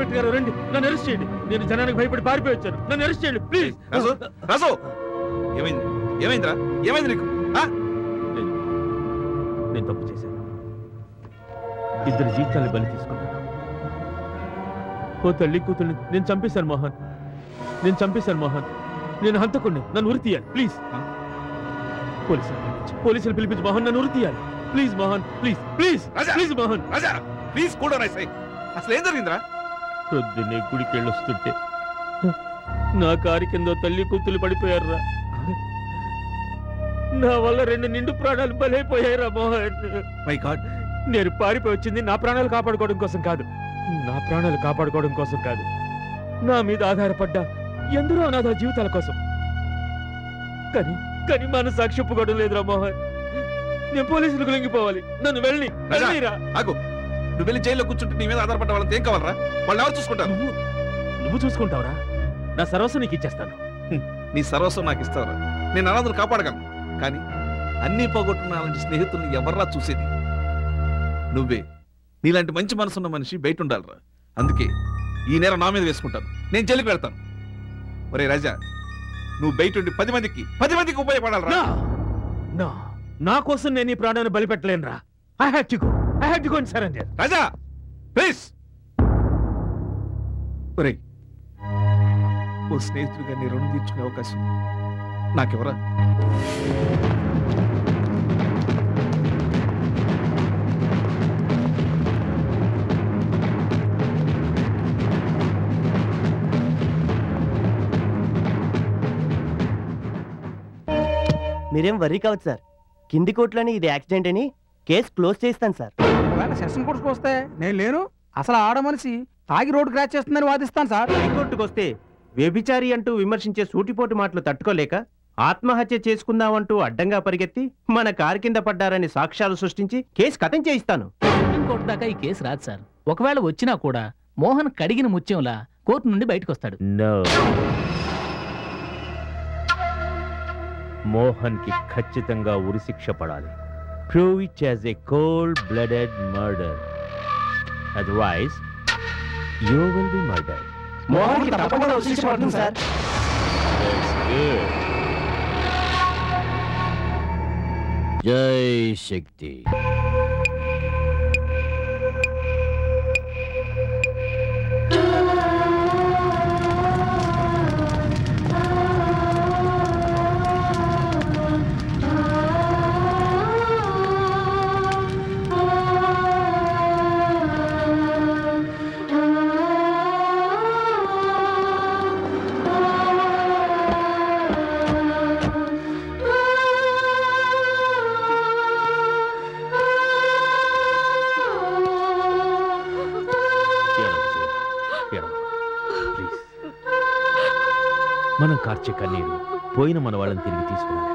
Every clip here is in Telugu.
ఇన్స్పెక్టర్ గారు రండి, నన్ను అరెస్ట్ చేయండి. నేను జనానికి భయపడి పారిపోయి వచ్చాను. నన్ను అరెస్ట్ చేయండి ప్లీజ్. రాజు ఏమైంది? ఏమైందిరా? ఏమైంది నీకు? నేను తప్పు చేశాను. ఇద్దరు జీవితాన్ని బలి తీసుకున్నాను. ఓ తల్లి కూతుర్ని నేను చంపేశాను మోహన్. నేను చంపేశాను మోహన్. నేను హంతకుణ్ణి. నన్ను ఉరి తీయాలి ప్లీజ్. పోలీసులు పిలిపించి మోహన్ నన్ను ఉరి తీయాలి please. Mohan please please please Mohan. Raja please కూడా అసలు ఏం జరిగిందిరా? పొద్దున్నే గుడికి వెళ్ళొస్తుంటే నా కారు కింద తల్లి కూతురు పడిపోయారురా. నా వల్ల 2 నిండు ప్రాణాలు బలైపోయాయిరా మోహన్. My God. నేను పారిపోయి వచ్చింది నా ప్రాణాలు కాపాడుకోవడం కోసం కాదు. నా ప్రాణాలు కాపాడుకోవడం కోసం కాదు. నా మీద ఆధారపడ్డ ఎందరో అనాథ జీవితాల కోసం. కానీ కానీ మన సాక్షి ఒప్పుకోవడం లేదురా మోహన్. నేను పోలీసులకు లొంగిపోవాలి. నన్ను వెళ్ళిరా. నువ్వు వెళ్ళి జైల్లో కూర్చుంటే నీ మీద ఆధారపడ్డ వాళ్ళని ఏం కావాలరా? వాళ్ళు ఎవరు చూసుకుంటారు? నువ్వు చూసుకుంటావురా? నా సర్వస్వం నీకు ఇచ్చేస్తాను. నీ సర్వస్వం నాకు ఇస్తావురా? నేను అనాథను కాపాడగలను. కానీ అన్ని పోగొట్టున్న అలాంటి స్నేహితుల్ని ఎవర్రా చూసేది? నువ్వే. నీలాంటి మంచి మనసున్న మనిషి బయట ఉండాలిరా. అందుకే ఈ నేరం నా మీద వేసుకుంటాను. నేను జైలుకి వెళ్తాను. ఒరే రాజా, నువ్వు బయట ఉండి 10 మందికి ఉపయోగపడాలరా. నా కోసం నేను ఈ ప్రాణాన్ని బలిపెట్టలేనురా. I had to go and surrender. Raja please. ఒరే, ఓ స్నేహితుడిగా నీ రుణం తీర్చుకునే అవకాశం నాకెవరా? మీరేం వర్రీ కావచ్చు సార్. కింది కోర్టులోని ఇది యాక్సిడెంట్ అని కేసు క్లోజ్ చేస్తాను సార్. ఒకవేళ సెషన్ కోర్టుకు వస్తే నేను లేను, అసలు ఆడ మనిషి తాగి రోడ్డు క్రాచ్ చేస్తుందని వాదిస్తాను సార్. హైకోర్టుకు వస్తే వ్యభిచారి అంటూ విమర్శించే సూటిపోటు మాటలు తట్టుకోలేక ఆత్మహత్య చేసుకుందామంటూ అడ్డంగా పరిగెత్తి మన కారు కింద పడ్డారని సాక్ష్యాలు సృష్టించి కేసు కథం చేయిస్తాను. సుప్రీంకోర్టు దాకా ఈ కేసు రాదు సార్. ఒకవేళ వచ్చినా కూడా మోహన్ కడిగిన ముత్యంలా కోర్టు నుండి బయటకు వస్తాడు. మోహన్ కి ఖచ్చితంగా ఉరిశిక్ష పడాలి. Prove it as a cold-blooded murder. Otherwise, you will be murdered. Mohan కి తప్పకుండా ఉరిశిక్ష పడుతుంది సార్. That's good. జై శక్తి. మనం కార్చే కన్నీరు పోయిన మన వాళ్ళని తిరిగి తీసుకురాలి.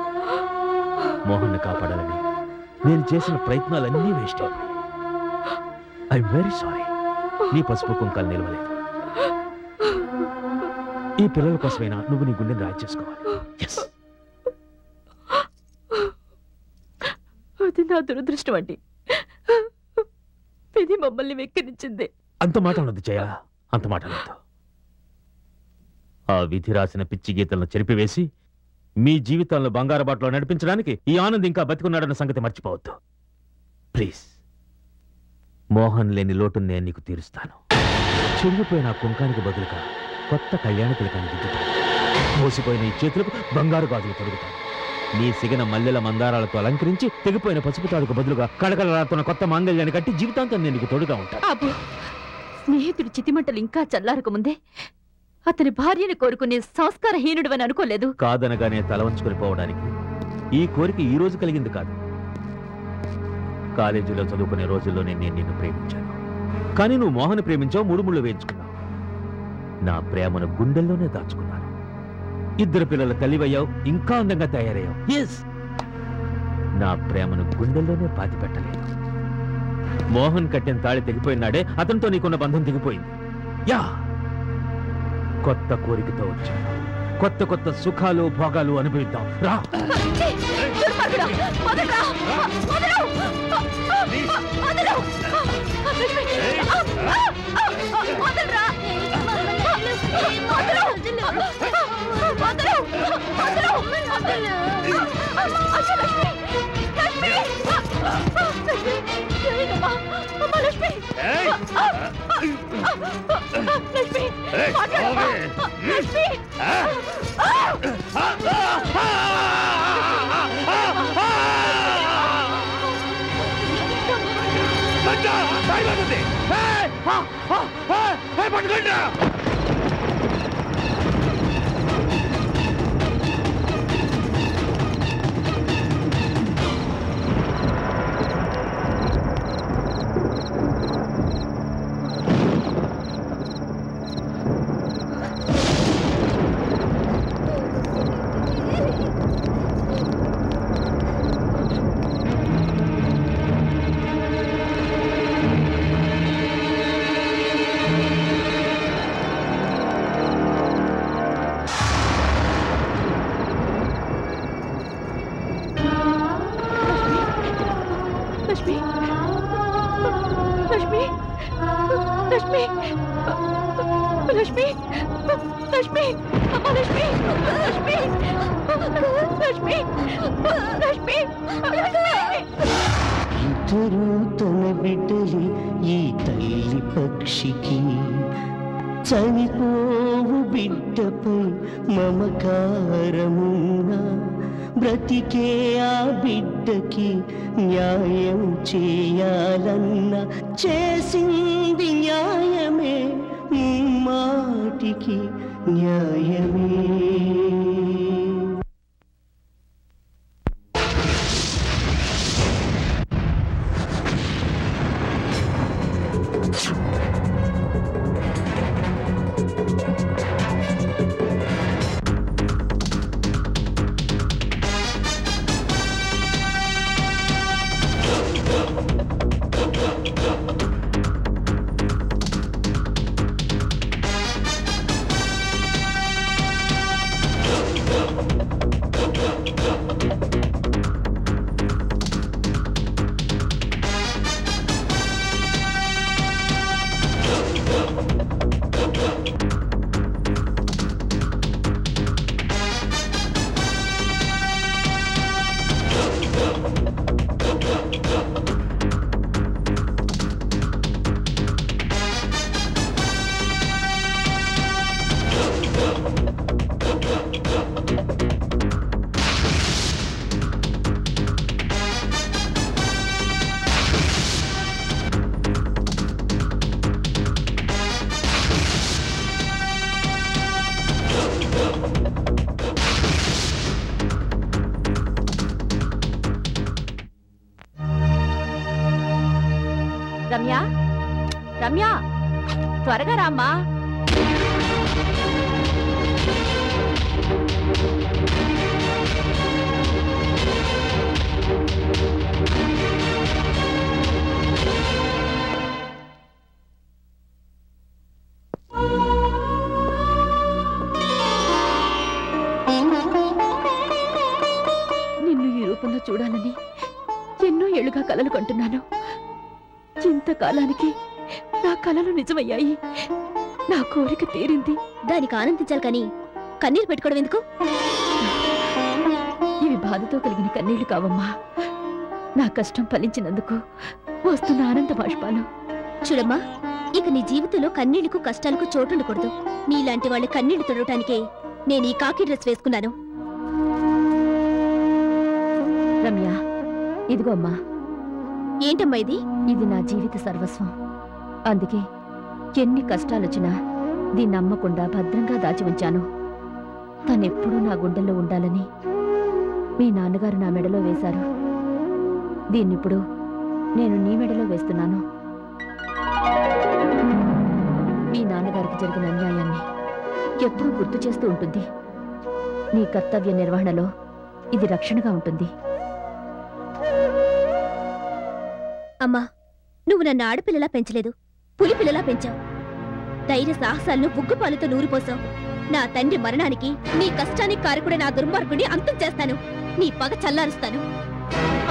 మోహన్ని కాపాడాలని నేను చేసిన ప్రయత్నాలన్నీ వేస్ట్ అయిపోయాయి. I'm very sorry. నీ పసుపు కుంకాలు నిలవలేదు. ఈ పిల్లల కోసమైనా నువ్వు నీ గుండెని రాయి చేసుకోవాలి. అది నా దురదృష్టం అండి. ఇది మమ్మల్ని వెక్కిరించింది. అంత మాట అనొద్దు జయ, అంత మాట అనొద్దు. ఆ విధి రాసిన పిచ్చి గీతలను చెరిపివేసి మీ జీవితాలను బంగారు బాటలో నడిపించడానికి ఈ ఆనంద్ ఇంకా బతికున్నాడన్న సంగతి మర్చిపోవద్దు ప్లీజ్. మోహన్ లేని లోటును నేను నీకు తీరుస్తాను. చెడిపోయిన కుంకానికి బదులుగా కొత్త కళ్యాణ తిలకాన్ని దిద్దుతాను. మోసిపోయిన ఈ చేతులకు బంగారు గాజులు తొడుగుతాను. నీ సిగన మల్లెల మందారాలతో అలంకరించి తెగిపోయిన పసుపు తాడుకు బదులుగా కళకళలాడుతున్న కొత్త మాంగళ్యాన్ని కట్టి జీవితాంతం నేను నీకు తోడుగా ఉంటాను. స్నేహితుడి చితిమంటలు ఇంకా చల్లారక ముందే అతని భార్యని కోరుకునే సంస్కారహీనుడు అని అనుకోలేదు. కాదనగానే తల వంచుకొని పోవడానికి ఈ కోరిక ఈ రోజు కలిగింది కాదు. కాలేజీలో చదువుకునే రోజుల్లోనే నేను నిన్ను ప్రేమించాను. కానీ నువ్వు మోహన్ ప్రేమించావు, 3 ముళ్ళు వేయించుకున్నావు. నా ప్రేమను గుండెల్లోనే దాచుకున్నాను. 2 పిల్లల తల్లివయ్యావు, ఇంకా అందంగా తయారయ్యావు. ఎస్, నా ప్రేమను గుండెల్లోనే పాతి పెట్టలేదు. మోహన్ కట్టిన తాళి తెగిపోయినాడే అతనితో నీకున్న బంధం తెగిపోయింది. యా, కొత్త కోరికతో వచ్చాను. కొత్త కొత్త సుఖాలు భోగాలు అనుభవిద్దాం. రా. లక్ష్మి లక్ష్మి లక్ష్మి ఇద్దరు తన బిడ్డలి ఈ తల్లి పక్షికి చనిపోవు బిడ్డపై మమకారమున్నా బ్రతికే ఆ బిడ్డకి న్యాయం చేయాలన్న చేసింది న్యాయమే మాటికి న్యాయమే. రమ్య రమ్య త్వరగా రామ్మా. నిన్ను ఈ రూపంలో చూడాలని ఎన్నో ఏళ్లుగా కలలు కంటున్నాను. ఇంతకాలానికి నా కలలు నిజమయ్యాయి. నా కోరిక తీరింది. దానికి ఆనందించాలి కానీ కన్నీరు పెట్టుకోవడం ఎందుకు? ఇవి బాధతో కలిగిన కన్నీళ్లు కావమ్మా. నా కష్టం ఫలించినందుకు వస్తున్న ఆనంద బాష్పాలు. చూడమ్మా, ఇక నీ జీవితంలో కన్నీళ్లకు కష్టాలకు చోటుండకూడదు. నీలాంటి వాళ్ళ కన్నీళ్లు తొడటానికే నేను ఈ కాకి డ్రెస్ వేసుకున్నాను. రమ్య, ఇదిగో అమ్మా. ఏంటమ్మా ఇది? ఇది నా జీవిత సర్వస్వం. అందుకే ఎన్ని కష్టాలొచ్చినా దీన్ని నమ్మకుండా భద్రంగా దాచి ఉంచాను. తనెప్పుడూ నా గుండెల్లో ఉండాలని మీ నాన్నగారు నా మెడలో వేశారు. దీన్నిప్పుడు నేను నీ మెడలో వేస్తున్నాను. మీ నాన్నగారికి జరిగిన అన్యాయాన్ని ఎప్పుడూ గుర్తు చేస్తూ ఉంటుంది. నీ కర్తవ్య నిర్వహణలో ఇది రక్షణగా ఉంటుంది. అమ్మా, నువ్వు నన్ను ఆడపిల్లలా పెంచలేదు, పులి పిల్లలా పెంచావు. ధైర్య సాహసాలను ఉగ్గుపాలతో నూరిపోసావు. నా తండ్రి మరణానికి, నీ కష్టానికి కారకుడే నా దుర్మార్గుని అంతం చేస్తాను. నీ పగ చల్లారుస్తాను.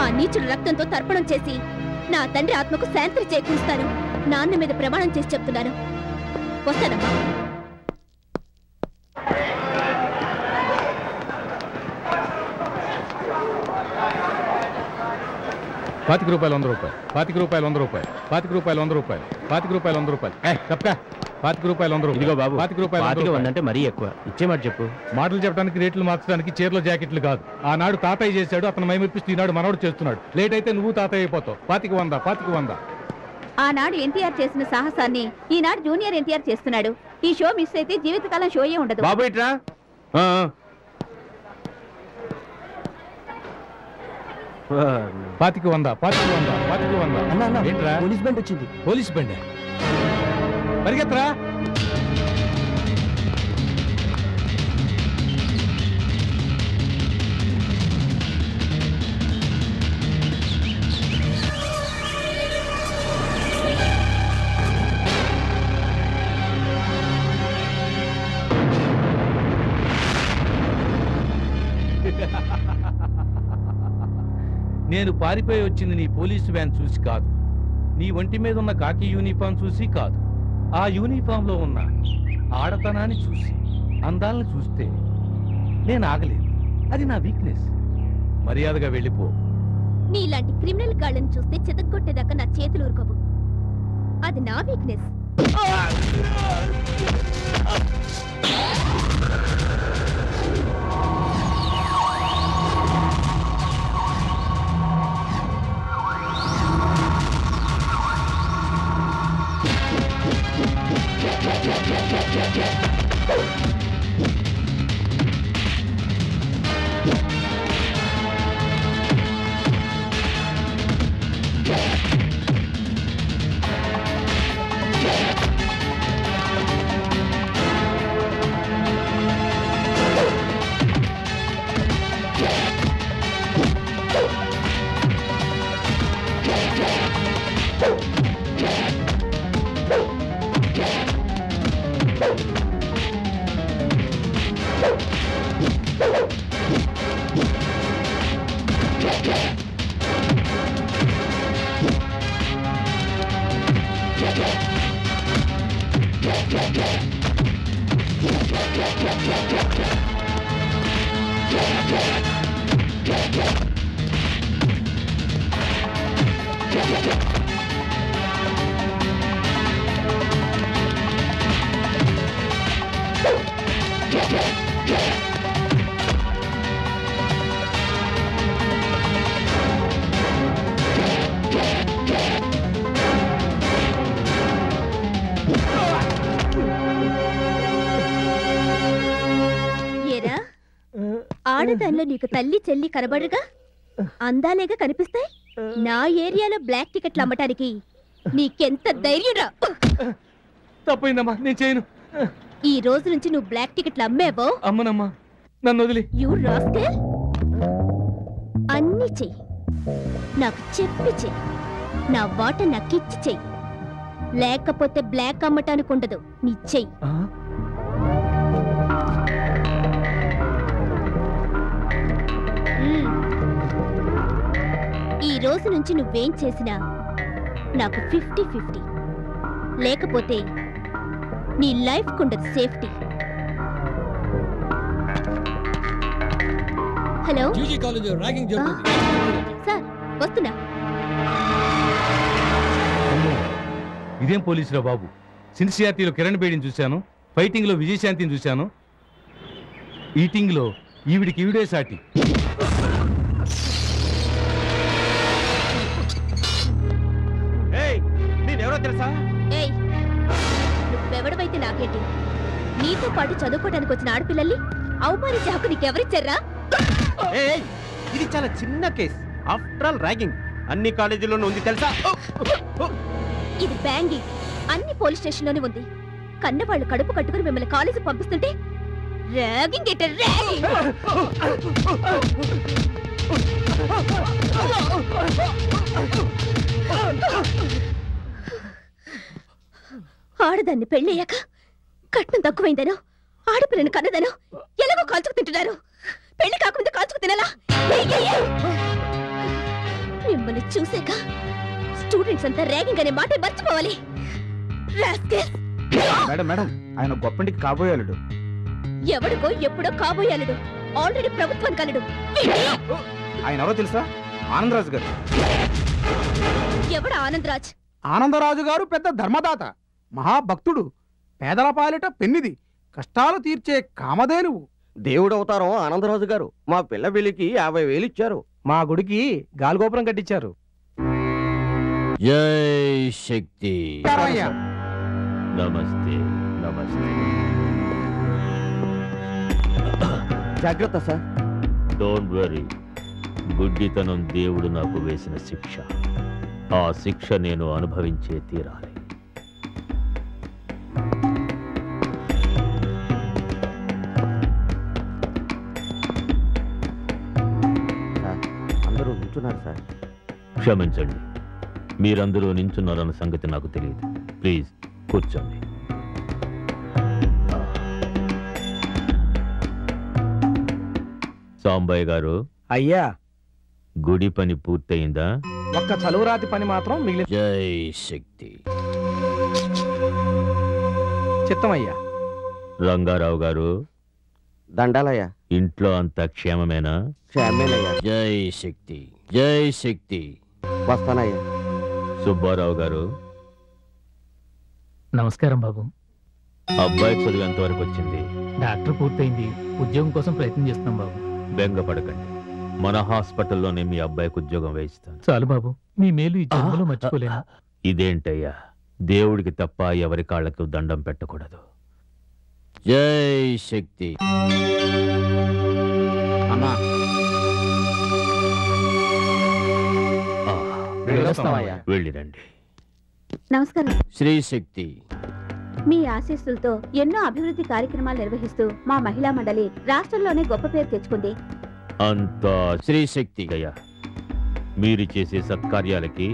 ఆ నీచుడు రక్తంతో తర్పణం చేసి నా తండ్రి ఆత్మకు శాంతి చేకూరుస్తాను. నాన్న మీద ప్రమాణం చేసి చెప్తున్నాను. వస్తానమ్మా. ₹25 ₹100 ₹25 ₹100 ₹25 తప్పక ₹100 ఇదిగో బాబు, ₹100 ఉందంటే మరీ ఎక్కువ. ఇచ్చేమాట చెప్పు. మాటలు చెప్పడానికి రేట్లు మార్చడానికి చీరలు జాకెట్లు కాదు. ఆనాడు తాతయ్య చేశాడు, అతను మైమర్పిస్తూ ఈనాడు మనవడు చేస్తున్నాడు. లేట్ అయితే నువ్వు తాతయ్య అయిపోతావు. 100 ఆనాడు ఎన్టీఆర్ చేసిన సాహసాన్ని ఈనాడు జూనియర్ ఎన్టీఆర్ చేస్తున్నాడు. ఈ షో మిస్ అయితే జీవితకాలం షోయే ఉండదు. బాబు ఇట్రా. 100 ఏంట్రా? పోలీస్ బండి వచ్చింది. పోలీస్ బండి పరిగెత్తరా. నేను పారిపోయి వచ్చింది నీ పోలీసు వ్యాన్ చూసి కాదు, నీ ఒంటి మీద ఉన్న కాకి యూనిఫామ్ చూసి కాదు, ఆ యూనిఫామ్ లో ఉన్న ఆడతనాన్ని చూసి, అందాలను చూస్తే నేను ఆగలేదు. అది నా వీక్నెస్. మర్యాదగా వెళ్ళిపో. నీలాంటి క్రిమినల్ గాళ్ళని చూస్తే చితగ్గొట్టేదాకా నా చేతులు ఊరుకోవు. అది నా వీక్నెస్. ఏరా, ఆడదానిలో నీకు తల్లి చెల్లి కనబడుగా, అందాలేగా కనిపిస్తాయి. నా ఏరియాలో బ్లాక్ టికెట్లు అమ్మటానికి నీకెంత ధైర్యంరా? తప్పైందమ్మా, నేను చేయను. ఈ రోజు నుంచి నువ్వు బ్లాక్ టికెట్లు అమ్మేవో? అమ్మనమ్మా, నన్ను వదిలి. యు రాస్కెల్, అన్ని చెయ్యి, నాకు చెప్పి చెయ్యి, నా వాట నాకిచ్చి చెయ్యి, లేకపోతే బ్లాక్ అమ్మటానికి ఉండదు. నీ చెయ్యి. ఈ రోజు నుంచి నువ్వేం చేసినా నాకు 50-50, లేకపోతే నీ లైఫ్ కుండదు సేఫ్టీ. హలో సార్, వస్తున్నా. ఇదేం పోలీసురా బాబు? సిన్సియారిటీలో కిరణ్ బేడిని చూశాను, ఫైటింగ్ లో విజయశాంతిని చూశాను, ఈటింగ్ లో ఈవిడికి ఈవిడే సాటి. నేనెవరో తెలుసా? ఏయ్, నువ్వెవడవైతే నాకేంటి? నీతో పాటు చదువుకోవడానికి వచ్చిన ఆడపిల్లల్ని అవమానించే హక్కు నీకెవరిచ్చారా? ఇది చాలా చిన్న కేసు. ఆఫ్టర్ ఆల్ ర్యాగింగ్ అన్ని కాలేజీల్లోనూ ఉంది తెలుసా? ఇది బ్యాంగింగ్ అన్ని పోలీస్ స్టేషన్లోనే ఉంది. కన్నవాళ్ళు కడుపు కట్టుకుని మిమ్మల్ని కాలేజీ పంపిస్తుంటే ర్యాగింగ్ ఏంట? ర్యాగింగ్! ఆడదాన్ని పెళ్ళయ్యాక కట్నం తక్కువైందనో, ఆడపిల్లని కన్నదనో ఎలాగో కాల్చుకు తింటున్నారు. పెళ్లి కాకుండా కాల్చుకు తినాలా? మిమ్మల్ని చూసాక స్టూడెంట్స్ అంతా ర్యాగింగ్ అనే మాట మర్చిపోవాలి. మేడం మేడం, ఆయన గొప్పంటికి కాబోయాలుడు. ఎవడికో ఎప్పుడో కాబోయాలుడు, ఆల్రెడీ ప్రభుత్వం కలడు. ఆయన ఎవరో తెలుసా? ఆనందరాజు గారు. ఎవడు ఆనందరాజ్? ఆనందరాజు గారు పెద్ద ధర్మదాత, మహాభక్తుడు, పేదల పాలిట పెన్నిది, కష్టాలు తీర్చే కామధేనువు. దేవుడు అవతారం ఆనందరాజు గారు మా పిల్ల పెళ్లికి 50,000 ఇచ్చారు. మా గుడికి గాలిగోపురం కట్టించారు. జై శక్తి. సరయ్య. నమస్తే నమస్తే. జాగ్రత్త సార్. Don't worry. గుడ్డితనం దేవుడు నాకు వేసిన శిక్ష. ఆ శిక్ష నేను అనుభవించే తీరాలి. అందరూ నిల్చున్నారు సార్. క్షమించండి, మీరందరూ నించున్నారన్న సంగతి నాకు తెలియదు. ప్లీజ్ కూర్చోండి. సాంబయ్య గారు, అయ్యా, గుడి పని పూర్తయిందా? ఒక్క చలువరాతి పని మాత్రం మిగిలి. జై శక్తి. చిత్తమయ్యా. రంగారావు గారు, దండాలయ్యా. ఇంట్లో అంతా క్షేమమేనా? క్షేమేనయ్యా. జై శక్తి. జై శక్తి. వస్తానయ్యా. సుబ్బారావు గారు, నమస్కారం బాబు. అబ్బాయి చదువు ఎంతవరకు వచ్చింది? డాక్టర్ పూర్తయింది. ఉద్యోగం కోసం ప్రయత్నం చేస్తున్నాం బాబు. బెంగపడకండి, మన హాస్పిటల్లోనే మీ అబ్బాయికి ఉద్యోగం వేయిస్తాను. చాలు బాబు, మీ మేలు ఈ జన్మలో మర్చిపోలేను. ఇదేంటయ్యా, దేవుడికి తప్ప ఎవరి కాళ్లకు దండం పెట్టకూడదు. జై శక్తి. అమ్మా, వెళ్ళిరండి. నమస్కారం. శ్రీ శక్తి. మీ ఆశీస్సులతో ఎన్నో అభివృద్ధి కార్యక్రమాలు నిర్వహిస్తూ మా మహిళా మండలి రాష్ట్రంలోనే గొప్ప పేరు తెచ్చుకుంది. అంతా శ్రీ శక్తి గయ. మీరు చేసే సత్కార్యాలకి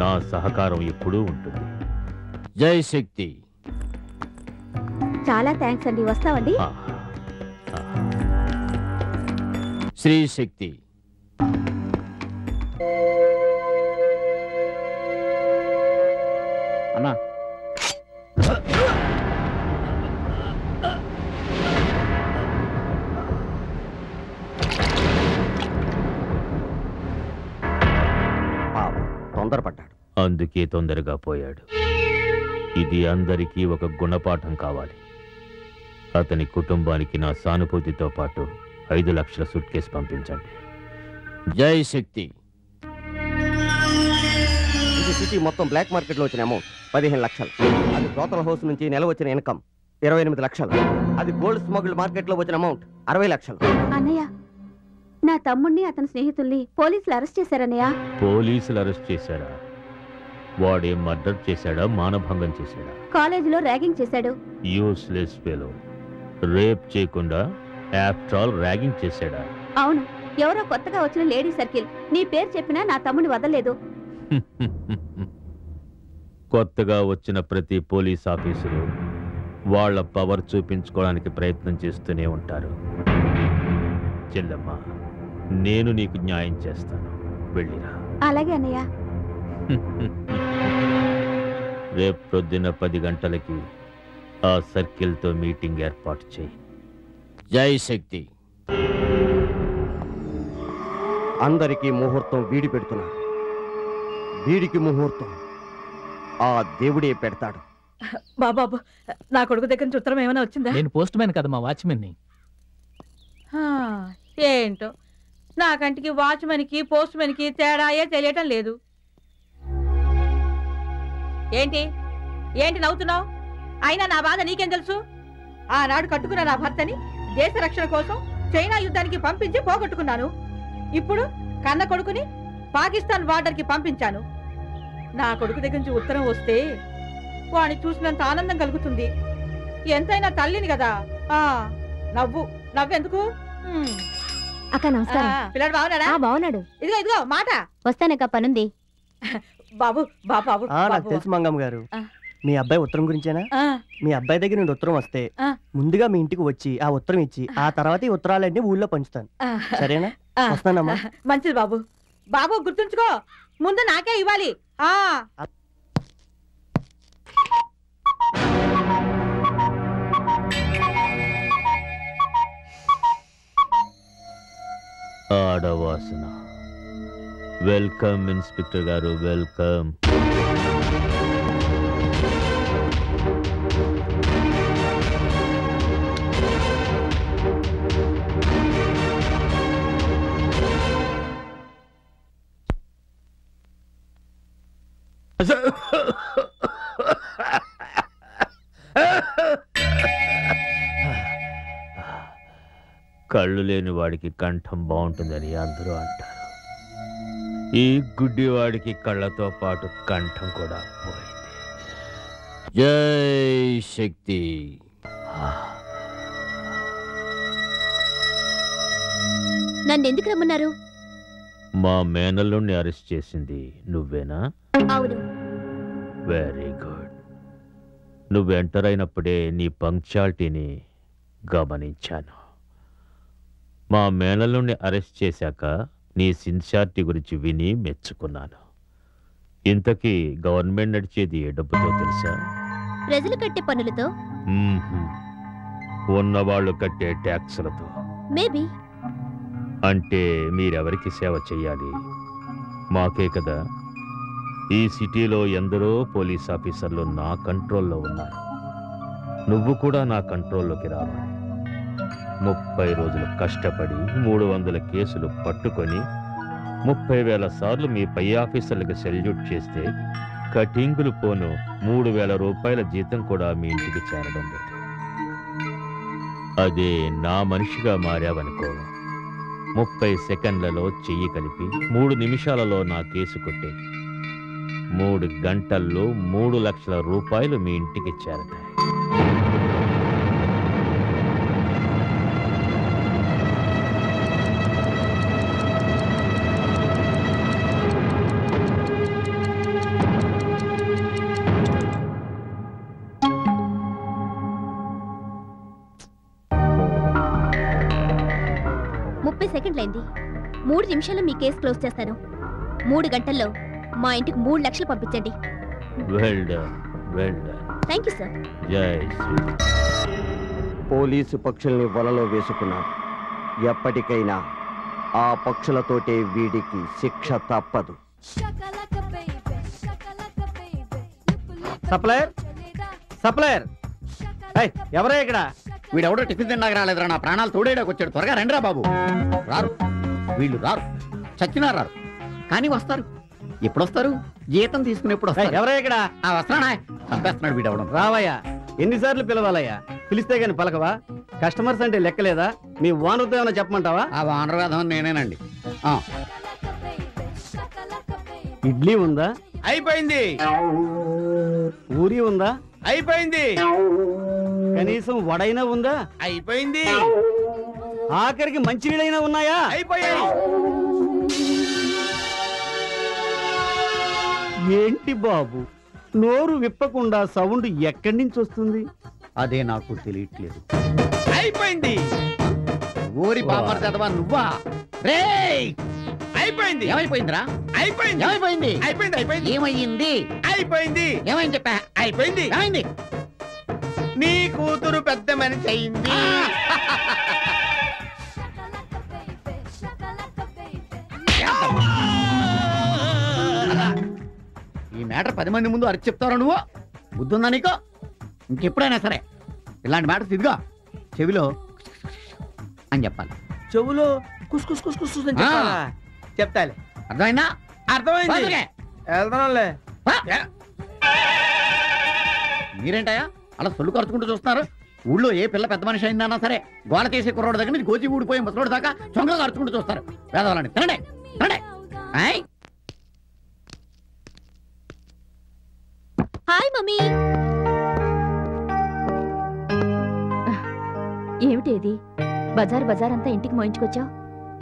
నా సహకారం ఎప్పుడూ ఉంటుంది. జై శక్తి. చాలా థ్యాంక్స్ అండి. వస్తామండి. శ్రీ శక్తి. అన్నా, తొందరపడ్డాడు, అందుకే తొందరగా పోయాడు. ఇది అందరికీ ఒక గుణపాఠం కావాలి. అతని కుటుంబానికి నా సానుభూతితో పాటు 5 లక్షల సూట్ కేసు పంపించండి. జై శక్తి. ఇది సిటీ మొత్తం బ్లాక్ మార్కెట్ లో వచ్చిన అమౌంట్ 15 లక్షలు. అది బ్రోతల్ హౌస్ నుంచి నెల వచ్చిన ఇన్కమ్ 28 లక్షలు. అది గోల్డ్ స్మగుల్ మార్కెట్ లో వచ్చిన అమౌంట్ 60 లక్షలు. అన్నయ్య, నా తమ్ముణ్ణి అతని స్నేహితుల్ని పోలీసులు అరెస్ట్ చేశారన్నయ్య. పోలీసులు అరెస్ట్ చేశారా? వాడే మర్డర్ చేశాడా, మానభంగం చేశాడా? కాలేజీలో ర్యాగింగ్ చేశాడు. Useless fellow. రేప్ చేయకుండా ఆఫ్టర్ ఆల్ ర్యాగింగ్ చేశాడా? అవును, ఎవరో కొత్తగా వచ్చిన లేడీ సర్కిల్ నీ పేరు చెప్పినా నా తమ్ముని వదలలేదు. కొత్తగా వచ్చిన ప్రతి పోలీస్ ఆఫీసరు వాళ్ళ పవర్ చూపించుకోవడానికి ప్రయత్నం చేస్తూనే ఉంటారు. చెల్లమ్మ, నేను నీకు న్యాయం చేస్తాను. వెళ్ళిరా. అలాగే అన్నయ్య. రేపు పొద్దున్న 10 గంటలకి ఆ సర్కిల్తో మీటింగ్ ఏర్పాటు చేయి. జై శక్తి. అందరికీ ముహూర్తం వీడి పెడుతున్నారు. వీడికి ముహూర్తం ఆ దేవుడే పెడతాడు. బాబాబు, నా కొడుకు దగ్గర నుంచి ఉత్తరం ఏమైనా వచ్చిందా? నేను పోస్ట్ మ్యాన్ కదా, మా వాచ్మెన్ని. ఏంటో నా కంటికి వాచ్మెన్కి పోస్ట్ మ్యాన్కి తేడాయే తెలియటం లేదు. ఏంటి ఏంటి నవ్వుతున్నావు? అయినా నా బాధ నీకేం తెలుసు? ఆనాడు కట్టుకున్న నా భర్తని దేశ రక్షణ కోసం చైనా యుద్ధానికి పంపించి పోగొట్టుకున్నాను. ఇప్పుడు కన్న కొడుకుని పాకిస్తాన్ బార్డర్కి పంపించాను. నా కొడుకు దగ్గర నుంచి ఉత్తరం వస్తే వాడిని చూసినంత ఆనందం కలుగుతుంది. ఎంతైనా తల్లిని కదా. నవ్వెందుకు? అక్క నమస్కారం. పిల్లడు బాగున్నాడా? బాగున్నాడు. ఇదిగో మాట. వస్తానక్క, పనుంది. బాబు బాబు నాకు తెలుసు మంగమ్మ గారు, మీ అబ్బాయి ఉత్తరం గురించేనా? మీ అబ్బాయి దగ్గర నుండి ఉత్తరం వస్తే ముందుగా మీ ఇంటికి వచ్చి ఆ ఉత్తరం ఇచ్చి ఆ తర్వాత ఈ ఉత్తరాలన్నీ ఊళ్ళో పంచుతాను. సరేనా? వస్తానమ్మా. మంచిది బాబు. బాబు గుర్తుంచుకో, ముందు నాకే ఇవ్వాలి. ఆడవాసన వెల్కమ్ ఇన్స్పెక్టర్ గారు, వెల్కమ్. కళ్ళు లేని వాడికి కంఠం బాగుంటుందని అందరూ అంటారు. ఈ గుడ్డివాడికి కళ్ళతో పాటు కంఠం కూడా పోయింది. జై శక్తి. నన్నెందుకు రమ్మన్నారు? మా మేనల్లుణ్ణి అరెస్ట్ చేసింది నువ్వేనా? అవును. Very good. నువ్వు ఎంటర్ అయినప్పుడే నీ పంక్చువాలిటీని గమనించాను. మా మేనల్లుణ్ణి అరెస్ట్ చేశాక నీ సిన్సియారిటీ గురించి విని మెచ్చుకున్నాను. ఇంతకీ గవర్నమెంట్ నడిచేది ఏ డబ్బుతో తెలుసా? ప్రజలు కట్టే పన్నులతో. ఉన్నవాళ్ళు కట్టే ట్యాక్సులతో. మేబీ. అంటే మీరెవరికి సేవ చెయ్యాలి? మాకే కదా. ఈ సిటీలో ఎందరో పోలీస్ ఆఫీసర్లు నా కంట్రోల్లో ఉన్నారు. నువ్వు కూడా నా కంట్రోల్లోకి రావాలి. 30 రోజులు కష్టపడి 300 కేసులు పట్టుకొని 30,000 సార్లు మీ పై ఆఫీసర్లకు సెల్యూట్ చేస్తే కటింగులు పోను 3,000 రూపాయల జీతం కూడా మీ ఇంటికి చేరడం లేదు. అదే నా మనిషిగా మారావనుకో, 30 సెకండ్లలో చెయ్యి కలిపి 3 నిమిషాలలో నా కేసు కొట్టే 3 గంటల్లో 3 లక్షల రూపాయలు మీ ఇంటికి చేరతాయి. సెకండ్లైంది. 3 నిమిషాల్లో మీ కేసు క్లోజ్ చేస్తాను. 3 గంటల్లో మా ఇంటికి 3 లక్షలు పంపించండి. Thank you sir. జై శ్రీ. పోలీసు పక్షుల్ని వలలో వేసుకున్నాడు. ఎప్పటికైనా ఆ పక్షులతోటే వీడికి శిక్ష తప్పదు. సప్లయర్, సప్లయర్, ఎవరే ఇక్కడ? వీడెవడో టిఫిన్ తిన్నాక రాలేదురా, నా ప్రాణాలు తోడేయడానికి వచ్చాడు. త్వరగా రండిరా బాబు. రారు, వీళ్ళు రారు, చచ్చినా రారు, కానీ వస్తారు. ఎప్పుడు వస్తారు? జీతం తీసుకునేప్పుడు వస్తారు. ఎవరే ఇక్కడ? వస్తానా? చంపేస్తున్నాడు వీడెవడం. రావయ్యా, ఎన్నిసార్లు పిలవాలయ్యా? పిలిస్తే గాని పలకవా? కస్టమర్స్ అంటే లెక్కలేదా? మీ ఓనర్తో ఏమైనా చెప్పమంటావా? ఆ ఓనర్ వేధం నేనేనండి. ఇడ్లీ ఉందా? అయిపోయింది. పూరి ఉందా? అయిపోయింది. కనీసం వడైనా ఉందా? అయిపోయింది. ఆఖరికి మంచినీళ్ళైనా ఉన్నాయా? అయిపోయాయి. ఏంటి బాబు, నోరు విప్పకుండా సౌండ్ ఎక్కడి నుంచి వస్తుంది? అదే నాకు తెలియట్లేదు. అయిపోయింది. ఊరి బాబర్ చదవా నువ్వా? రేయ్, అయిపోయింది. ఏమైపోయిందిరా? అయిపోయింది. ఏమైపోయింది? అయిపోయింది. అయిపోయింది. ఏమైంది? అయిపోయింది. ఏమైంది చెప్పా? అయిపోయింది. ఏమైంది? నీ కూతురు పెద్ద మనిషి అయింది. ఈ మ్యాటర్ 10 మంది ముందు అరిచి చెప్తారా నువ్వు? బుద్ధుందా నీకు? ఇంకెప్పుడైనా సరే ఇలాంటి మ్యాటర్స్ ఇదిగా చెవిలో అని చెప్పాలి. చెవులో కుస్ కుస్ కుస్ కుస్ అని చెప్పాలా? చెప్తాలే. అర్థమైందా? అర్థమైంది. వెళ్తానులే. మీరేంటయ్యా అలా సొల్లు కరుచుకుంటూ చూస్తున్నారు? ఊళ్ళో ఏ పిల్ల పెద్ద మనిషి అయిందన్నా సరే గోడ తీసే కుర్రోడు దగ్గర నుంచి గోచి ఊడిపోయి ముసలోడు దాకా చొంగ కరుచుకుంటూ చూస్తారు. వేదవాళ్ళని తినండి, తినండి. Hi mummy. ఏమిటేది? బజార్ బజార్ అంతా ఇంటికి మోయించుకొచ్చావు.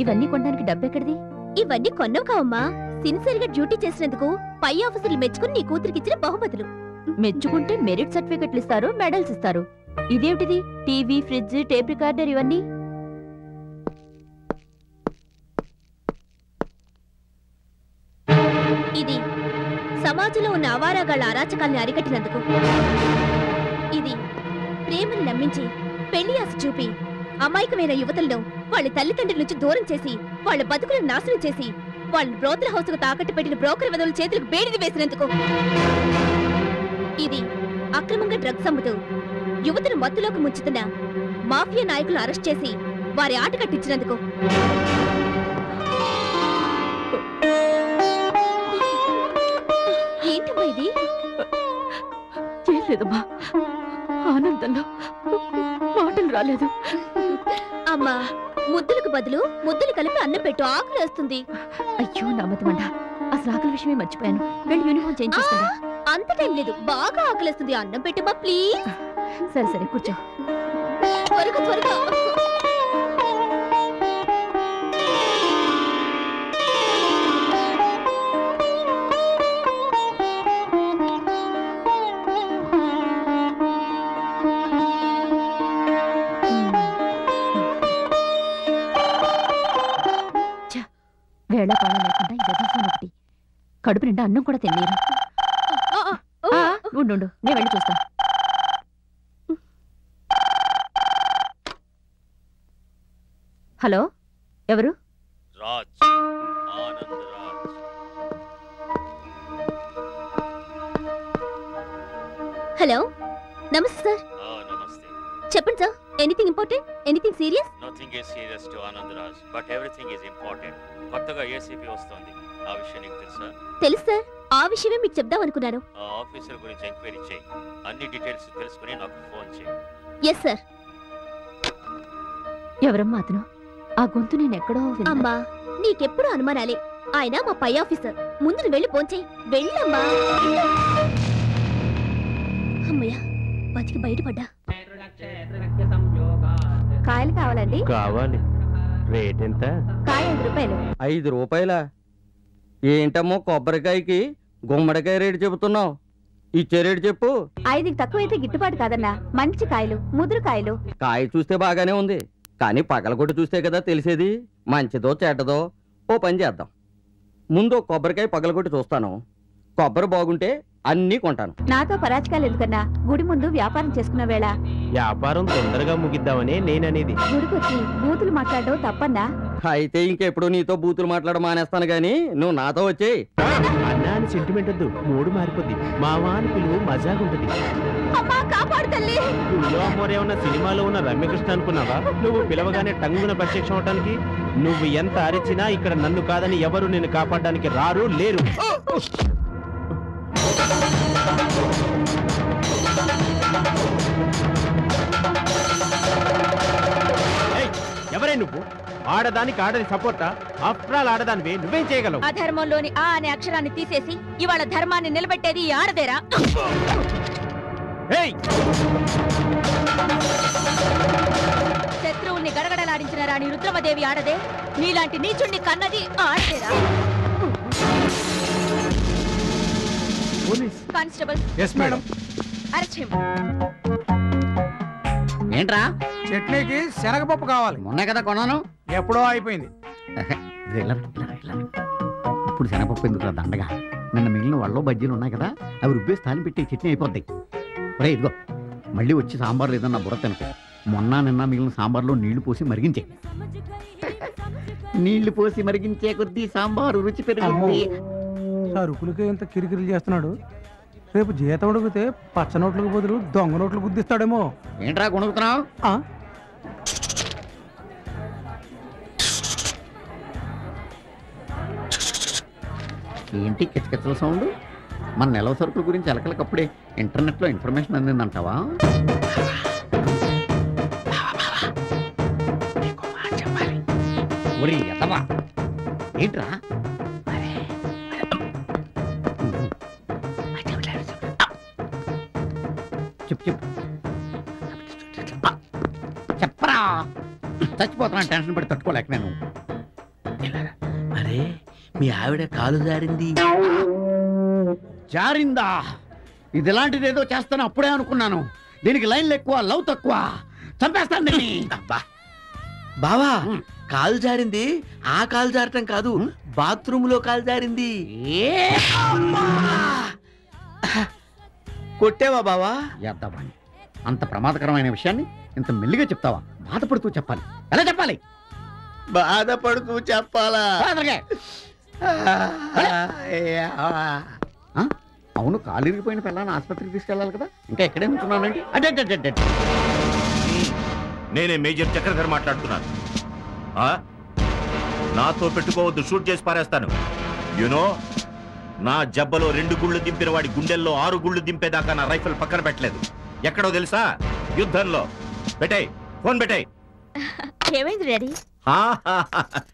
ఇవన్నీ కొనడానికి డబ్బెక్కడిది? ఇవన్నీ కొన్నావు కావమ్మా. సిన్సియర్ గా డ్యూటీ చేసినందుకు పై ఆఫీసర్లు మెచ్చుకుని నీ కూతురికి ఇచ్చిన బహుమతులు. మెచ్చుకుంటే మెరిట్ సర్టిఫికెట్లు ఇస్తారు, మెడల్స్ ఇస్తారు. ఇదేమిటిది? టీవీ, ఫ్రిడ్జ్, టేప్ రికార్డర్ ఇవన్నీ? ఇది సమాజంలో ఉన్న అవారాగాళ్ల అరాచకాల్ని అరికట్టినందుకు. ఇది ప్రేమను నమ్మించి పెళ్లి ఆశ చూపి అమాయకమైన యువతలను వాళ్ళ తల్లిదండ్రుల నుంచి దూరం చేసి వాళ్ళ బతుకులను నాశనం చేసి వాళ్ళని బ్రోకర్ హౌస్ కు తాకట్టు పెట్టిన బ్రోకర్ వెదవుల చేతులకు బేడిది వేసినందుకు. ఇది అక్రమంగా డ్రగ్స్ అమ్ముతూ యువతను మత్తులోకి ముంచుతున్న మాఫియా నాయకులు అరెస్ట్ చేసి వారి ఆట కట్టించినందుకు. ఏంటమ్మా ఇది? ఏం లేదమ్మా, ఆనందంలో మాటలు రాలేదు. అమ్మా, ముద్దులకు బదులు ముద్దులు కలిపి అన్నం పెట్టు, ఆకలి వేస్తుంది. అయ్యో నమ్మతమంట, అసలు ఆకలి విషయమే మర్చిపోయాను. వెళ్ళి యూనిఫామ్ చేంజ్ చేసుకుంటా. అంత టైం లేదు, బాగా ఆకలిస్తుంది. అన్నం పెట్టమ్మా ప్లీజ్. సరే సరే కూర్చో. త్వరగా త్వరగా. వేళ పాడ లేకుండా ఈ ఫోన్ ఒకటి. కడుపు నిండా అన్నం కూడా తినేరు. ఉండు, నేను వెళ్ళి చూస్తా. హలో, ఎవరు? రాజ్, ఆనంద్ రాజ్. హలో, నమస్తే సార్. నమస్తే. చెప్పండి sir. Anything important? Anything serious? Nothing is serious to Anand Raj, but everything is important. కొత్తగా ఏసీపీ వస్తోంది, ఆ విషయం నీకు తెలుసా? తెలుసు సార్, ఆ విషయమే మీకు చెప్దాం అనుకున్నాను. ఆ ఆఫీసర్ గురించి ఎంక్వైరీ చేయి, అన్ని డీటెయిల్స్ తెలుసుకుని నాకు ఫోన్ చేయి. Yes sir. ఎవరమ్మా అతను? ఆ గొంతు నేను ఎక్కడో విన్నా. అమ్మా, నీకెప్పుడు అనుమానాలే. ఆయన మా పై ఆఫీసర్. ముందు వెళ్ళి పోంచేయి. వెళ్ళమ్మా. అమ్మయ్యా, బతికి బయటపడ్డా. కాయలు కావాలండి? కావాలి. రేట్ ఎంత? కాయ 5 రూపాయలు. 5 రూపాయలా? ఏంటమ్మో కొబ్బరికాయకి గుమ్మడికాయ రేటు చెబుతున్నావు? ఇచ్చే రేటు చెప్పు. 5కి తక్కువైతే గిట్టుబాటు కాదన్నా. మంచి కాయలు, ముదురు కాయలు. కాయ చూస్తే బాగానే ఉంది, కానీ పగలగొట్టు చూస్తే కదా తెలిసేది మంచిదో చెడ్డదో. ఓ పని చేద్దాం, ముందు కొబ్బరికాయ పగలగొట్టి చూస్తాను. కొబ్బరి బాగుంటే అన్నీ కొంటాను. నాతో పరాచకాలు ఎందుకన్నా? గుడి ముందు వ్యాపారం చేసుకున్న వేళ. వ్యాపారం తొందరగా ముగిద్దామనే నేననేది. గుడికొచ్చి బూతులు మాట్లాడడం తప్పన్నా? అయితే ఇంకెప్పుడు నీతో బూతులు మాట్లాడ మానేస్తాను గాని నువ్వు నాతో వచ్చేయి. అన్నా అని సెంటిమెంట్ వద్దు, మూడు మారిపోద్ది. మావా అని పిలువు, మజాగుంటది. ఏమన్నా సినిమాలో ఉన్న రమ్యకృష్ణ అనుకున్నావా? నువ్వు పిలవగానే టంగున ప్రత్యక్షం అవటానికి. నువ్వు ఎంత అరిచినా ఇక్కడ నన్ను కాదని ఎవరు నిన్ను కాపాడడానికి రారు, లేరు. ఎవరే నువ్వు? ఆడదానికి ఆడని సపోర్టా? ఆఫ్టర్ ఆల్ ఆడదానివే, నువ్వేం చేయగలవు? అధర్మంలోని ఆ అనే అక్షరాన్ని తీసేసి ఇవాళ ధర్మాన్ని నిలబెట్టేది ఆడదేరా? శత్రువుల్ని గడగడలాడించిన రాణి రుద్రమదేవి ఆడదే. నీలాంటి నీచుణ్ణి కన్నది ఆడదేరా? Constable. Yes madam. Arrest him. ఏంట్రా? చట్నీకి శనగపప్పు కావాలి. మొన్నే కదా కొన్నాను. ఎప్పుడో అయిపోయింది. ఇప్పుడు శనగపప్పు ఎందుకు దండగా? నిన్న మిగిలిన వాళ్ళు బజ్జీలు ఉన్నాయి కదా, అవి రుబ్బేసి తాలింపు పెట్టి చట్నీ అయిపోద్ది. ఒరే ఇదిగో, మళ్ళీ వచ్చి సాంబార్లు ఏదన్నా బుర్ర తినకు. మొన్న నిన్న మిగిలిన సాంబార్లో నీళ్లు పోసి మరిగించే. నీళ్లు పోసి మరిగించే కొద్దీ సాంబారు రుచి పెరుగుతుంది. సరుకులకి ఇంత కిరికిరి చేస్తున్నాడు. రేపు జీతం అడిగితే పచ్చ నోట్లకు బదులు దొంగ నోట్లు గుద్దిస్తాడేమో. ఏంట్రా కొనుక్కుతున్నావు? ఏంటి కిచకిచల సౌండ్? మన నెలవ సరుకుల గురించి ఎలకలకప్పుడే ఇంటర్నెట్లో ఇన్ఫర్మేషన్ అందిందంటావా? ఒరి ఎదవా, ఏంట్రా? చెప్పు చెప్పు చెప్పరా. చచ్చిపోతున్నా టెన్షన్ పడి తట్టుకోలేక నేను. అరే, మీ ఆవిడ కాలు జారింది. జారిందా? ఇది ఇలాంటిది ఏదో చేస్తాను అప్పుడే అనుకున్నాను. దీనికి లైన్లు ఎక్కువ, లవ్ తక్కువ. చంపేస్తాను దీన్ని. బావా, కాలు జారింది ఆ కాలు జారటం కాదు, బాత్రూమ్ లో కాలు జారింది. కొట్టేవా బావా? ఎద్దామని అంత ప్రమాదకరమైన విషయాన్ని ఇంత మెల్లిగా చెప్తావా? బాధపడుతూ చెప్పాలి. ఎలా చెప్పాలి? బాధపడుతూ చెప్పాలా? అవును, కాలు ఇరిగిపోయిన పిల్లల్ని ఆసుపత్రికి తీసుకెళ్ళాలి కదా, ఇంకా ఎక్కడే ఉంటున్నానండి. అదే నేనే మేజర్ చక్రధర్ మాట్లాడుతున్నాను. నాతో పెట్టుకోవద్దు, షూట్ చేసి పారేస్తాను. యునో, నా జబ్బలో 2 గుళ్ళు దింపిన వాడి గుండెల్లో 6 గుళ్ళు దింపేదాకా నా రైఫిల్ పక్కన పెట్టలేదు. ఎక్కడో తెలుసా? యుద్ధంలో. పెట్టాయి, ఫోన్ పెట్టాయి. ఏమైంది డాడీ?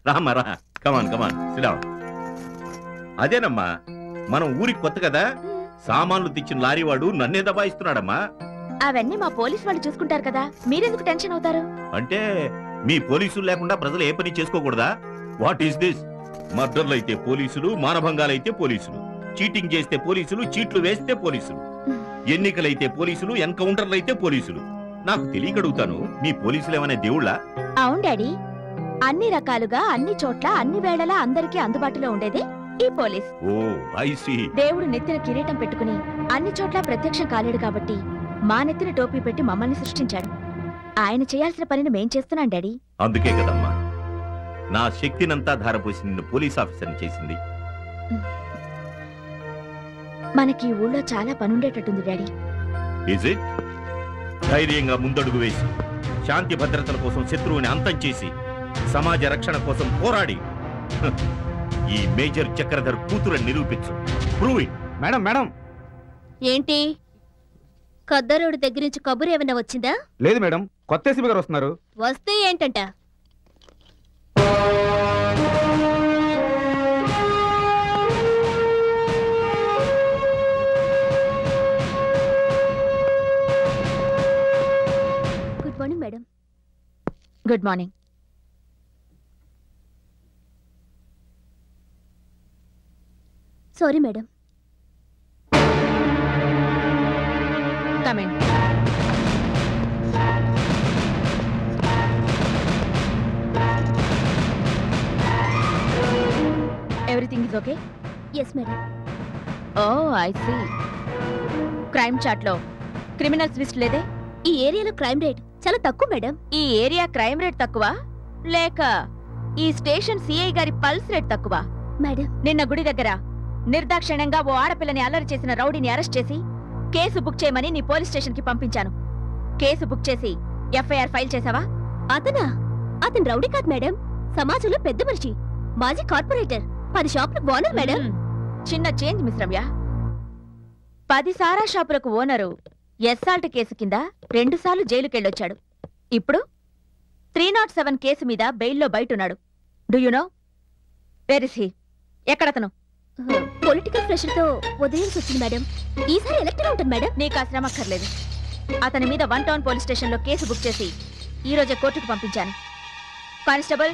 రామ్మా రా, కమాన్ కమాన్ సిడౌన్. అదేనమ్మా, మనం ఊరికి కొత్త కదా, సామాన్లు తెచ్చిన లారీ వాడు నన్నే దబాయిస్తున్నాడమ్మా. అవన్నీ మా పోలీస్ వాళ్ళు చూసుకుంటారు కదా, మీరెందుకు టెన్షన్ అవుతారు? అంటే మీ పోలీసులు లేకుండా ప్రజలు ఏ పని చేసుకోకూడదా? What is this? మర్డర్లు అయితే పోలీసులు, మానభంగాలైతే పోలీసులు, చీటింగ్ చేస్తే పోలీసులు, చీట్లు వేస్తే పోలీసులు, ఎన్నికలైతే పోలీసులు, ఎన్కౌంటర్లు అయితే పోలీసులు. నాకు తెలియకడుగుతాను, మీ పోలీసులు ఏమనే దేవుళ్ళ? అవును డాడీ, అన్ని రకాలుగా అన్ని చోట్ల అన్ని వేళలా అందరికీ అందుబాటులో ఉండేదే ఈ పోలీస్. Oh I see. దేవుడు నెత్తిన కిరీటం పెట్టుకుని అన్ని చోట్ల ప్రత్యక్షం కాలేడు కాబట్టి మా నెత్తిన టోపీ పెట్టి మమ్మల్ని సృష్టించాడు. ఆయన చేయాల్సిన పనిని మేం చేస్తున్నాం డాడీ. అందుకే కదమ్మా నా శక్తినంతా ధారపోసి నిన్ను పోలీస్ ఆఫీసర్ని చేసింది. మనకి ఈ ఊళ్ళో చాలా పనుండేటట్టుంది డాడీ. Is it? ధైర్యంగా ముందడుగు వేసి శాంతి భద్రతల కోసం శత్రువుని అంతం చేసి సమాజ రక్షణ కోసం పోరాడి ఈ మేజర్ చక్రధర్ కూతురని నిరూపించు. Prove it. Madam madam. ఏంటి కద్దరోడు దగ్గర నుంచి కబురు ఏమైనా వచ్చిందా? లేదు మేడం, కొత్త ఎస్పీ గారు వస్తున్నారు. వస్తే ఏంటంట? Good morning madam. Good morning. Sorry madam. Come in. Everything is okay? Yes, madam. Oh, I see. Crime chart లో క్రిమినల్స్ లిస్ట్ లేదే? ఈ ఏరియాలో క్రైమ్ రేట్ చాలా తక్కువ మేడం. ఈ ఏరియా క్రైమ్ రేట్ తక్కువ లేక ఈ స్టేషన్ సిఐ గారి పల్స్ రేట్ తక్కువ? మేడం, నిన్న గుడి దగ్గర నిర్దాక్షిణ్యంగా ఓ ఆడపిల్లని అల్లరి చేసిన రౌడీని అరెస్ట్ చేసి కేసు బుక్ చేయమని నీ పోలీస్ స్టేషన్ కి పంపించాను. కేసు బుక్ చేసి ఎఫ్ఐఆర్ ఫైల్ చేసావా? అతను రౌడీ కాదు మేడం, సమాజంలో పెద్ద మనిషి, మాజీ కార్పొరేటర్, 10 షాపులకు ఓనర్ మేడం. చిన్న చేంజ్ మిశ్రమ్యా. 10 సారా షాపులకు ఓనరు ఎస్సాల్ట్ కేసు కింద 2 సార్లు జైలుకెళ్ళొచ్చాడు. ఇప్పుడు 307 కేసు మీద బెయిల్లో బయటున్నాడు. Do you know where is he? ఎక్కడతను? పొలిటికల్ ప్రెషర్ తో ఉదయం వచ్చింది మేడం. ఈసారి ఎలక్టెడ్ ఉంటుంది మేడం. నీకు ఆ శ్రమ అక్కర్లేదు. అతని మీద 1 టౌన్ పోలీస్ స్టేషన్ లో కేసు బుక్ చేసి ఈ రోజే కోర్టుకు పంపించాను. కానిస్టేబుల్.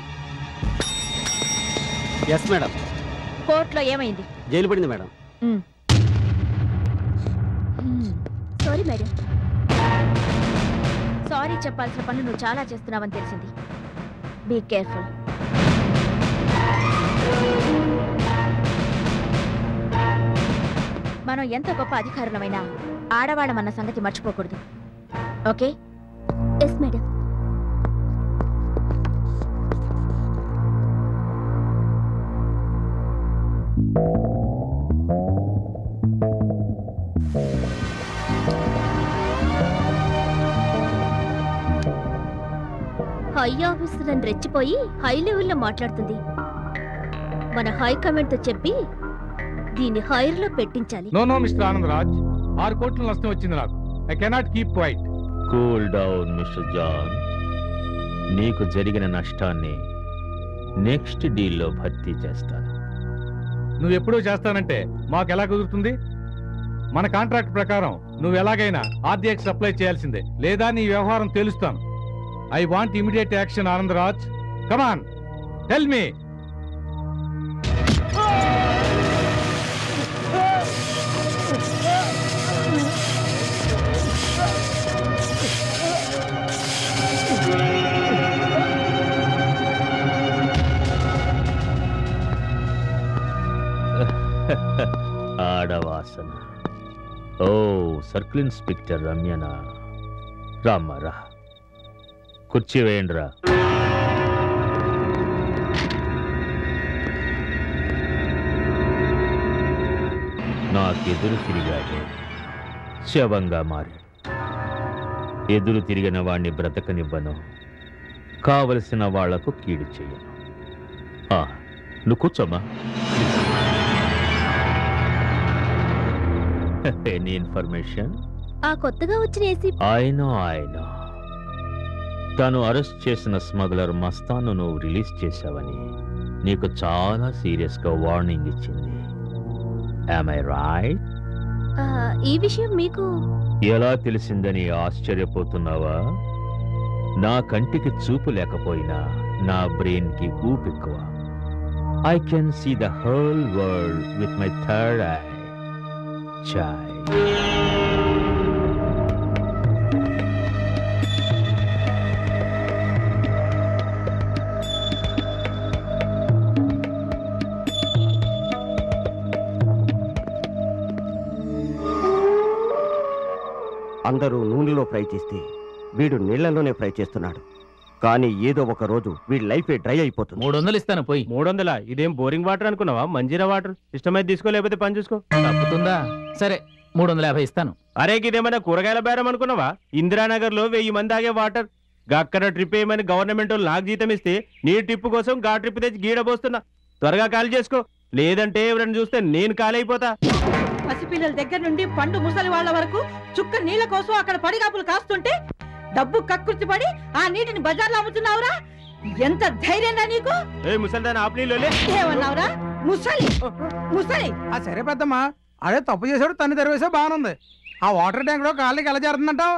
Yes madam. కోర్టులో ఏమైంది? జైలు పడింది మేడం. Sorry madam. సారీ చెప్పాల్సిన పనులు నువ్వు చాలా చేస్తున్నావని తెలిసింది. Be careful. మనం ఎంత గొప్ప అధికారులమైనా ఆడవాళ్ళమన్న సంగతి మర్చిపోకూడదు. Okay? Yes madam. High officer అని రెచ్చిపోయి హై లెవెల్లో మాట్లాడుతుంది. మన హైకమాండ్ తో చెప్పి దీన్ని హైర్ లో పెట్టించాలి. నో నో మిస్టర్ ఆనందరాజ్, 6 కోట్ల నష్టం వచ్చింది నాకు. I cannot keep quiet. Cool down mister John. నీకు జరిగిన నష్టాన్ని నెక్స్ట్ డీల్లో భర్తీ చేస్తాను. నువ్వు ఎప్పుడూ చేస్తానంటే మాకు ఎలా కుదురుతుంది? మన కాంట్రాక్ట్ ప్రకారం నువ్వు ఎలాగైనా ఆర్డీఎక్స్ సప్లై చేయాల్సిందే, లేదా నీ వ్యవహారం తేలుస్తాను. I want immediate action Anandraj. Come on, tell me. ఆడవాసన. ఓ సర్కిల్ ఇన్స్పెక్టర్ రమ్యనా, రామ్మారా, కుర్చీ వేయండిరా. నాకెదురు తిరిగాడు, శవంగా మారాడు. ఎదురు తిరిగిన వాణ్ణి బ్రతకనివ్వను, కావలసిన వాళ్లకు కీడు చెయ్యను. నువ్వు కూర్చోమ్మా. Any information? ఆ కొత్తగా వచ్చిన ఏసీ ఆయన తను అరెస్ట్ చేసిన స్మగ్లర్ మస్తాను నువ్వు రిలీజ్ చేశావని నీకు చాలా సీరియస్ గా వార్నింగ్ ఇచ్చింది. Am I right? ఈ విషయం మీకు ఎలా తెలిసిందని ఆశ్చర్యపోతున్నావా? నా కంటికి చూపు లేకపోయినా నా బ్రెయిన్ కి ఊపెక్కువ. I can see the whole world with my third eye. Chai. అందరూ నూనెలో ఫ్రై చేస్తే వీడు నీళ్లలోనే ఫ్రై చేస్తున్నాడు. కానీ ఏదో ఒక రోజు వీడి లైఫ్ డ్రై అయిపోతుంది. 300 ఇస్తాను పోయి. 300? ఇదేం బోరింగ్ వాటర్ అనుకున్నావా? మంజీరా వాటర్. ఇష్టమైతే తీసుకో, లేకపోతే పని చూసుకో. తప్పుతుందా? సరే 350 ఇస్తాను. అరే ఇదేమైనా కూరగాయల బేరం అనుకున్నావా? ఇందిరానగర్ లో 1000 మంది ఆగే వాటర్. అక్కడ ట్రిప్ వేయమని గవర్నమెంట్ వాళ్ళు నాకు జీతం ఇస్తే నీ ట్రిప్ కోసం గా ట్రిప్ తెచ్చి గీడబోస్తున్నా. త్వరగా ఖాళీ చేసుకో, లేదంటే ఎవరైనా చూస్తే నేను ఖాళీ అయిపోతా. పసిపిల్లల దగ్గర నుండి పండు ముసలి వాళ్ళ వరకు చుక్క నీళ్ల కోసం అక్కడ పడిగాపులు కాస్తుంటే డబ్బు కక్కుర్తి పడి ఆ నీటిని బజార్లో అమ్ముతున్నావురా? ఎంత ధైర్యం నీకు? ముసలిదాని ఆపనీలోలే ఏమన్నావురా? ముసలి ముసలి. సరే పెద్దమ్మా, అదే తప్పు చేసాడు, తన్ని తెరవేసా బాగుంది. ఆ వాటర్ ట్యాంక్ లో కాళ్ళకి ఎలా జరుగుతుందంటావు?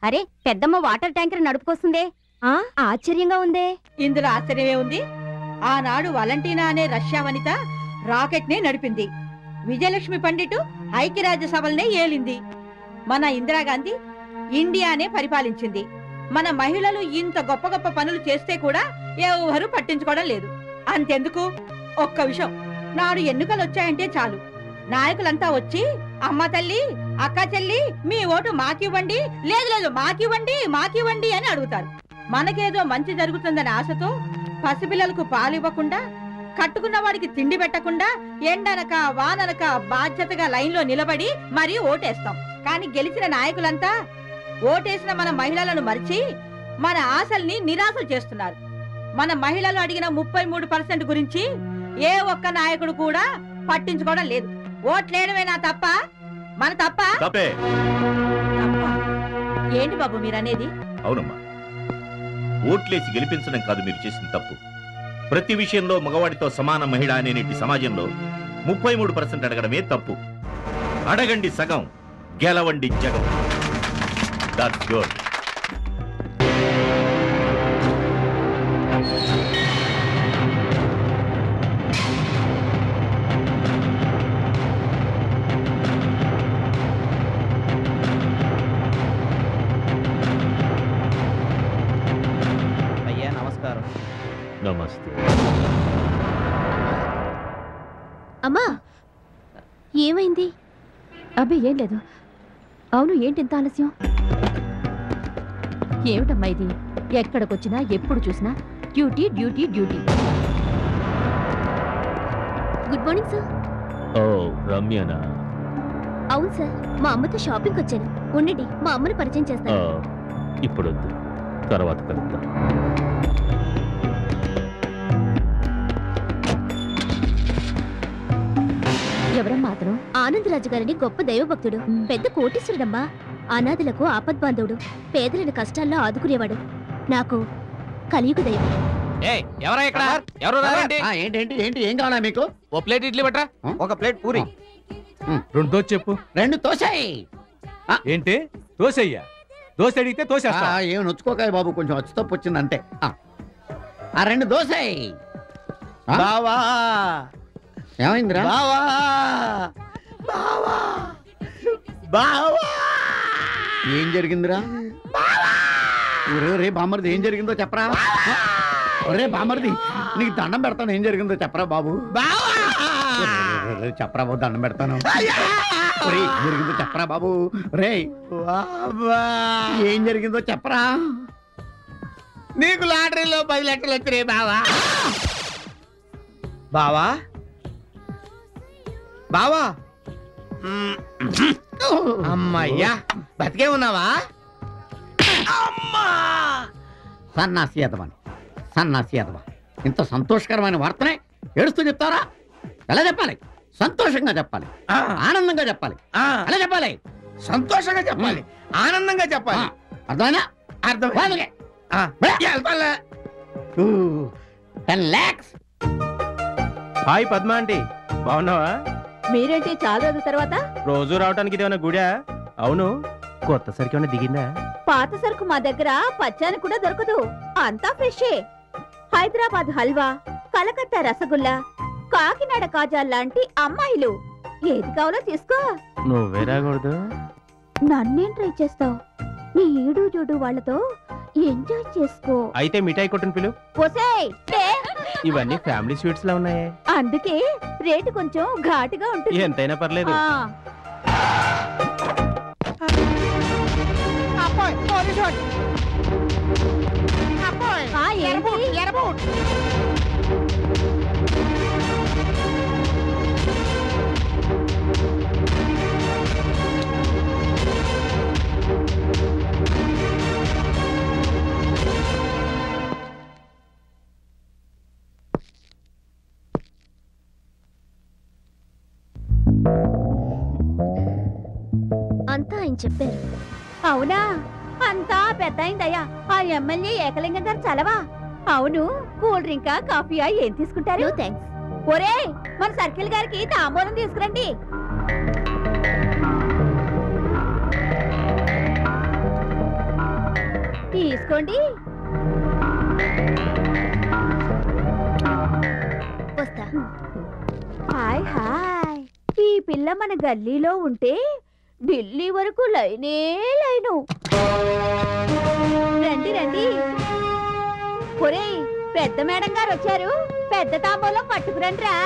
అరే పెద్దమ్మ వాటర్ ట్యాంకర్ నడుపుకొస్తుందే, ఆశ్చర్యంగా ఉందే. ఇందులో ఆశ్చర్యమే ఉంది. ఆనాడు వలంటీనా అనే రష్యా వనిత రాకెట్ నే నడిపింది. విజయలక్ష్మి పండిట్ ఐక్యరాజ్య సభలనే ఏలింది. మన ఇందిరాగాంధీ ఇండియానే పరిపాలించింది. మన మహిళలు ఇంత గొప్ప గొప్ప పనులు చేస్తే కూడా ఎవరు పట్టించుకోవడం లేదు. అంతెందుకు, ఒక్క విషయం, నాడు ఎన్నికలు వచ్చాయంటే చాలు నాయకులంతా వచ్చి అమ్మ తల్లి, అక్క చెల్లి, మీ ఓటు మాకివ్వండి, లేదు లేదు మాకివ్వండి అని అడుగుతారు. మనకేదో మంచి జరుగుతుందని ఆశతో పసిపిల్లలకు పాలివ్వకుండా, కట్టుకున్న వాడికి తిండి పెట్టకుండా, ఎండనక వాననక బాధ్యతగా లైన్లో నిలబడి మరీ ఓటేస్తాం. కానీ గెలిచిన నాయకులంతా ఓటేసిన మన మహిళలను మరిచి మన ఆశల్ని నిరాశలు చేస్తున్నారు. మన మహిళలు అడిగిన 33% గురించి ఏ ఒక్క నాయకుడు కూడా పట్టించుకోవడం లేదు. ఓట్లేయడమేనా తప్ప? మన తప్ప? ఏంటి బాబు మీరనేది? అవునమ్మా, ఓట్లేసి గెలిపించడం కాదు మీరు చేసిన తప్పు. ప్రతి విషయంలో మగవాడితో సమాన మహిళ అనేటి సమాజంలో 33% అడగడమే తప్పు. అడగండి సగం, గెలవండి జగం. That's good. అయ్యా నమస్కారం. నమస్తే. అమ్మా ఏమైంది? అబ్బే ఏం లేదు. అవును, ఏంటి ఇంత ఆలస్యం? ఏమిటమ్మా ఇది? ఎక్కడికొచ్చినా ఎప్పుడు చూసినా duty duty duty. Good morning sir. ఓ రమ్యనా? అవును సార్, మా అమ్మతో షాపింగ్ వచ్చాను. ఉండండి, మా అమ్మని పరిచయం చేస్తాను. ఇప్పుడు వద్దు, తర్వాత కలుద్దాం. ఎవరమ్మా అతను? ఆనందరాజు గారిని గొప్ప దైవభక్తుడు, పెద్ద కోటీశ్వరుడమ్మా. అనాథులకు ఆపద్బాంధవుడు, పేదలను కష్టాల్లో ఆదుకునేవాడు. నాకు కలియుగ దైవం. ఎవరా ఇక్కడ? ఎవరు? ఏంటి ఏంటి ఏం కావాలా మీకు? ఓ ప్లేట్ ఇడ్లీ బట్రా, ఒక ప్లేట్ పూరి. 2 దోశ చెప్పు. 2 తోసాయి. ఏంటి దోశయ్యా? దోశ అడిగితే తోసేస్తా. ఏమి నొచ్చుకోకాయ బాబు, కొంచెం వచ్చి తప్పు వచ్చింది అంతే. ఆ 2 దోసాయి. బావా ఏమైందిరా? బావా బావా ఏం జరిగిందిరా? రే బామ్మర్ది, ఏం జరిగిందో చెప్పరా? ఒరే బామ్మర్ది, నీకు దండం పెడతాను, ఏం జరిగిందో చెప్పరా బాబు? చెప్పరా బాబు, దండం పెడతాను. జరిగిందో చెప్పరా బాబు. రే ఏం జరిగిందో చెప్పరా. నీకు లాటరీలో 10 లక్షలు వచ్చినాయి బావా. బావా బావా అమ్మయ్యా బతికే ఉన్నావా. సన్నాసి యాదవా ఇంత సంతోషకరమైన వార్తనే ఏడుస్తూ చెప్తారా? ఎలా చెప్పాలి? సంతోషంగా చెప్పాలి, ఆనందంగా చెప్పాలి. ఎలా చెప్పాలి? సంతోషంగా చెప్పాలి, ఆనందంగా చెప్పాలి. అర్థమైనా? అర్థం. 10 lakhs. హాయ్ పద్మ ఆంటీ, బాగున్నావా? మీరేంటి చాలా రోజుల తర్వాత? రోజు రావడానికి ఇదేమన్నా గుడా? అవును, కొత్త సరికి ఏమైనా దిగిందా? పాత సరుకు మా దగ్గర పచ్చాని కూడా దొరకదు, అంతా ఫ్రెషే. హైదరాబాద్ హల్వా, కలకత్తా రసగుల్లా, కాకినాడ కాజా లాంటి అమ్మాయిలు ఏది కావాలో తీసుకో. నువ్వే రాకూడదు. నన్నేం ట్రై చేస్తావు? నీ ఈడు జోడు వాళ్ళతో ఎంజాయ్ చేసుకో. అయితే మిఠాయి కొట్టుని పిలు. ఇవన్నీ ఫ్యామిలీ స్వీట్స్ లా ఉన్నాయే, అందుకే రేటు కొంచెం ఘాటుగా ఉంటుంది. ఎంతైనా పర్లేదు. అంతా ఆయన చెప్పారు. అవునా? అంతా పెద్ద అయిందయ్యా. ఆ ఎమ్మెల్యే ఏకలింగం గారు చలవా? అవును, కూల్ డ్రింకా కాఫీయా ఏం తీసుకుంటారు? ఒరే, మన సర్కిల్ గారికి తాంబూలం తీసుకురండి. తీసుకోండి. వస్తా. Hi hi. ఈ పిల్ల మన గల్లీలో ఉంటే ఢిల్లీ వరకు లైనే లైను. రండి రండి. ఒరేయ్, పెద్ద మేడం గారు వచ్చారు, పెద్ద తాంబూలం పట్టుకురండ్రా.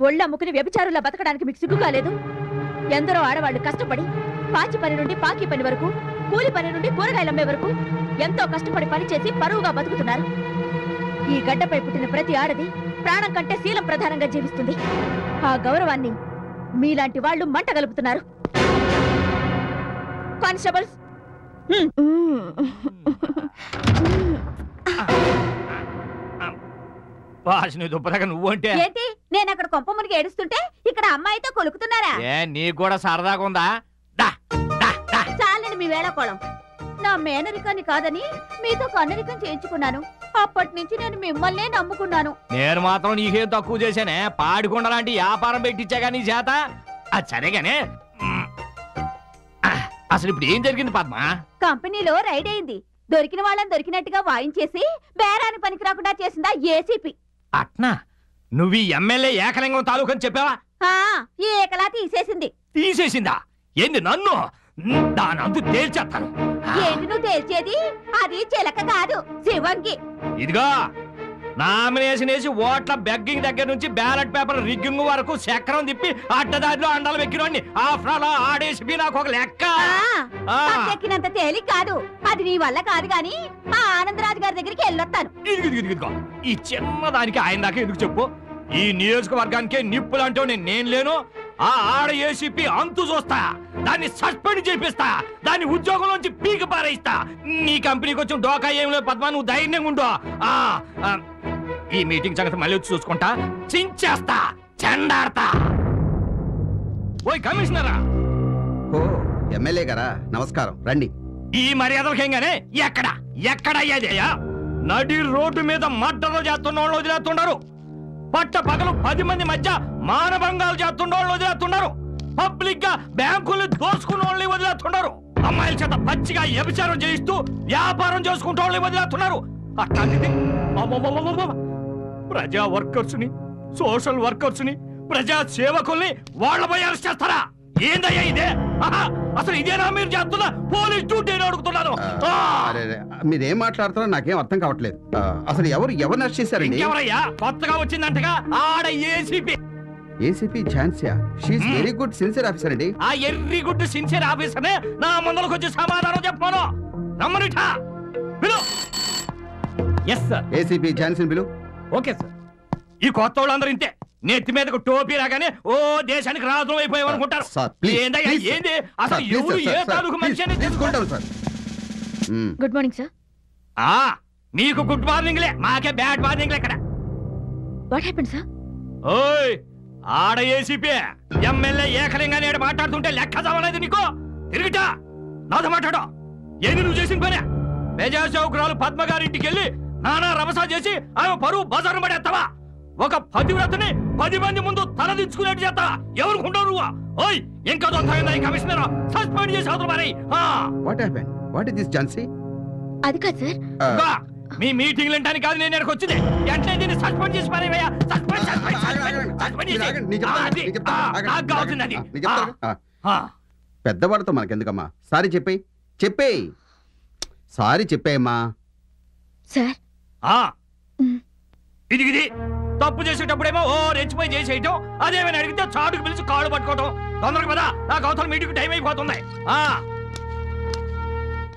ఒళ్ళమ్ముకుని వ్యభిచారులా బతకడానికి మీకు సిగ్గు కాలేదు? ఎందరో ఆడవాళ్లు కష్టపడి పాచి పని నుండి పాకి పని వరకు, కూలి పని నుండి కూరగాయలమ్మే వరకు ఎంతో కష్టపడి పనిచేసి పరువుగా బతుకుతున్నారు. ఈ గడ్డపై పుట్టిన ప్రతి ఆడది ప్రాణం కంటే శీలం ప్రధానంగా జీవిస్తుంది. ఆ గౌరవాన్ని మీలాంటి వాళ్ళు మంట గలుపుతున్నారు. కానిస్టేబుల్స్, నువ్వంటే ఏంటి? నేను అక్కడ కొంప మునిగి ఏడుస్తుంటే ఇక్కడ అమ్మాయితో కొలుకుతున్నారా? నీకు కూడా సరదాగా ఉందా? చాలండి మీ వేళకోళం. నా మేనరికాన్ని కాదని మీతో కన్నరికం చేయించుకున్నాను. అప్పటి నుంచి నేను మిమ్మల్నే నమ్ముకున్నాను. నేను మాత్రం నీకేం తక్కువ చేశానే, పాడికొండ లాంటి వ్యాపారం పెట్టించాగా నీ చేత. అది సరేగానే, అసలు ఇప్పుడు ఏం జరిగింది పద్మ? కంపెనీలో రైడ్ అయింది. దొరికిన వాళ్ళని దొరికినట్టుగా వాయించేసి బేరాని పనికి రాకుండా చేసిందా ఏసీపీ. అట్నా? నువ్వు ఈ ఎమ్మెల్యే ఏకలింగం తాలూకు అని చెప్పావా? ఏకలా తీసేసింది. తీసేసిందా? ఏంది నన్ను? దాని అంతు తేల్చేస్తాను. ఏంటి నువ్వు తేల్చేది? అది చిలక కాదు, శివంగి. ఇదిగో నామినేషన్ వేసి ఓట్ల బెగ్గింగ్ దగ్గర నుంచి బ్యాలెట్ పేపర్ రిగ్గింగ్ వరకు చక్రం తిప్పి అడ్డదారిలో అండాలు వెక్కినోడిని. ఆఫ్టర్ ఆడేసి నాకు ఒక లెక్క. ఎక్కినంత తేలిక కాదు. అది నీ వల్ల కాదు గాని మా ఆనందరాజు గారి దగ్గరికి వెళ్ళొస్తాను. ఇదిగో ఈ చిన్నదానికి ఆయన దాకా ఎందుకు చెప్పు? ఈ నియోజకవర్గానికే నిప్పులంటూ నేను లేను. ఆ ఆడ ఏసీపీ అంతు చూస్తా, దాన్ని సస్పెండ్ చేపిస్తా, దాన్ని ఉద్యోగంలోంచి పీక పారేస్తా. నీ కంపెనీకి వచ్చిన డోకా ఏం లేదు పద్మా, నువ్వు ధైర్యంగా ఉండు. ఈ మీటింగ్ సంగతి మళ్ళీ వచ్చి చూసుకుంటా. చించేస్తా, చెండాడతా. ఓయ్ కమిషనరా! ఓ ఎమ్మెల్యే గారా, నమస్కారం, రండి. ఈ మర్యాదలకేంగానే ఎక్కడ అయ్యేదయ్యా? నడి రోడ్డు మీద మడ్డలు చేస్తున్న వాళ్ళు వదిలేస్తున్నారు. పట్ట పగలు 10 మంది మధ్య మానభంగాలు చేస్తున్న వాళ్ళు వదిలేస్తున్నారు. పబ్లిక్ గా బ్యాంకుల్ని దోసుకున్న వాళ్ళని వదిలేస్తున్నారు. అమ్మాయిల చేత పచ్చిగా వ్యభిచారం చేయిస్తూ వ్యాపారం చేసుకుంటూ వాళ్ళని వదిలేస్తున్నారు. అట్లాంటిది ప్రజా వర్కర్స్ ని, సోషల్ వర్కర్స్ ని, ప్రజా సేవకుల్ని వాళ్ళపై అరెస్ట్ చేస్తారా? ఏందయ్యా ఇదే? అసలు ఇదేనా మీరు చేస్తున్నా పోలీస్ డ్యూటీ అడుగుతున్నాను. మీరేం మాట్లాడుతున్నారో నాకేం అర్థం కావట్లేదు. అసలు ఎవరిని అరెస్ట్ చేశారండి? ఎవరయ్యా? కొత్తగా వచ్చిందంటగా ఆడ ACP. ACP Jhansi, she is very good sincere officer అండి. ఆ ఎర్రీ గుడ్ సిన్సియర్ ఆఫీసర్ నా ముందరకు వచ్చి సమాధానం చెప్పాను. నమ్మనిట పిలు. Yes sir. ఏసీపీ ఝాన్సీని పిలు. Okay sir. ఈ కొత్త వాళ్ళందరూ ఇంతే, నెత్తి మీదకు టోపీ రాగానే ఓ దేశానికి రాజు అయిపోయావు అనుకుంటారు. ఏందయ్యా ఏంది? అసలు ఎవరు ఏ తాలూకు మనిషి అని తెలుసుకుంటారు సార్. Good morning sir. మీకు గుడ్ మార్నింగ్ లే, మాకే బ్యాడ్ మార్నింగ్ లే. ఎక్కడ వాట్ హ్యాపెండ్ సార్? ఓయ్ ఆడ ఏసీపీ ఎమ్మెల్యే ఏకలింగా నేడు మాట్లాడుతుంటే లెక్క చదవలేదు నీకు? తిరిగిటా నాతో మాట్లాడు. ఏంది నువ్వు చేసిన పని? ప్రజాసేవకురాలు పద్మ గారింటికి వెళ్ళి నానా రభసా చేసి ఆమె పరువు బజారు పడేస్తావా? ఒక పతివ్రతని 10 మంది ముందు తలదించుకునేట్టు చేస్తావా? ఎవరు ఉండవు నువ్వు? ఓయ్ ఇంకా దొంగ కమిషనర్ సస్పెండ్ చేసి అవతల మారి. What happened? What is this Jhansi? అది కాదు సార్. మీ మీటింగ్ వింటానికి కాదు నేను ఇక్కడికి వచ్చింది. వెంటనే దీన్ని సస్పెండ్ చేసి మారేవయ్యా. సస్పెండ్ చేసి నాకు కావాల్సింది అది. పెద్దవాడితో మనకెందుకమ్మా? సారీ చెప్పేయ్. సారీ చెప్పేయమ్మా. సార్ ఇది తప్పు చేసేటప్పుడేమో ఓ రెచ్చిపోయి చేసేయటం, అదేమైనా అడిగితే చాటుకు పిలిచి కాళ్ళు పట్టుకోవటం. తొందరగా పదా, నాకు అవతల మీటింగ్ టైం అయిపోతుంది.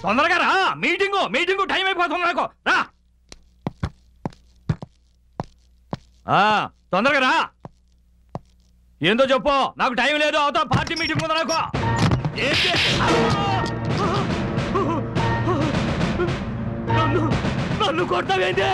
తొందరగా రా, మీటింగ్ టైం అయిపోతుంది నాకు. రా తొందరగా రా. ఏందో చెప్పు, నాకు టైం లేదు. అవతల పార్టీ మీటింగ్ ఉంది నాకు. నన్ను కొడతావేంటి?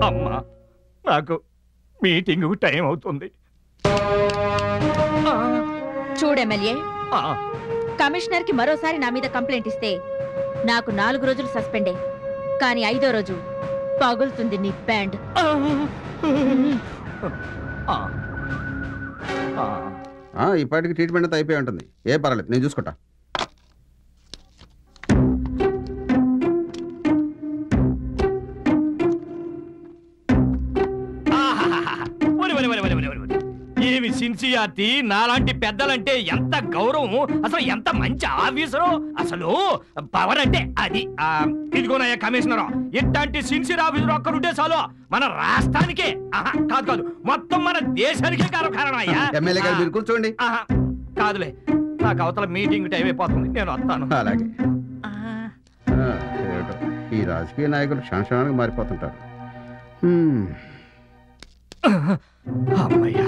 అమ్మా, నాకు మీటింగ్ టైం అవుతుంది. చూడు ఎమ్మెల్యే, కమిషనర్ కి మరోసారి నా మీద కంప్లైంట్ ఇస్తే నాకు 4 రోజులు సస్పెండే, కానీ 5వ రోజు పగులుతుంది నీ బ్యాండ్. ఇప్పటికి ట్రీట్మెంట్ అంతా అయిపోయి ఉంటుంది. ఏ పర్వాలేదు, నేను చూసుకుంటా. ఏమి సిన్సియారిటీ! నాలాంటి పెద్దలంటే ఎంత గౌరవం, అసలు ఎంత మంచి ఆఫీసరు. అసలు పవర్ అంటే అది. ఇదిగోనయ్యా కమిషనర్, ఇట్లాంటి సిన్సియర్ ఆఫీసర్ ఒక్కరుంటే చాలు మన రాష్ట్రానికే కాదు మొత్తం మన దేశానికే కారణం అయ్యా. ఎమ్మెల్యే గారు మీరు కూర్చోండి. కాదులే, నాకు అవతల మీటింగ్ టైం అయిపోతుంది, నేను వస్తాను. అలాగే. ఈ రాజకీయ నాయకులు క్షణక్షణానికి మారిపోతుంటారు. అమ్మయ్యా,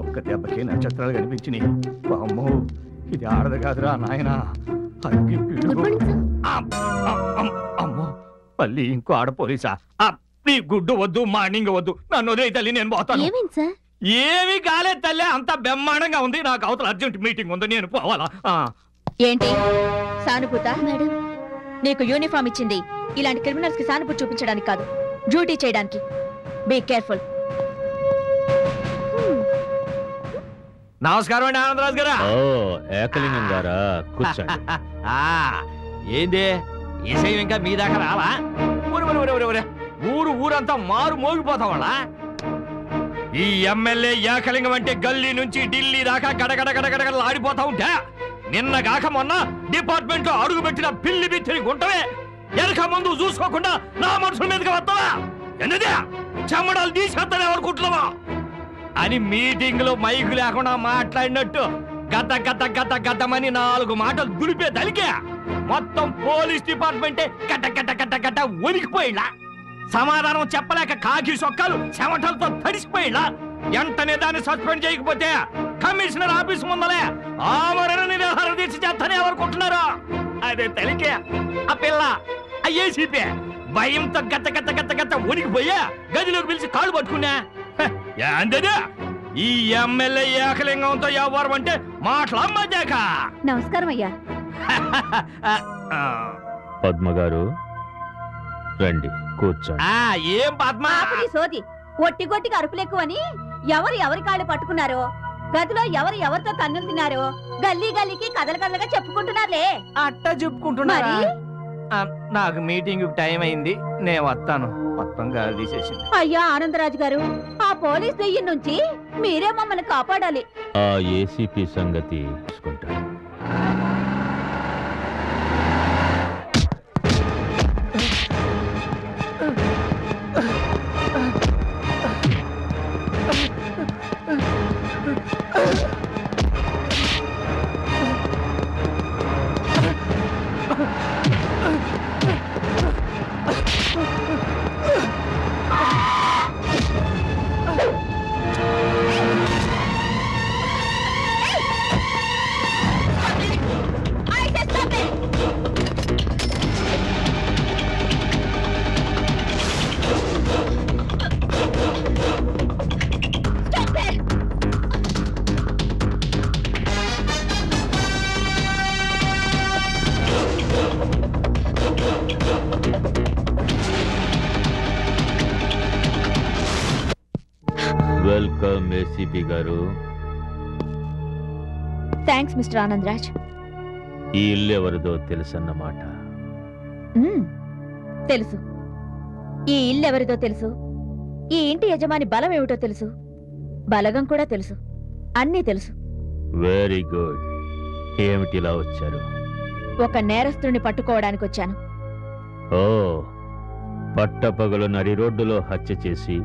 ఒక్క దెబ్బకి నక్షత్రాలు కనిపించినాయి. అమ్మో, ఇది ఆడదు కాదురా నాయన. అమ్మో, మళ్ళీ ఇంకో ఆడ పోలీసా? నీ గుడ్డు వద్దు, మార్నింగ్ వద్దు, నన్ను వదిలే తల్లి, నేను పోతాను. ఏమీ కాలేదు తల్లి, అంత బ్రహ్మాండంగా ఉంది. నాకు అవతల అర్జెంట్ మీటింగ్ ఉంది, నేను పోవాలా? ఏంటి సానుభూత? మేడం, నీకు యూనిఫామ్ ఇచ్చింది ఇలాంటి క్రిమినల్స్ కి సానుభూతి చూపించడానికి కాదు, డ్యూటీ చేయడానికి. Be careful. నమస్కారం అండి ఆనందరాజు గారా. ఏకలింగం గారా, కూర్చోండి. ఏంది విషయం ఇంకా మీ దాకా రావా? ఊరంతా మారు మోగిపోతా వాళ్ళ. ఈ ఎమ్మెల్యే ఏకలింగం అంటే గల్లీ నుంచి ఢిల్లీ దాకా గడగడ గడగడగడలు ఆడిపోతా ఉంటే, నిన్న కాక మొన్న డిపార్ట్మెంట్ లో అడుగు పెట్టిన పిల్లి బిత్తిరి గుంటవే వెనక ముందు చూసుకోకుండా నా మనుషుల మీదకి వస్తావా? ఎన్నదే చెమ్మడాలు తీసేస్తానే అనుకుంటున్నావా అని మీటింగ్ లో మైకు లేకుండా మాట్లాడినట్టు గత గత గత గతమని 4 మాటలు దులిపే దలికే మొత్తం పోలీస్ డిపార్ట్మెంటే గట్ట గట్ట గట్ట గట్ట వణికిపోయిలా. సమాధానం చెప్పలేక కాకి సొక్కాలు చెమటలతో తడిసిపోయిలా. వెంటనే దాన్ని సస్పెండ్ చేయకపోతే కమిషనర్ ఆఫీస్ ముందలే ఆమరణ నిరాహార దీక్ష చేస్తానే అనుకుంటున్నారు. అదే తలికే ఆ పిల్ల ఏసీపీ భయంతో గత గత గత గత వణికిపోయా గదిలోకి పిలిచి కాళ్ళు పట్టుకున్నా. ఏంటదే ఈ ఎమ్మెల్యే ఏకలింగంతో ఎవరు అంటే మాట్లాడమాక. నమస్కారం అయ్యా. పద్మ గారు రండి, కూర్చోండి. ఏం పద్మ సోది ఒట్టి గొట్టికి అరుపులెక్కువని ఎవరి కాళ్ళు పట్టుకున్నారో, గదిలో ఎవరితో తన్నులు తిన్నారో గల్లీ గల్లీకి కథలుగా చెప్పుకుంటున్నారులే. అట్టా చెప్పుకుంటున్నారా? నాకు మీటింగ్ టైం అయింది, నేను వస్తాను. మొత్తం గాలి తీసేసింది. అయ్యా ఆనందరాజు గారు, ఆ పోలీస్ దెయ్యం నుంచి మీరే మమ్మల్ని కాపాడాలి. ఆ ఏసీపీ సంగతి చూసుకుంటాను. వెల్కమ్ ఏసీపీ గారు. Thanks mister Anandraj. ఈ ఇల్లు ఎవరిదో తెలుసన్నమాట. తెలుసు. ఈ ఇల్లు ఎవరిదో తెలుసు, ఈ ఇంటి యజమాని బలం ఏమిటో తెలుసు, బలగం కూడా తెలుసు, అన్నీ తెలుసు. Very good. ఏమిటిలా వచ్చారు? ఒక నేరస్తుడిని పట్టుకోవడానికి వచ్చాను. ఓ, పట్టపగలు నడి రోడ్డులో హత్య చేసి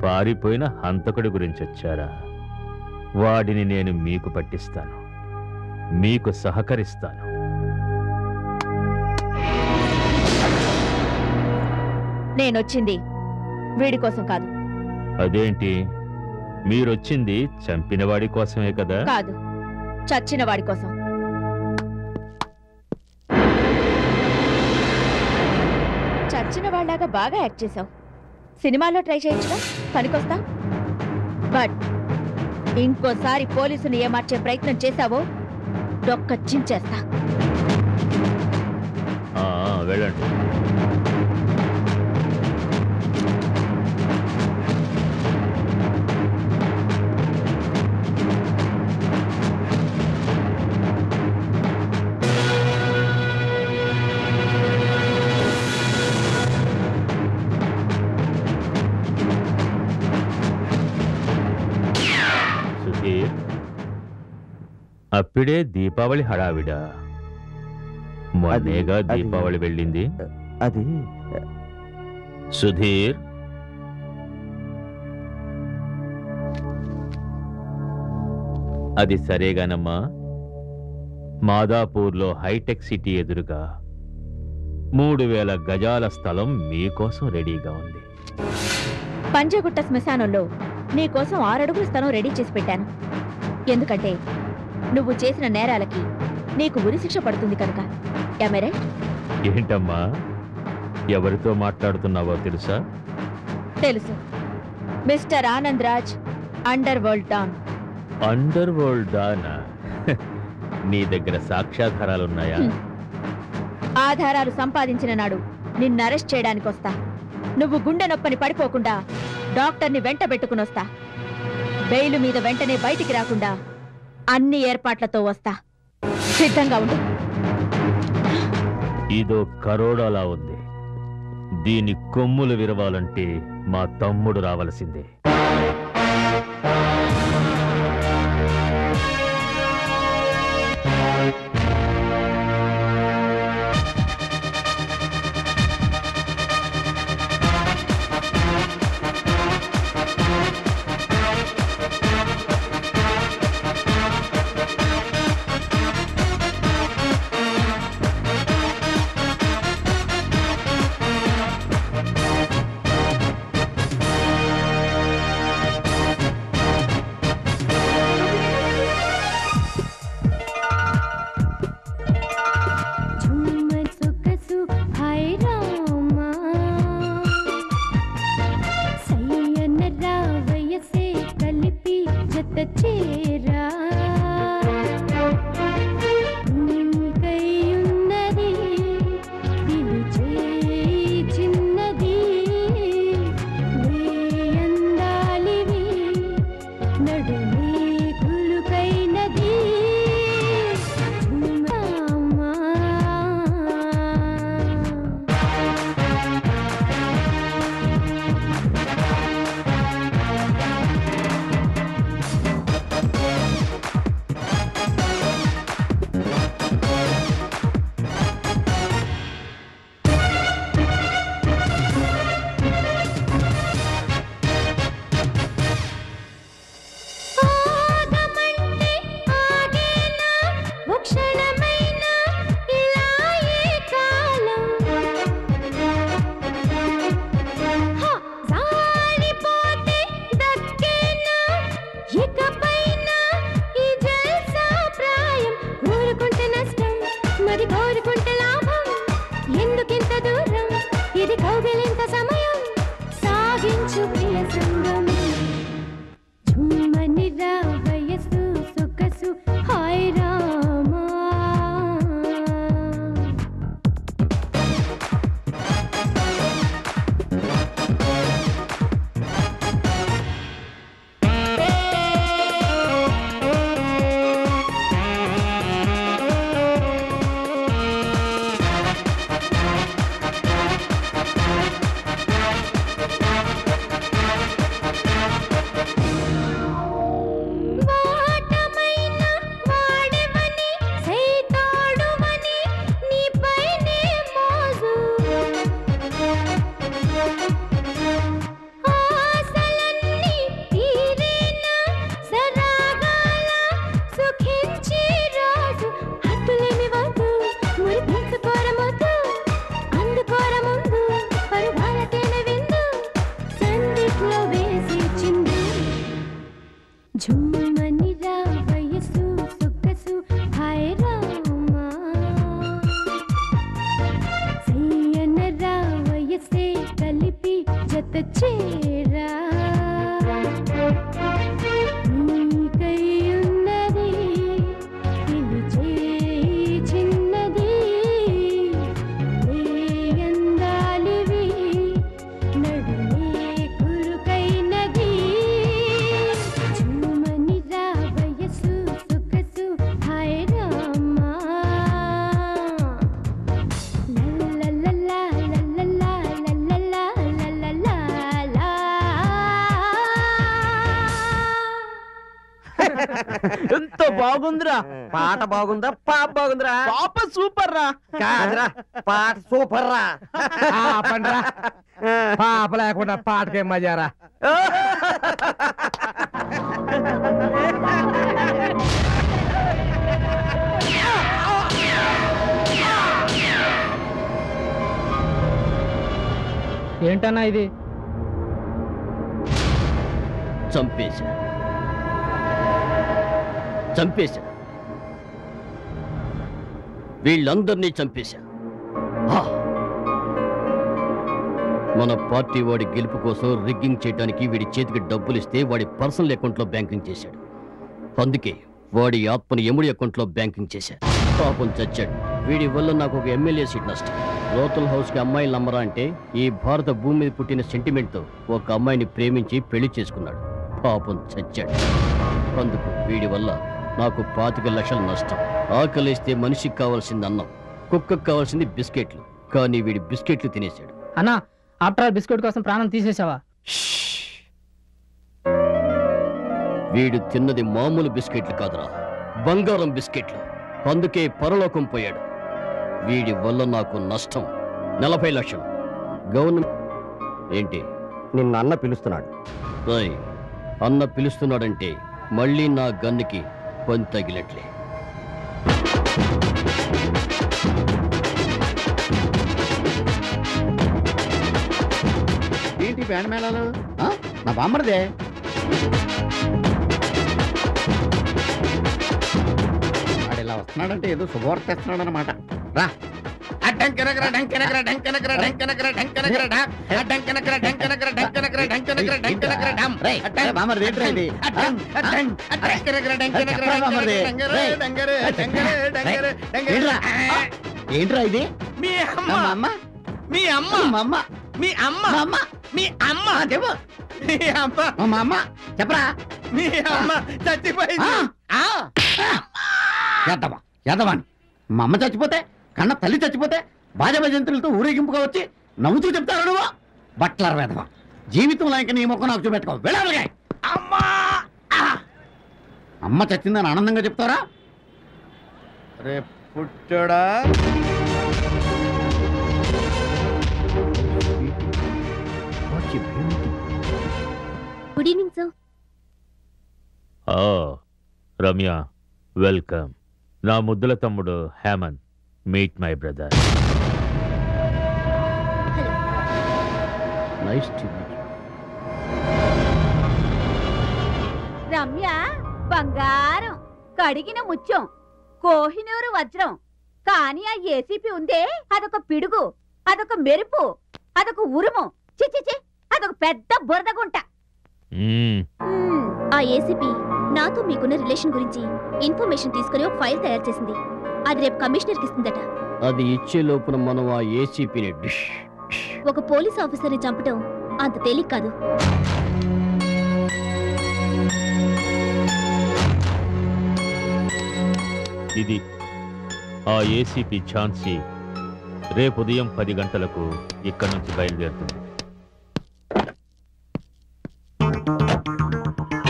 పారిపోయిన హంతకుడి గురించి వచ్చారా? వాడిని నేను మీకు పట్టిస్తాను, మీకు సహకరిస్తాను. నేనొచ్చింది వీడి కోసం కాదు. అదేంటి, మీరొచ్చింది చంపినవాడి కోసమే కదా? కాదు, చచ్చిన వాడి కోసం. చచ్చిన వాళ్ళలాగా బాగా యాక్ట్ చేశావు. సినిమాలో ట్రై చేయొచ్చుగా, పనికొస్తా. బట్ ఇంకోసారి పోలీసుని ఏమార్చే ప్రయత్నం చేశావో డొక్క చించేస్తా. వెళ్ళండి. అప్పుడే దీపావళి హడావిడా? మొన్నేగా దీపావళి వెళ్ళింది. అది సుధీర్, అది సరేగానమ్మా. మాదాపూర్లో హైటెక్ సిటీ ఎదురుగా 3000 గజాల స్థలం మీకోసం రెడీగా ఉంది. పంజగుట్ట శ్మశానంలో నీకోసం 6 అడుగుల స్థలం రెడీ చేసి పెట్టాను. ఎందుకంటే నువ్వు చేసిన నేరాలకి నీకు ఉరిశిక్ష పడుతుంది కనుక. ఏంటమ్మా, ఎవరితో మాట్లాడుతున్నావో తెలుసా? తెలుసు. Mister Anand Raj, under world don. Under world డానా? నీ దగ్గర సాక్ష్యాధారాలున్నాయా? ఆధారాలు సంపాదించిన నాడు నిన్ను అరెస్ట్ చేయడానికి వస్తా. నువ్వు గుండె నొప్పని పడిపోకుండా డాక్టర్ని వెంట పెట్టుకుని వస్తా. బెయిలు మీద వెంటనే బయటికి రాకుండా అన్ని ఏర్పాట్లతో వస్తా. సిద్ధంగా ఉండు. ఇదో కరోడాలా ఉంది. దీని కొమ్ములు విరవాలంటే మా తమ్ముడు రావలసిందే. ఎంతో బాగుందిరా. పాట బాగుందా? పాప బాగుందిరా? పాప సూపర్ రా. కాదురా, పాట సూపర్ రా. పండ్రా పాప లేకుండా పాటకేం మజారా. ఏంటన్నా ఇది? చంపేశా వీళ్ళందరినీ చంపేశా. మన పార్టీ వాడి గెలుపు కోసం రిగ్గింగ్ చేయడానికి వీడి చేతికి డబ్బులు ఇస్తే వాడి పర్సనల్ అకౌంట్లో బ్యాంకింగ్ చేశాడు. అందుకే వాడి ఆత్మని ఎముడి అకౌంట్లో బ్యాంకింగ్ చేశాడు. పాపం చచ్చాడు. వీడి వల్ల నాకు ఒక ఎమ్మెల్యే సీట్ నష్టం. లోకల్ హౌస్కి అమ్మాయిలు నమ్మరా అంటే ఈ భారత భూమి మీద పుట్టిన సెంటిమెంట్తో ఒక అమ్మాయిని ప్రేమించి పెళ్లి చేసుకున్నాడు. పాపం చచ్చాడు. అందుకు వీడి వల్ల నాకు 25 లక్షల నష్టం. ఆకలిస్తే మనిషికి కావాల్సింది అన్నం, కుక్కకు కావాల్సింది బిస్కెట్లు. కానీ వీడి బిస్కెట్లు తినేశాడు. అన్నా, ఆఫ్టర్ ఆల్ బిస్కెట్ కోసం ప్రాణం తీసేసావా? వీడు తిన్నది మామూలు బిస్కెట్లు కాదురా, బంగారం బిస్కెట్లు. అందుకే పరలోకం పోయాడు. వీడి వల్ల నాకు నష్టం 40 లక్షలు. గవర్నమెంట్ ఏంటి? నిన్న అన్న పిలుస్తున్నాడు. రాయ్, అన్న పిలుస్తున్నాడంటే మళ్ళీ నా గన్నుకి పని తగిలట్లే. ఏంటి బ్యాండ్ మేళాలు? నా బామ్మడిదే. వాడు ఇలా వస్తున్నాడంటే ఏదో శుభవార్త తెస్తున్నాడు అనమాట. రా ఏంట్రా ఇది? మీ అమ్మ మీ అమ్మ అమ్మ మీ అమ్మ మీ అమ్మ మీ అమ్మ మా అమ్మ చెప్పరా? మీ అమ్మ చచ్చిపోయింది. యాదవాని మా అమ్మ చచ్చిపోతే, కన్న తల్లి చచ్చిపోతే బాజ భజంతులతో ఊరేగింపుగా వచ్చి నవ్వుతూ చెప్తారు నువ్వు. బట్లర్ వేదవా, జీవితంలో ఇంక నీ మొక్క నాకు చూపెట్టుకో. వెళ్ళాలి. అమ్మ చచ్చిందని ఆనందంగా చెప్తారా? రే పుట్టడా, good evening sir. Ramya, welcome. నా ముద్దుల తమ్ముడు Hemanth. Meet my brother. Nice to meet you. Ramya బంగారం, కడిగిన ముత్యం, కోహినూరు వజ్రం. కానీ ఆ ఏసీపీ ఉందే, అదొక పిడుగు, అదొక మెరుపు, అదొక ఉరుము. చిచిచి, అదొక పెద్ద బురదగుంట. ఆ ఏసీపీ నాతో మీకున్న రిలేషన్ గురించి ఇన్ఫర్మేషన్ తీసుకుని ఒక ఫైల్ తయారు చేసింది. అది రేపు కమిషనర్కి ఇస్తుందట. అది ఇచ్చే లోపున మనం ఆ ఏసీపీని డిష్. ఒక పోలీస్ ఆఫీసర్ని చంపటం అంత తేలిక కాదు. ఇది ఆ ఏసీపీ ఝాన్సీ రేపు ఉదయం 10 గంటలకు ఇక్కడి నుంచి బయలుదేరుతుంది.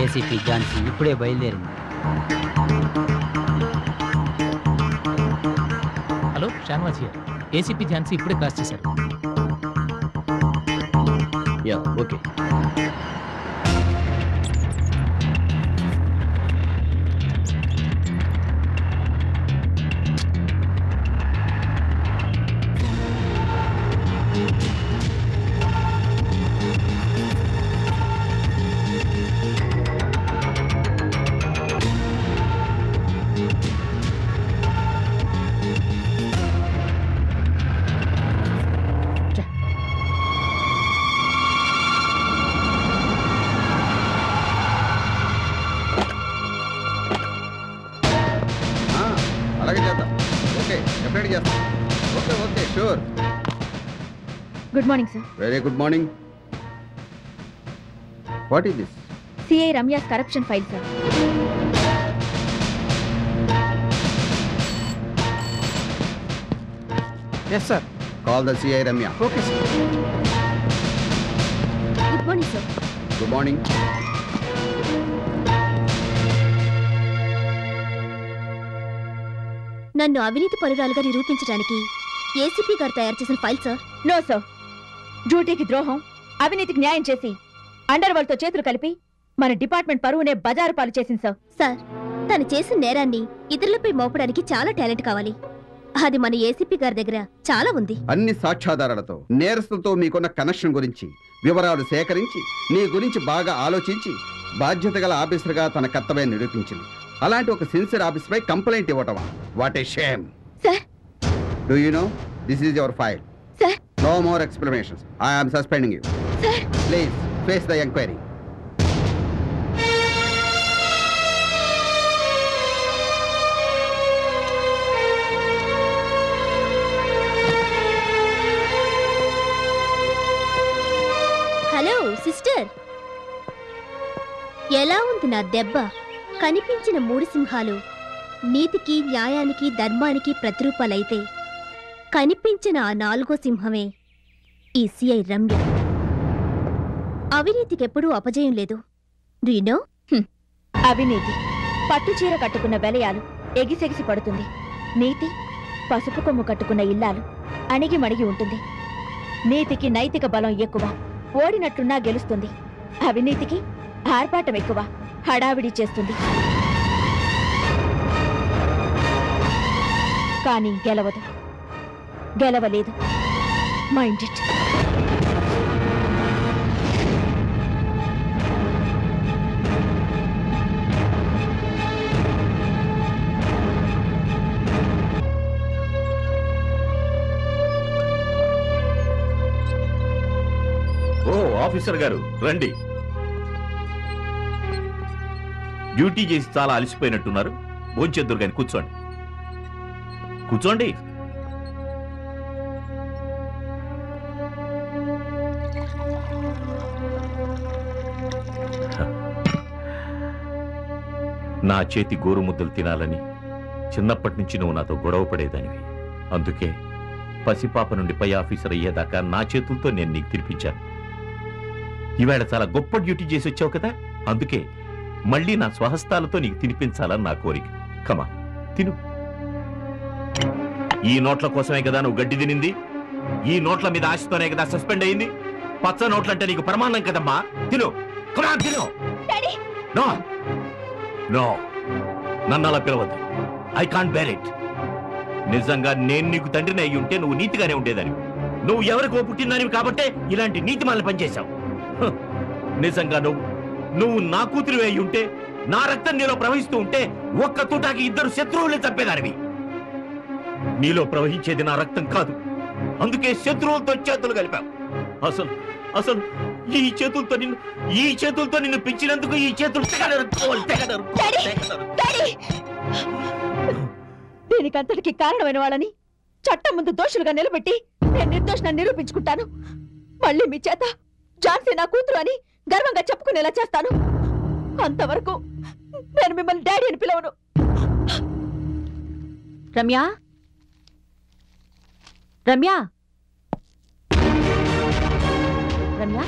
ఏసీపీ ఝాన్సీ ఇప్పుడే బయలుదేరింది. Hello, Shahnawaz here. ACP Jhansi ఇప్పుడే క్రాస్ చేశారు. Yeah, okay. అలాగే చేద్దాం. ఓకే, డెఫినెట్ చేస్తాం. Okay okay, sure. Good morning sir. Very good morning. What is this? CI Ramya's corruption file sir. Yes sir. Call the CI Ramya. Okay sir. Good morning sir. Good morning. నన్ను అవినీతి పరురాలుగా నిరూపించడానికి ఏసీపీ గారు తయారు చేసిన ఫైల్ సార్. నో సార్, డ్యూటీకి ద్రోహం, అవినీతికి న్యాయం చేసి అండర్ వరల్డ్తో చేతులు కలిపి మన డిపార్ట్మెంట్ పరువునే బజారు పాలు చేసింది సార్. సార్, తను చేసిన నేరాన్ని ఇతరులపై మోపడానికి చాలా టాలెంట్ కావాలి. అది మన ఏసీపీ గారి దగ్గర చాలా ఉంది. అన్ని సాక్ష్యాధారాలతో నేరస్తులతో మీకున్న కనెక్షన్ గురించి వివరాలు సేకరించి నీ గురించి బాగా ఆలోచించి బాధ్యత గల ఆఫీసర్గా తన కర్తవ్యం నిరూపించింది. అలాంటి ఒక సిన్సియర్ ఆఫీసర్ పై కంప్లైంట్ ఇవ్వటమా? What a shame. Sir, do you know this is your file. Sir, no more explanations. I am suspending you. Please face the enquiry. Hello sister, ఎలా ఉంది నా దెబ్బ? కనిపించిన 3 సింహాలు నీతికి, న్యాయానికి, ధర్మానికి ప్రతిరూపాలైతే కనిపించిన ఆ 4వ సింహమే ఈ సిఐ రమ్య. అవినీతికెప్పుడూ అపజయం లేదు. రీనో, అవినీతి పట్టుచీర కట్టుకున్న వెలయాలు ఎగిసెగిసి పడుతుంది. నీతి పసుపు కొమ్ము కట్టుకున్న ఇల్లాలు అణిగి మణిగి ఉంటుంది. నీతికి నైతిక బలం ఎక్కువ, ఓడినట్టున్నా గెలుస్తుంది. అవినీతికి ఆర్పాటం ఎక్కువ, హడావిడి చేస్తుంది. కానీ గెలవదు, గెలవలేదు. Mind it. ఓ ఆఫీసర్ గారు రండి. డ్యూటీ చేసి చాలా అలసిపోయినట్టున్నారు. భోంచేద్దురు కానీ కూర్చోండి, కూర్చోండి. నా చేతి గోరుముద్దలు తినాలని చిన్నప్పటి నుంచి నువ్వు నాతో గొడవ పడేదానివి. అందుకే పసిపాప నుండి పై ఆఫీసర్ అయ్యేదాకా నా చేతులతో నేను నీకు తినిపించాను. ఈవేళ చాలా గొప్ప డ్యూటీ చేసి వచ్చావు కదా, అందుకే మళ్ళీ నా స్వహస్తాలతో నీకు తినిపించాలని నా కోరిక. కమా తిను. ఈ నోట్ల కోసమే కదా నువ్వు గడ్డి తినింది. ఈ నోట్ల మీద ఆశతోనే కదా సస్పెండ్ అయింది. పచ్చ నోట్లంటే నీకు ప్రమాణం కదమ్మా. తిను, కమా తిను. నో నో, నన్ను అలా పిలవద్దు. I can't bear it. నిజంగా నేను నీకు తండ్రిని అయ్యి ఉంటే నువ్వు నీతిగానే ఉండేదానివి. నువ్వు ఎవరికో పుట్టిందానివి కాబట్టే ఇలాంటి నీతి మాలని పనిచేశావు. నిజంగా నువ్వు నా కూతురు అయి ఉంటే, నా రక్తం నీలో ప్రవహిస్తూ ఉంటే ఒక్క తూటాకి 2 శత్రువుల్ని చంపేదానివి. నీలో ప్రవహించేది నా రక్తం కాదు, అందుకే శత్రువులతో చేతులు కలిపావు. అసలు అసలు ఈ చేతులతో నిన్ను పెంచినందుకు ఈ చేతులు దీనికంతటికి కారణమైన వాళ్ళని చట్టం ముందు దోషులుగా నిలబెట్టి నేను నిర్దోషణని నిరూపించుకుంటాను. మళ్ళీ మీ చేత ఝాన్సీ నా కూతురు అని గర్వంగా చెప్పుకునేలా చేస్తాను. అంతవరకు నేను మిమ్మల్ని డాడీ అని పిలవను. రమ్య, రమ్య, రమ్య.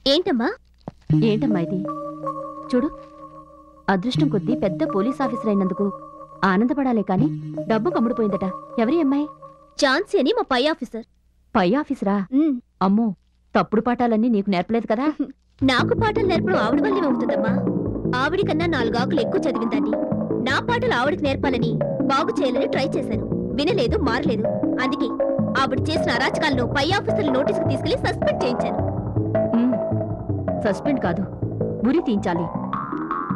ఏంటమ్మా? ఏంటమ్మా ఇది? చూడు, అదృష్టం కొద్దీ పెద్ద పోలీస్ ఆఫీసర్ అయినందుకు ఆనందపడాలే కాని డబ్బు కమ్ముడిపోయిందట. ఎవరి అమ్మాయి? ఝాన్సీ అని మా పై ఆఫీసర్. పై ఆఫీసరా? అమ్మో, తప్పుడు పాఠాలన్నీ నీకు నేర్పలేదు కదా? నాకు పాఠాలు నేర్పడం ఆవిడ వల్లే అవుతుందమ్మా. ఆవిడ కన్నా 4 ఆకులు ఎక్కువ చదివిందండి. నా పాటలు ఆవిడకి నేర్పాలని, బాగు చేయాలని ట్రై చేశాను. వినలేదు, మారలేదు. అందుకే ఆవిడ చేసిన అరాచకాలను పై ఆఫీసర్లు నోటీసుకు తీసుకెళ్లి సస్పెండ్ చేయించాను. సస్పెండ్ కాదు, ఉరి తీయించాలి.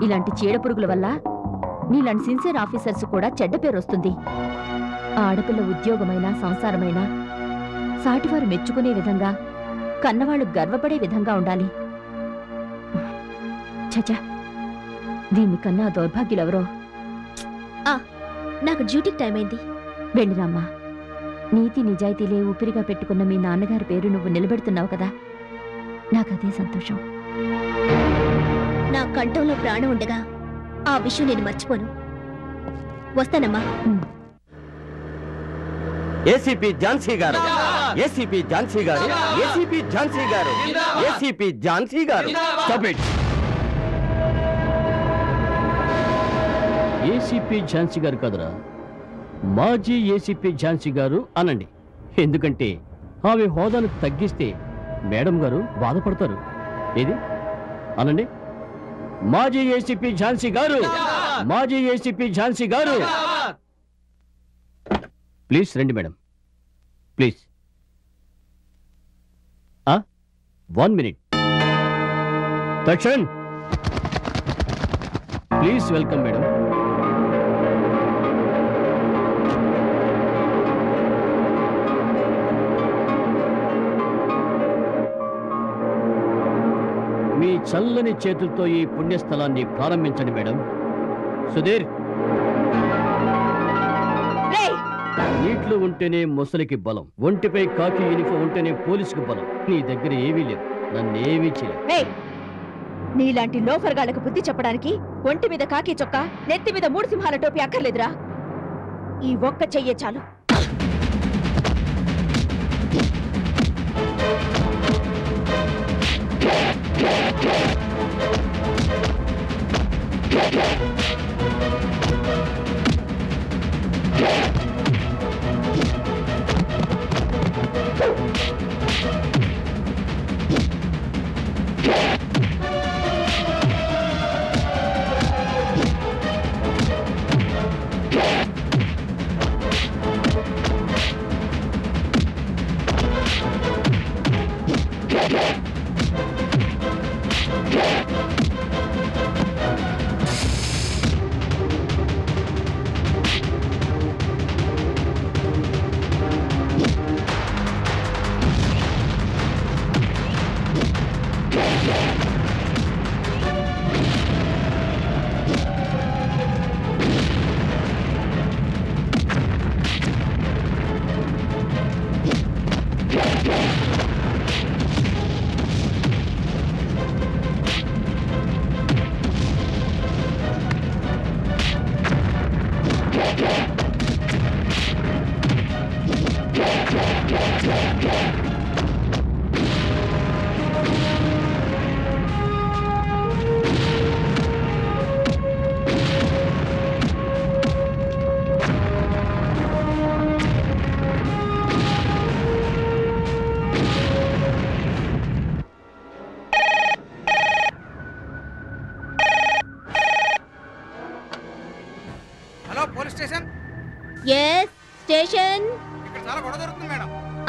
ఇలాంటి చీడ పురుగుల వల్ల నీలాంటి సిన్సియర్ ఆఫీసర్స్ కూడా చెడ్డ పేరు వస్తుంది. ఆడపిల్ల ఉద్యోగమైనా సంసారమైనా సాటివారు మెచ్చుకునే విధంగా, కన్నవాళ్ళు గర్వపడే విధంగా ఉండాలి. చచా, దీనికన్నా దౌర్భాగ్యులెవరో. నాకు డ్యూటీకి టైం అయింది. వెళ్ళిరామ్మా. నీతి నిజాయితీలే ఊపిరిగా పెట్టుకున్న మీ నాన్నగారి పేరు నువ్వు నిలబెడుతున్నావు కదా, నాకదే సంతోషం. నా కంఠంలో ప్రాణం ఉండగా ఆ విషయం నేను మర్చిపోను. వస్తానమ్మా. ఏసీపీ ఝాన్సీ గారు, ఏసీపీ ఝాన్సీ గారు, ఏసీపీ ఝాన్సీ గారు, ఏసీపీ ఝాన్సీ గారు. ఏసీపీ ఝాన్సీ గారు కదరా, మాజీ ఏసీపీ ఝాన్సీ గారు అనండి. ఎందుకంటే ఆమె హోదాను తగ్గిస్తే మేడం గారు బాధపడతారు. ఏది అనండి. మాజీ ఏసీపీ ఝాన్సీ గారు, మాజీ ఏసీపీ ఝాన్సీ గారు. ప్లీజ్ రండి madam, please. 1 minute. Darshan, please welcome madam. చల్లని చేతులతో ఈ పుణ్యస్థలాన్ని ప్రారంభించండి మేడం. సుధీర్, నీటిలో ఉంటేనే మొసలికి బలం, ఒంటిపై కాకి యూనిఫామ్ ఉంటేనే పోలీసుకు బలం. నీ దగ్గర ఏమీ లేవు, నన్నేమీ చేయలేవు. నీలాంటి లోఫర్గాళ్లకు బుద్ధి చెప్పడానికి ఒంటి మీద కాకి చొక్కా, నెత్తి మీద 3 సింహాల టోపీ అక్కర్లేదురా. ఈ ఒక్క చెయ్యే చాలు.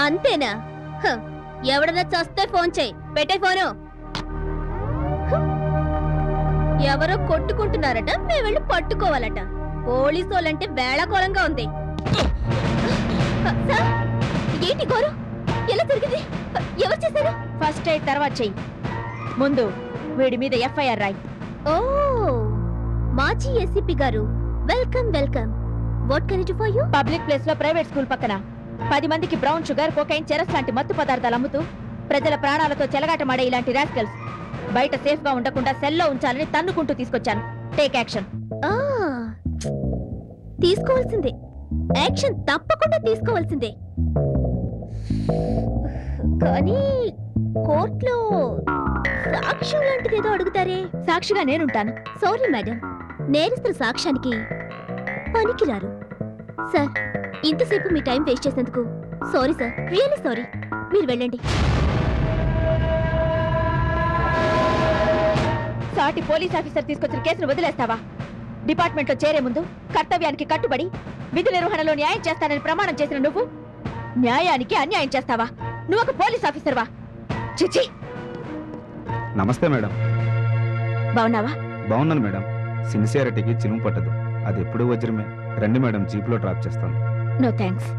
అంతేనా? ఎవడన్నా చస్తే ఫోన్ చేయి. పెట్టే ఫోను. ఎవరో కొట్టుకుంటున్నారట, మేము వెళ్ళి పట్టుకోవాలట. పోలీసు వాళ్ళంటే వేళకోళంగా ఉంది. ఏంటి ఘోరం? ఎలా జరిగింది? ఎవరు చేశారు? ఫస్ట్ ఎయిడ్ తర్వాత చెయ్యి. ముందు వీడి మీద ఎఫ్ఐఆర్ రాయి. ఓ మాజీ ఎస్సీపీ గారు, welcome welcome. What can I do for you? Public place లో ప్రైవేట్ స్కూల్ పక్కన 10 మందికి బ్రౌన్ షుగర్, కోకైన్, చెరస్ లాంటి మత్తు పదార్థాలు అమ్ముతూ ప్రజల ప్రాణాలతో చెలగాటమాడే ఇలాంటి రాస్కల్స్ బయట సేఫ్ గా ఉండకుండా సెల్లో ఉంచాలని తన్నుకుంటూ తీసుకొచ్చాను. Take action. తీసుకోవాల్సిందే, యాక్షన్ తప్పకుండా తీసుకోవాల్సిందే. కానీ కోర్టులో సాక్ష్యం లాంటిది ఏదో అడుగుతారే. సాక్షిగా నేనుంటాను. సారీ మేడం, నేరస్తుల సాక్ష్యానికి పనికిరారు. సార్, ఇంతసేపు మీ టైం వేస్ట్ చేసినందుకు సారీ సార్, రియల్లీ సారీ. మీరు వెళ్ళండి. సాటి పోలీస్ ఆఫీసర్ తీసుకొచ్చిన కేసును వదిలేస్తావా? డిపార్ట్మెంట్ లో చేరే ముందు కర్తవ్యానికి కట్టుబడి విధి నిర్వహణలో న్యాయం చేస్తానని ప్రమాణం చేసిన నువ్వు న్యాయానికి అన్యాయం చేస్తావా? నువ్వు ఒక పోలీస్ ఆఫీసర్వా? చిచి. నమస్తే మేడం. బాగున్నావా? బాగున్నాను మేడం. సిన్సియారిటీకి చిలుము పట్టదు, అది ఎప్పుడూ వజ్రమే. రండి మేడం, జీప్లో డ్రాప్ చేస్తాను. No thanks.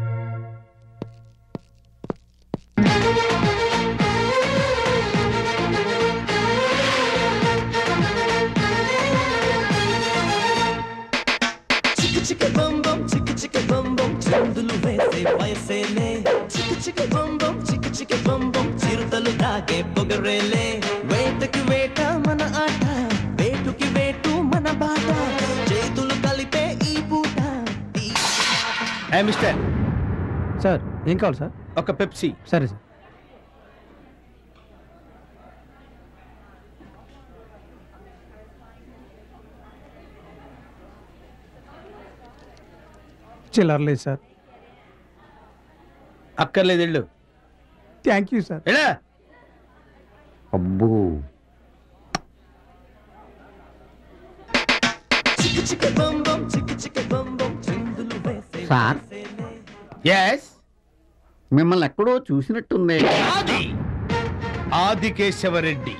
చిరుతలు దాగే పొగరేలే, వేటకి వేట మన ఆట, వేటుకి వేటు మన బాట, చేతులు కలిపే ఈ పూట. మిస్టర్ సార్, ఏం కావాలి సార్? ఒక పెప్సీ. సరే సార్. చిల్లర్లేదు సార్. అక్కర్లేదు, వెళ్ళు. Thank you sir. అబ్బో, సార్, మిమ్మల్ని ఎక్కడో చూసినట్టుంది. ఆదికేశవరెడ్డి.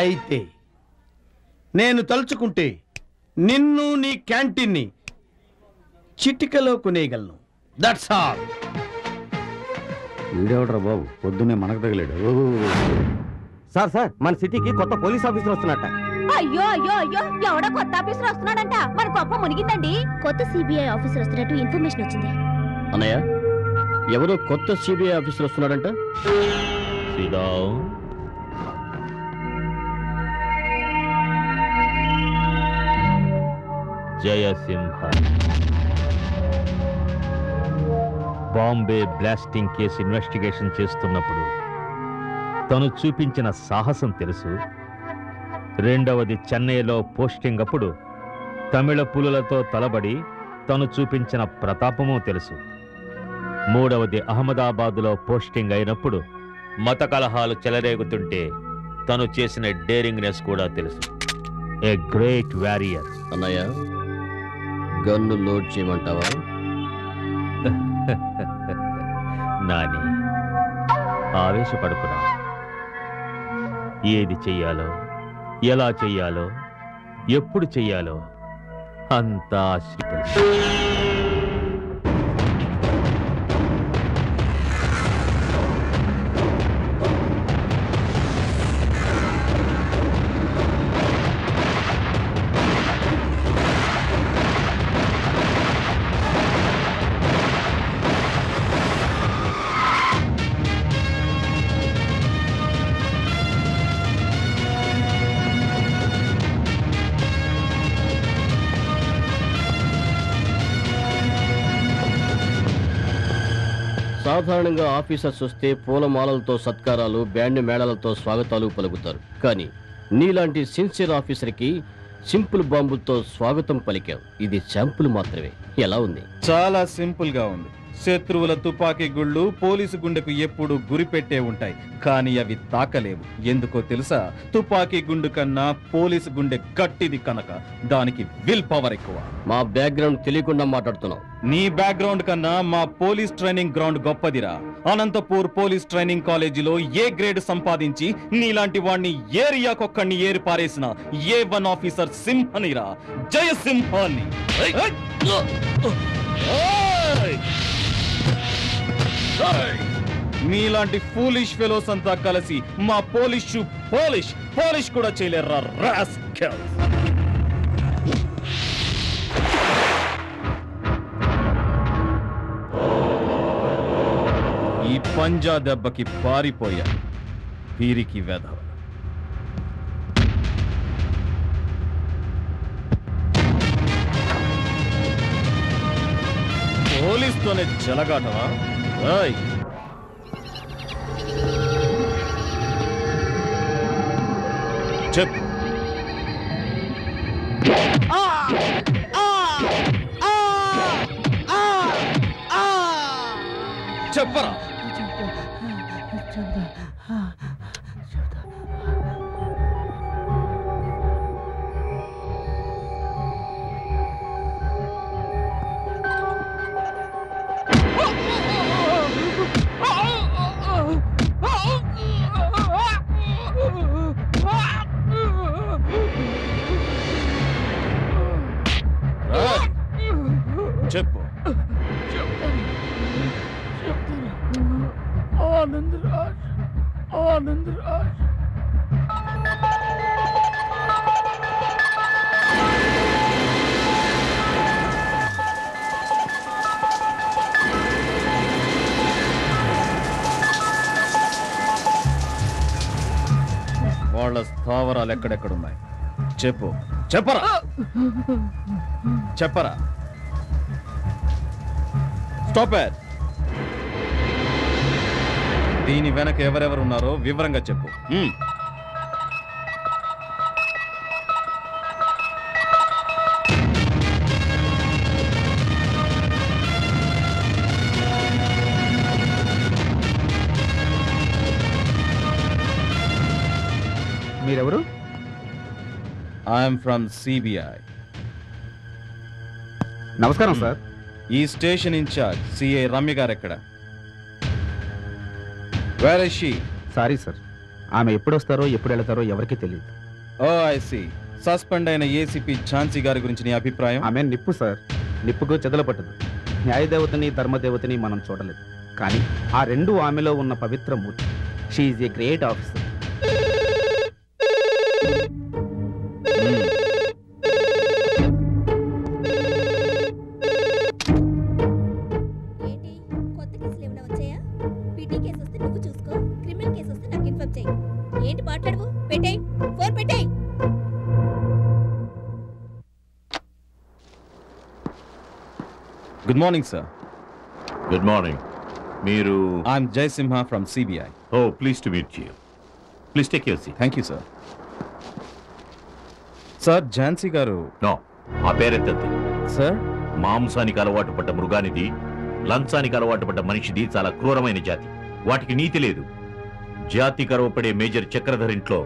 అయితే నేను తలుచుకుంటే నిన్ను, నీ క్యాంటీన్ని చిటికలో కొనేయగలను. That's all. వీడెవడరా బాబు, పొద్దున్నే మనకు తగిలాడు. సార్ సార్ మన సిటీకి కొత్త పోలీస్ ఆఫీసర్ వస్తున్నట్ట. అయ్యో అయ్యో అయ్యో ఎవడో కొత్త ఆఫీసర్ వస్తున్నాడంట. మన గొప్ప మునిగిందండి. కొత్త సిబిఐ ఆఫీసర్ వస్తున్నట్టు ఇన్ఫర్మేషన్ వచ్చింది. అన్నయ్య ఎవరో కొత్త సిబిఐ ఆఫీసర్ వస్తున్నాడంట. Jayasimha Bombay blasting case investigation చేస్తున్నప్పుడు తను చూపించిన సాహసం తెలుసు. రెండవది చెన్నైలో పోస్టింగ్ అప్పుడు తమిళ పులులతో తలబడి తను చూపించిన ప్రతాపము తెలుసు. మూడవది అహ్మదాబాదులో పోస్టింగ్ అయినప్పుడు మత కలహాలు చెలరేగుతుంటే తను చేసిన డేరింగ్నెస్ కూడా తెలుసు. A great warrior. అన్నయ్య గన్ను లోడ్ చేయమంటావా? నాని ఆవేశపడుకురా. ఏది చెయ్యాలో, ఎలా చెయ్యాలో, ఎప్పుడు చెయ్యాలో అంతా శ్రీ తెలుసు. సాధారణంగా ఆఫీసర్స్ వస్తే పూలమాలలతో సత్కారాలు, బ్యాండ్ మేళాలతో స్వాగతాలు పలుకుతారు. కానీ నీలాంటి సిన్సియర్ ఆఫీసర్కి సింపుల్ బాంబులతో స్వాగతం పలికావు. ఇది శాంపుల్ మాత్రమే. ఎలా ఉంది? చాలా సింపుల్ గా ఉంది. శత్రువుల తుపాకీ గుళ్ళు పోలీసు గుండెకు ఎప్పుడు గురిపెట్టే ఉంటాయి, కానీ అవి తాకలేవు. ఎందుకో తెలుసా? తుపాకీ గుండు కన్నా పోలీసు గుండె గట్టిది కనుక దానికి విల్ పవర్ ఎక్కువ. మా బ్యాక్గ్రౌండ్ తెలియకుండా మాట్లాడుతున్నావు. నీ బ్యాక్గ్రౌండ్ కన్నా మా పోలీస్ ట్రైనింగ్ గ్రౌండ్ గొప్పదిరా. అనంతపూర్ పోలీస్ ట్రైనింగ్ కాలేజీలో ఏ గ్రేడ్ సంపాదించి నీలాంటి వాడిని ఏరియాకొక్కడిని ఏరి పారేసిన A1 ఆఫీసర్ సింహనిరా, జయసింహాన్ని. మీలాంటి ఫూలిష్ ఫెలోస్ అంతా కలిసి మా పోలిష్ కూడా చేయలేరా రాస్కెల్స్. ఈ పంజా దెబ్బకి పారిపోయా వీరికి వెధవ. పోలీస్తోనే చెలగాటవా? చెప్పు. చెప్పరా. చెప్పు. ఆనందరాజ్ వాళ్ళ స్థావరాలు ఎక్కడెక్కడున్నాయి చెప్పు. చెప్పరా. Stop it. దీని వెనక ఎవరెవరున్నారో వివరంగా చెప్పు. మీరెవరు? I'm from CBI. నమస్కారం సార్. ఈ స్టేషన్ ఇన్ఛార్జ్ సిఐ రమ్య గారు ఎక్కడ? Where is she? Sorry sir, ఆమె ఎప్పుడు వస్తారో ఎప్పుడు వెళతారో ఎవరికీ తెలియదు. ఓ ఐ సీ. సస్పెండ్ అయిన ఏసీపీ ఝాన్సీ గారి గురించి నీ అభిప్రాయం? ఆమె నిప్పు సార్. నిప్పుకు చెదల పట్టదు. న్యాయదేవతని ధర్మదేవతని మనం చూడలేదు, కానీ ఆ రెండు ఆమెలో ఉన్న పవిత్ర మూర్తి. She is a great officer. కొత్త కేసులు ఏమైనా వచ్చాయా? పీటీ కేసు వస్తే నువ్వు చూసుకో, క్రిమినల్ కేసు వస్తే నాకు ఇన్ఫార్మ్ చేయి. ఏంటి మాట్లాడవు? పెట్టేయ్, ఫోన్ పెట్టేయ్. Good morning sir. Good morning. మీరు? I'm Jayasimha from CBI. Oh, please to meet you. Please take your seat. Thank you sir. Sir, Jhansi గారు. నో, ఆ పేరెత్తద్దు. సార్, మాంసానికి అలవాటు పడ్డ మృగానిది, లంచానికి అలవాటు పడ్డ మనిషిది చాలా క్రూరమైన జాతి. వాటికి నీతి లేదు. జాతి గర్వపడే మేజర్ చక్రధర్ ఇంట్లో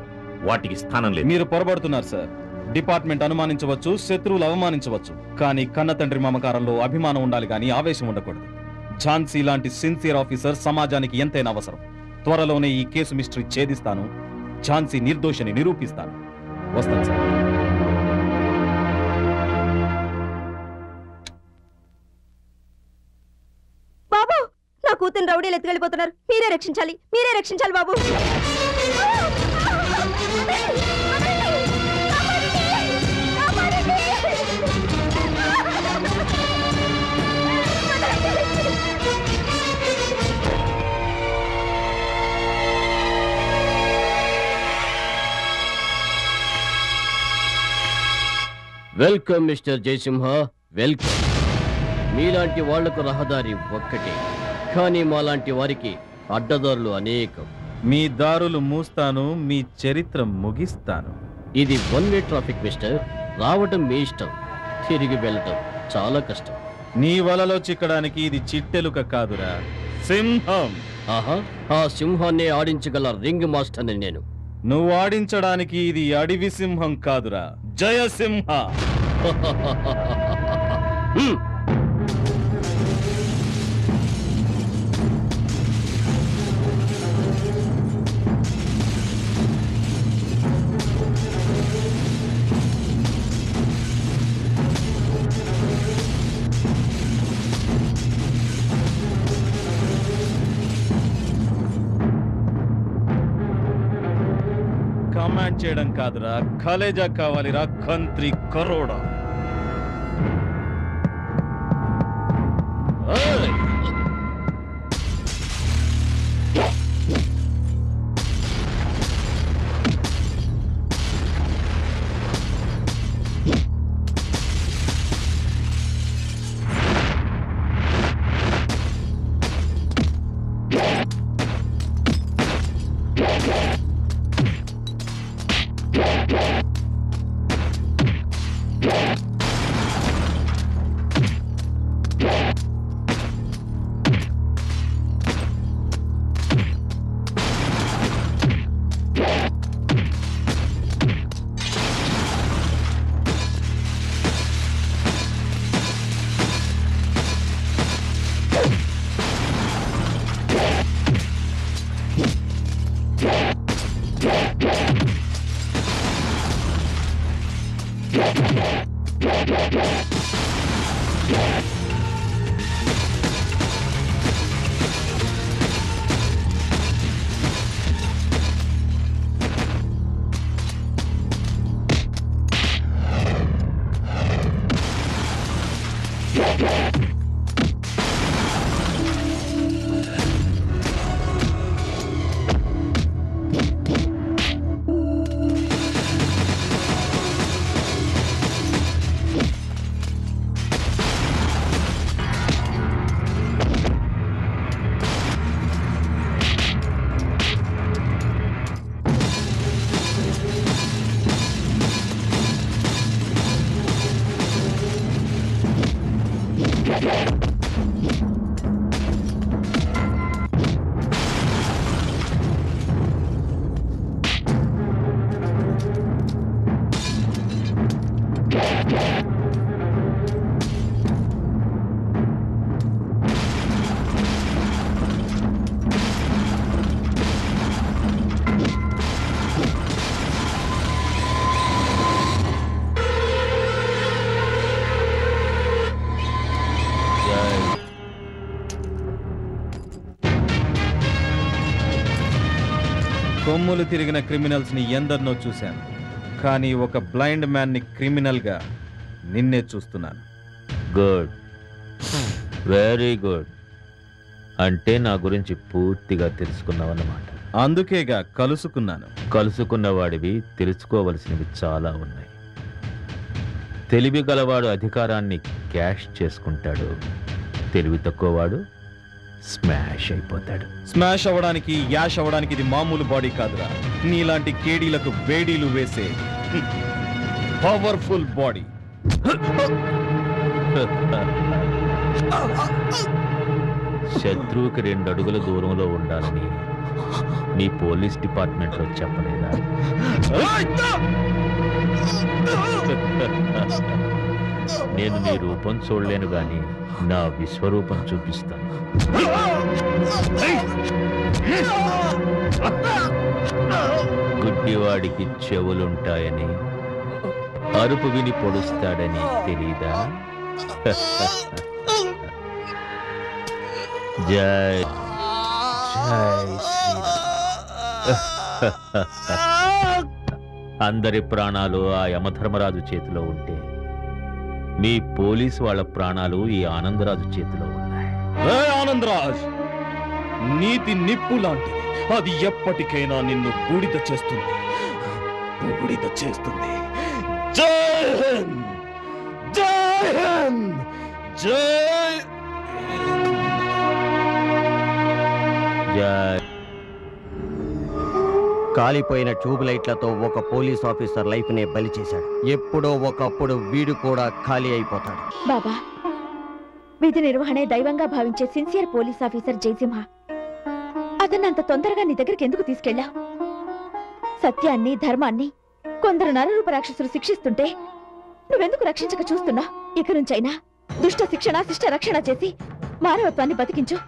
వాటికి స్థానం లేదు. మీరు పొరబడుతున్నారు సార్. డిపార్ట్మెంట్ అనుమానించవచ్చు, శత్రువులు అవమానించవచ్చు, కానీ కన్న తండ్రి మమకారంలో అభిమానం ఉండాలి కానీ ఆవేశం ఉండకూడదు. ఝాన్సీ లాంటి సిన్సియర్ ఆఫీసర్ సమాజానికి ఎంతైనా అవసరం. త్వరలోనే ఈ కేసు మిస్టరీ ఛేదిస్తాను. ఝాన్సీ నిర్దోషిని నిరూపిస్తాను. వస్తాను సార్. బాబు, నా కూతురు రౌడీలు ఎత్తుకెళ్ళిపోతున్నారు. మీరే రక్షించాలి, మీరే రక్షించాలి బాబు. Welcome mister Jayasimha, welcome. మీలాంటి వాళ్లకు రహదారి ఒక్కటే, కానీ మాలాంటి వారికి అడ్డదారులు అనేకం. మీ దారులు మూస్తాను, మీ చరిత్ర ముగిస్తాను. ఇది వన్ వే ట్రాఫిక్ మిస్టర్. రావటం మీ ఇష్టం, తిరిగి వెళ్ళటం చాలా కష్టం. నీ వలలో చిక్కడానికి ఇది చిట్టెలుక కాదురా, సింహం. ఆహా, ఆ సింహాన్ని ఆడించగల రింగ్ మాస్టర్ని నేను. నువ్వు ఆడించడానికి ఇది అడవి సింహం కాదురా, జయసింహ. కమాండ్ చేయడం కాదురా, కలేజా కావాలిరా, కంత్రి కరోడా. కొమ్ములు తిరిగిన క్రిమినల్స్ ని ఎందరినో చూశాను. కానీ ఒక బ్లైండ్ మ్యాన్ ని క్రిమినల్ గా నిన్నే చూస్తున్నాను. Good, very good. అంటే నా గురించి పూర్తిగా తెలుసుకున్నావన్నమాట. అందుకేగా కలుసుకున్నాను. కలుసుకున్న వాడివి తెలుసుకోవలసినవి చాలా ఉన్నాయి. తెలివి గలవాడు అధికారాన్ని క్యాష్ చేసుకుంటాడు, తెలివి తక్కువవాడు స్మాష్ అయిపోతాడు. స్మాష్ అవ్వడానికి, యాష్ అవ్వడానికి ఇది మామూలు బాడీ కాదురా. నీలాంటి కేడీలకు వేడీలు వేసే పవర్ఫుల్ బాడీ. శత్రువుకి 2 అడుగుల దూరంలో ఉండాలని నీ పోలీస్ డిపార్ట్మెంట్లో చెప్పలేదా? నేను నీ రూపం చూడలేను గాని నా విశ్వరూపం చూపిస్తాను. గుడ్డివాడికి చెవులుంటాయని, అరుపు విని పొడుస్తాడని తెలీదా? జై జై అందరి ప్రాణాలు ఆ యమధర్మరాజు చేతిలో ఉంటే మీ పోలీసు వాళ్ళ ప్రాణాలు ఈ ఆనందరాజు చేతిలో ఉన్నాయి. ఆనందరాజ్, నీతి నిప్పు లాంటిది. అది ఎప్పటికైనా నిన్ను బూడిద చేస్తుంది, బూడిద చేస్తుంది. జై హింద్, జై హింద్, జై జై. కాలిపోయిన ట్యూబ్ లైట్లతో ఒక పోలీస్ ఆఫీసర్ లైఫ్ నే బలి చేశాడు. ఎప్పుడో ఒకప్పుడు వీడు కూడా ఖాళీ అయిపోతాడు. బాబా, విధి నిర్వహణే దైవంగా భావించే సిన్సియర్ పోలీస్ ఆఫీసర్ జయసింహ, అతన్ని అంత తొందరగా నీ దగ్గరికి ఎందుకు తీసుకెళ్ళా? సత్యాన్ని, ధర్మాన్ని కొందరు నరరూప రాక్షసులు శిక్షిస్తుంటే నువ్వెందుకు రక్షించక చూస్తున్నా? ఇక నుంచైనా దుష్ట శిక్షణ, శిష్ట రక్షణ చేసి మానవత్వాన్ని బతికించు.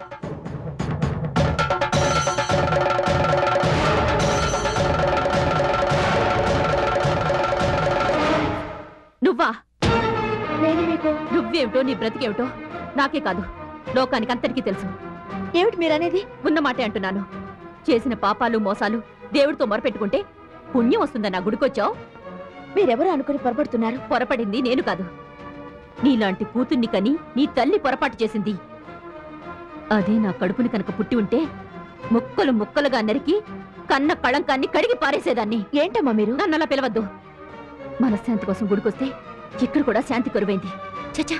నువ్వా? నేను మీకు నువ్వేమిటో నీ బ్రతికేమిటో నాకే కాదు, లోకానికి అంతటికీ తెలుసు. ఏమిటి మీరనేది? ఉన్నమాటే అంటున్నాను. చేసిన పాపాలు, మోసాలు దేవుడితో మొరపెట్టుకుంటే పుణ్యం వస్తుందన్న గుడికొచ్చావు. మీరెవరో అనుకుని పొరపడుతున్నారు. పొరపడింది నేను కాదు, నీలాంటి కూతుర్ని కని నీ తల్లి పొరపాటు చేసింది. అదే నా కడుపుని కనుక పుట్టి ఉంటే ముక్కలు ముక్కలుగా నరికి కన్న కళంకాన్ని కడిగి పారేసేదాన్ని. ఏంటమ్మా మీరు? నన్నలా పిలవద్దు. మనశ్శాంతి కోసం గుడికొస్తే ఇక్కడ కూడా శాంతి కరువైంది. చచ్చా.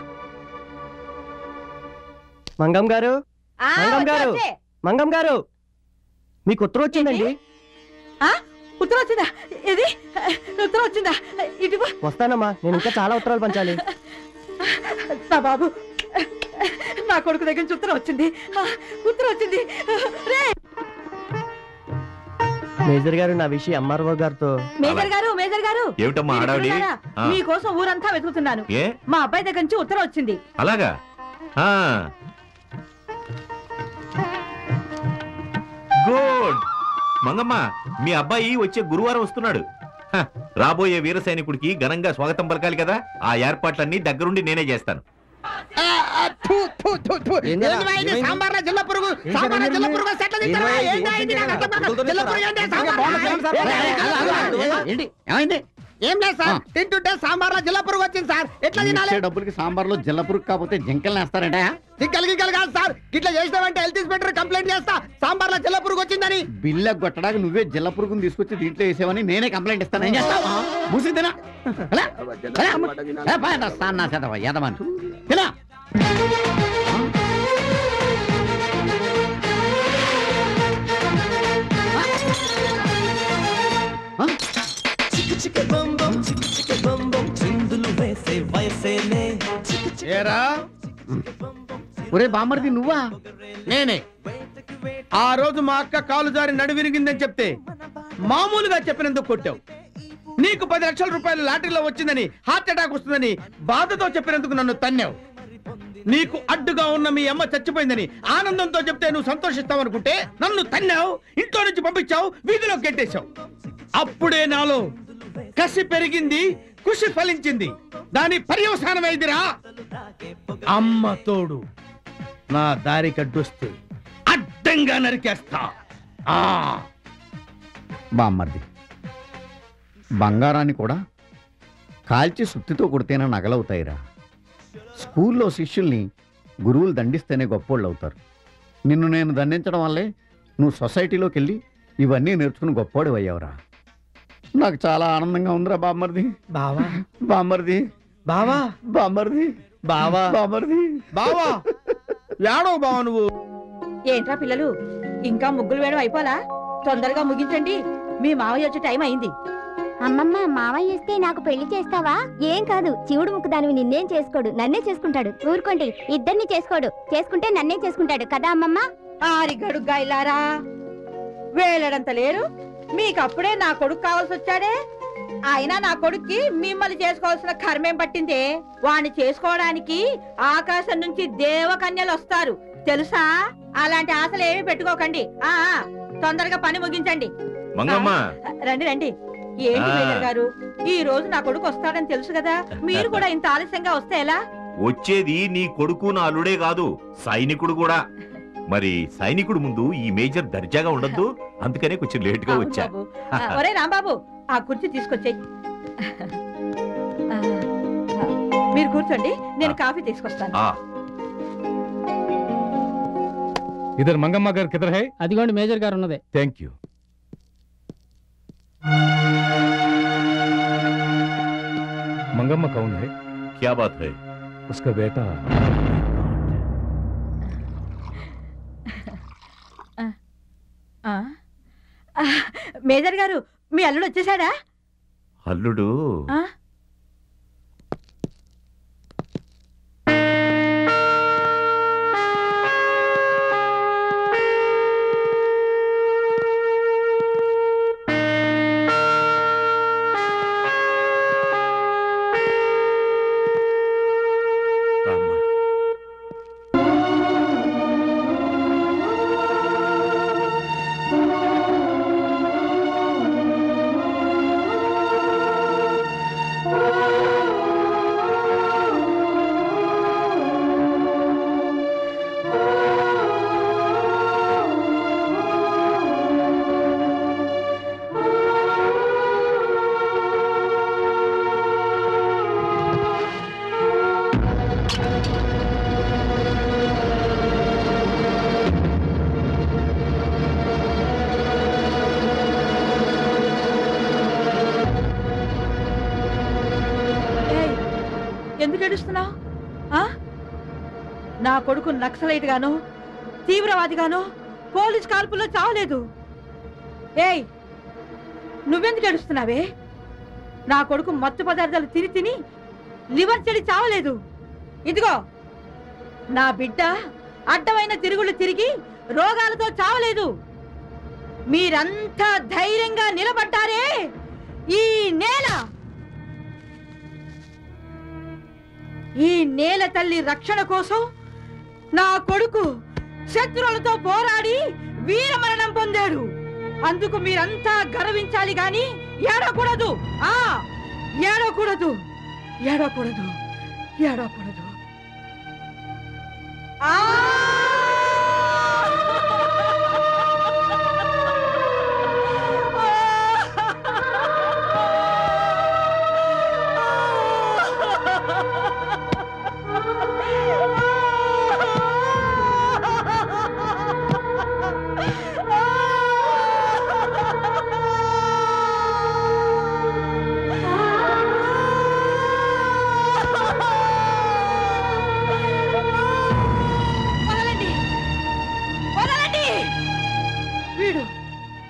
మంగం గారు, మంగం గారు, మంగం గారు, మీకు ఉత్తరం వచ్చిందండి. ఉత్తరం వచ్చిందా? ఇది ఉత్తరం వచ్చిందా? ఇటు వస్తానమ్మా, నేను ఇంకా చాలా ఉత్తరాలు పంచాలి. నా బాబు, నా కొడుకు దగ్గర నుంచి ఉత్తరం వచ్చింది, ఉత్తరం వచ్చింది. మేజర్ గారు, నా విషయం ఎంఆర్ఓ గారితో. మేజర్ గారు, మేజర్ గారు, ఏమిటమ్మా హడావిడి? మీకోసం ఊరంతా వెతుకుతున్నాను. మా అబ్బాయి దగ్గర నుంచి ఉత్తరం వచ్చింది. అలాగా? గుడ్. మంగమ్మ, మీ అబ్బాయి వచ్చే గురువారం వస్తున్నాడు. రాబోయే వీర సైనికుడికి ఘనంగా స్వాగతం పలకాలి కదా, ఆ ఏర్పాట్లన్నీ దగ్గరుండి నేనే చేస్తాను. సాంబార్లో జిల్లా పురుగు, సాంబార్లో జిల్లా పురుగు సెట్ల తింటారా? ఏమైంది? ఏం లేదు సార్, తింటుంటే సాంబార్లో జిల్లా పురుగు వచ్చింది సార్. ఎట్లా తినాలి? డబ్బులకి సాంబార్లో జిల్లా పురుగు కాకపోతే జింకల్ని వేస్తారంట. జింకలు గింకలు కాదు సార్, ఇట్లా చేసినావంటే హెల్త్ ఇన్స్పెక్టర్ కంప్లైంట్ చేస్తా, సాంబార్లో జిల్లా పురుగు వచ్చిందని. బిల్ల కొట్టడానికి నువ్వే జిల్లా పురుగుని తీసుకొచ్చి దీంట్లో వేసేవని నేనే కంప్లైంట్ ఇస్తాను. ఏం చేస్తావు? మూసి తినా యదమని తినా. ఒరే బామ్మర్ది, నువ్వా? నేనే. ఆ రోజు మా అక్క కాలు జారి నడు విరిగిందని చెప్తే మామూలుగా చెప్పినందుకు కొట్టావు. నీకు 10 లక్షల రూపాయలు లాటరీలో వచ్చిందని, హార్ట్ అటాక్ వస్తుందని బాధతో చెప్పినందుకు నన్ను తన్నావు. నీకు అడ్డుగా ఉన్న మీ అమ్మ చచ్చిపోయిందని ఆనందంతో చెప్తే నువ్వు సంతోషిస్తావనుకుంటే నన్ను తన్నావు, ఇంట్లో నుంచి పంపించావు, వీధిలో గెట్టేశావు. అప్పుడే నాలో కసి పెరిగింది, కృషి ఫలించింది. దాని పర్యవసానమైందిరా. అమ్మ తోడు నా దారి కడ్డొస్తే అడ్డంగా నరికేస్తా. బామ్మర్ది, బంగారాన్ని కూడా కాల్చి సుత్తితో కొడితేనే నగలవుతాయిరా. స్కూల్లో శిష్యుల్ని గురువులు దండిస్తేనే గొప్పోళ్ళు అవుతారు. నిన్ను నేను దండించడం వల్లే నువ్వు సొసైటీలోకి వెళ్ళి ఇవన్నీ నేర్చుకుని గొప్పోడు అయ్యావురా. నాకు చాలా ఆనందంగా ఉందిరా బామ్మర్ది. బావా బామ్మర్ది బావా బామ్మర్ది బావా బామ్మర్ది బావా ఏడో బావా నువ్వు. ఏంట్రా పిల్లలు, ఇంకా ముగ్గులు వేయడం అయిపోలా? తొందరగా ముగించండి, మీ మావయ్య వచ్చే టైం అయింది. అమ్మమ్మ, మావయ్య ఇస్తే నాకు పెళ్లి చేస్తావా? ఏం కాదు, శివుడు ముక్కుదానివి నిన్నేం చేసుకోడు, నన్నే చేసుకుంటాడు. ఊరుకోండి, ఇద్దరిని చేసుకోడు, చేసుకుంటే నన్నే చేసుకుంటాడు కదా అమ్మమ్మ. ఆరిగడుగ్గా ఇల్లారా, వేలడంత లేరు, మీకప్పుడే నా కొడుకు కావాల్సి వచ్చాడే. అయినా నా కొడుక్కి మిమ్మల్ని చేసుకోవాల్సిన కర్మేం పట్టిందే? వాణ్ణి చేసుకోవడానికి ఆకాశం నుంచి దేవకన్యలు వస్తారు తెలుసా? అలాంటి ఆశలు ఏమి పెట్టుకోకండి. తొందరగా పని ముగించండి. రండి రండి. ఏంటి మేజర్ గారు, ఈ రోజు నా కొడుకు వస్తాడని తెలుసు కదా, మీరు కూడా ఇంత ఆలస్యంగా వస్తే ఎలా? వచ్చేది నీ కొడుకు నా అల్లుడే కాదు, సైనికుడు కూడా. మరి సైనికుడు ముందు ఈ మేజర్ దర్జాగా ఉండద్దు, అందుకనే కొంచెం లేట్ గా వచ్చా. ఒరే రాంబాబు, ఆ కుర్చీ తీసుకొచ్చేయి. మీరు కూర్చోండి, నేను కాఫీ తీసుకొస్తాను. ఇద్దరు మంగమ్మ గారు కిదర్ హై? అదిగోండి మేజర్ గారు ఉన్నదే. Thank you. मंगम्मा कौन है? क्या बात है? उसका बेटा। మేజర్ గారు, మీ అల్లుడు వచ్చేసాడా? అల్లుడు ఎందుకు ఏడుస్తున్నావు? నా కొడుకు నక్సలైట్ గాను, తీవ్రవాది గాను, పోలీస్ కాల్పుల్లో చావలేదు. ఏయ్, నువ్వెందుకు ఏడుస్తున్నావే? నా కొడుకు మత్తు పదార్థాలు తిని తిని లివర్ చెడి చావలేదు. ఇదిగో, నా బిడ్డ అడ్డమైన తిరుగుళ్ళు తిరిగి రోగాలతో చావలేదు. మీరంతా ధైర్యంగా నిలబడ్డారే. ఈ నేల తల్లి రక్షణ కోసం నా కొడుకు శత్రువులతో పోరాడి వీరమరణం పొందాడు. అందుకు మీరంతా గర్వించాలి గాని ఏడకూడదు. ఏడకూడదు, ఏడకూడదు, ఏడకూడదు.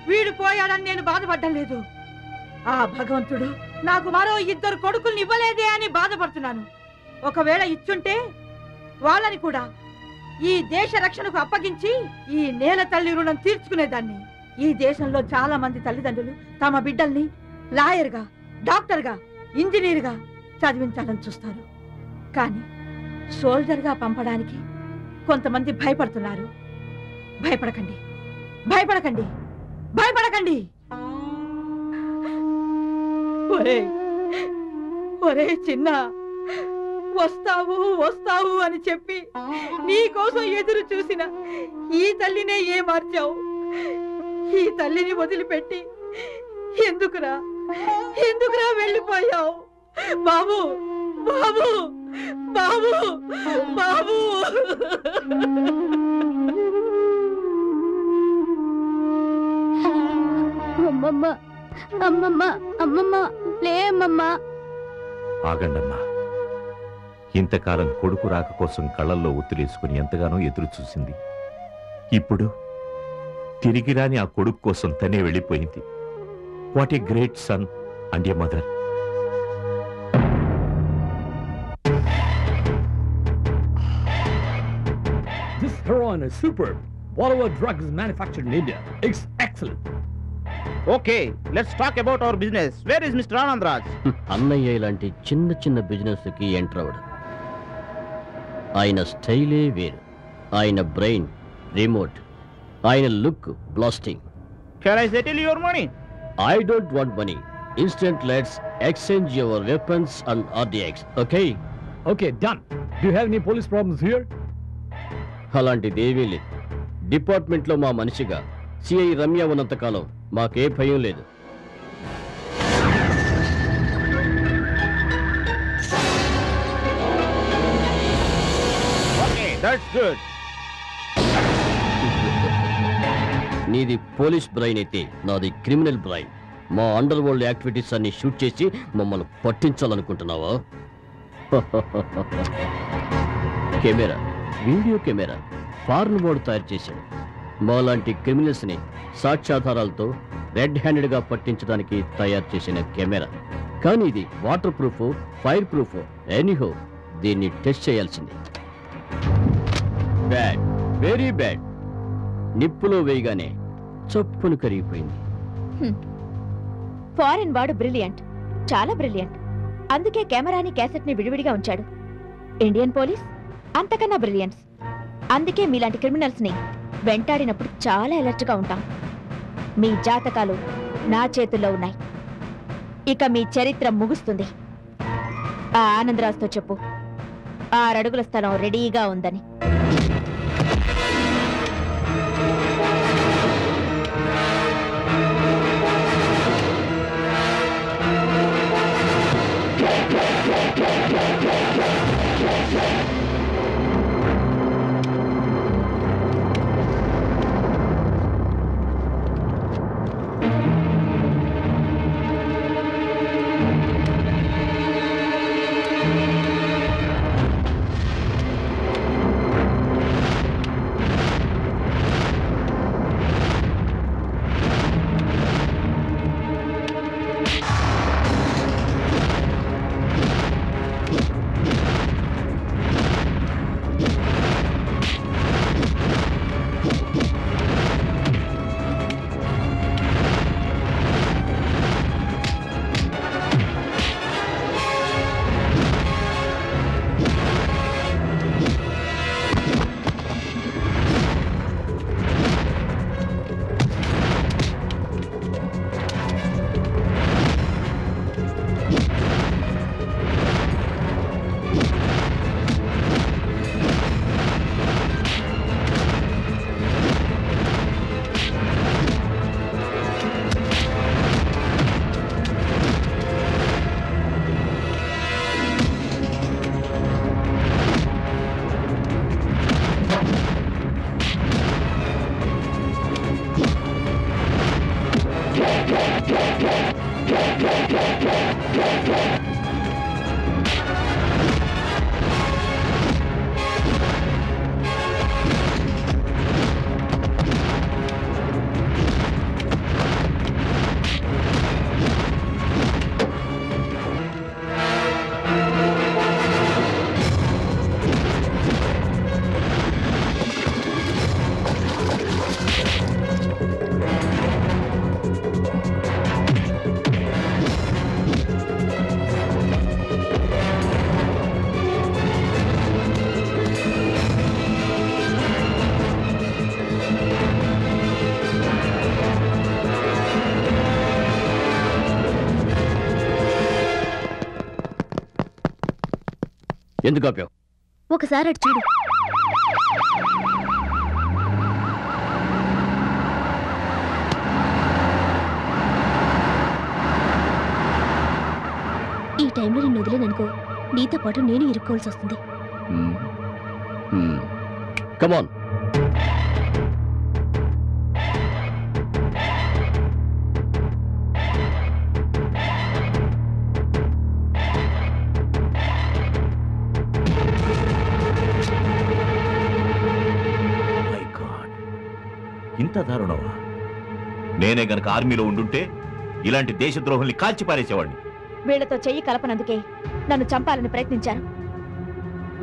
వీడు పోయాడని నేను బాధపడ్డం లేదు. ఆ భగవంతుడు నాకు మరో 2 కొడుకుల్ని ఇవ్వలేదే అని బాధపడుతున్నాను. ఒకవేళ ఇచ్చుంటే వాళ్ళని కూడా ఈ దేశ రక్షణకు అప్పగించి ఈ నేల తల్లి రుణం తీర్చుకునేదాన్ని. ఈ దేశంలో చాలా మంది తల్లిదండ్రులు తమ బిడ్డల్ని లాయర్గా, డాక్టర్గా, ఇంజనీర్గా చదివించాలని చూస్తారు. కానీ సోల్జర్గా పంపడానికి కొంతమంది భయపడుతున్నారు. భయపడకండి, భయపడకండి, భయపడకండి. ఒరే చిన్న, వస్తావు వస్తావు అని చెప్పి నీ కోసం ఎదురు చూసిన ఈ తల్లినే మార్చావు. ఈ తల్లిని వదిలిపెట్టి ఎందుకురా ఎందుకురా వెళ్ళిపోయావు? బాబు బాబు బాబు బాబు అమ్మమ్మ అమ్మమ్మ అమ్మమ్మ లే అమ్మమ్మ. ఆగండమ్మా. ఇంతకాలం కొడుకు రాక కోసం కళ్ళల్లో ఒత్తులేసుకుని ఎంతగానో ఎదురు చూసింది. ఇప్పుడు తిరిగి రాని ఆ కొడుకు కోసం తనే వెళ్ళిపోయింది. What a great sun and A mother. This heroin is superb. Whatever drug is manufactured in India, it's excellent. Okay, let's talk about our business. Where is Mr. Anandraj? అన్నయ్య ఇలాంటి చిన్న చిన్న బిజినెస్ కి ఎంటర్ అవడు. ఆయన స్టైలే వేరు. ఆయన బ్రెయిన్ రిమోట్. ఆయన look blasting. Can I settle your money? I don't want money. Instant, let's exchange your weapons and RDX. Okay? Okay, done. Do you have any police problems here? అలాంటిది ఏమీ లేదు. డిపార్ట్మెంట్లో మా మనిషిగా సిఐ రమ్య ఉన్నంతకాలం మాకే భయం లేదు. Okay, that's good. నీది పోలీస్ బ్రైన్ అయితే నాది క్రిమినల్ బ్రైన్. మా అండర్ వరల్డ్ యాక్టివిటీస్ అన్ని షూట్ చేసి మమ్మల్ని పట్టించాలనుకుంటున్నావా? కెమెరా, వీడియో కెమెరా ఫారెన్ వాడు తయారు చేశాడు. మాలాంటి క్రిమినల్స్ ని సాక్ష్యాధారాలతో రెడ్ హ్యాండెడ్ గా పట్టించడానికి తయారు చేసిన కెమెరా. కానీ ఇది water proof, fire proof. Anyhow దీన్ని టెస్ట్ చేయాల్సింది. Bad, very bad. నిప్పులో వేయగానే చప్పును కరిగిపోయింది. ఫారెన్ వాడు బ్రిలియంట్, చాలా బ్రిలియంట్. అందుకే కెమెరాని క్యాసెట్ ని విడివిడిగా ఉంచాడు. ఇండియన్ పోలీస్ అంతకన్నా బ్రిలియన్స్. అందుకే మీలాంటి క్రిమినల్స్ ని వెంటాడినప్పుడు చాలా అలర్ట్ గా ఉంటాం. మీ జాతకాలు నా చేతుల్లో ఉన్నాయి. ఇక మీ చరిత్ర ముగుస్తుంది. ఆ ఆనందరాజ్తో చెప్పు 6 అడుగుల స్థలం రెడీగా ఉందని. ఎందుకు ఆపావు? ఒకసారి అటు చూడు. టైంలో నిన్ను వదిలేననుకో, నీతో పాటు నేను ఇరుక్కోవాల్సి వస్తుంది. కమాన్. ఇంత దారుణమా? నేనే గనక ఆర్మీలో ఉండుంటే ఇలాంటి దేశద్రోహుల్ని కాల్చి పారేసేవాడిని. వీళ్లతో చెయ్యి కలపనందుకే నన్ను చంపాలని ప్రయత్నించారు.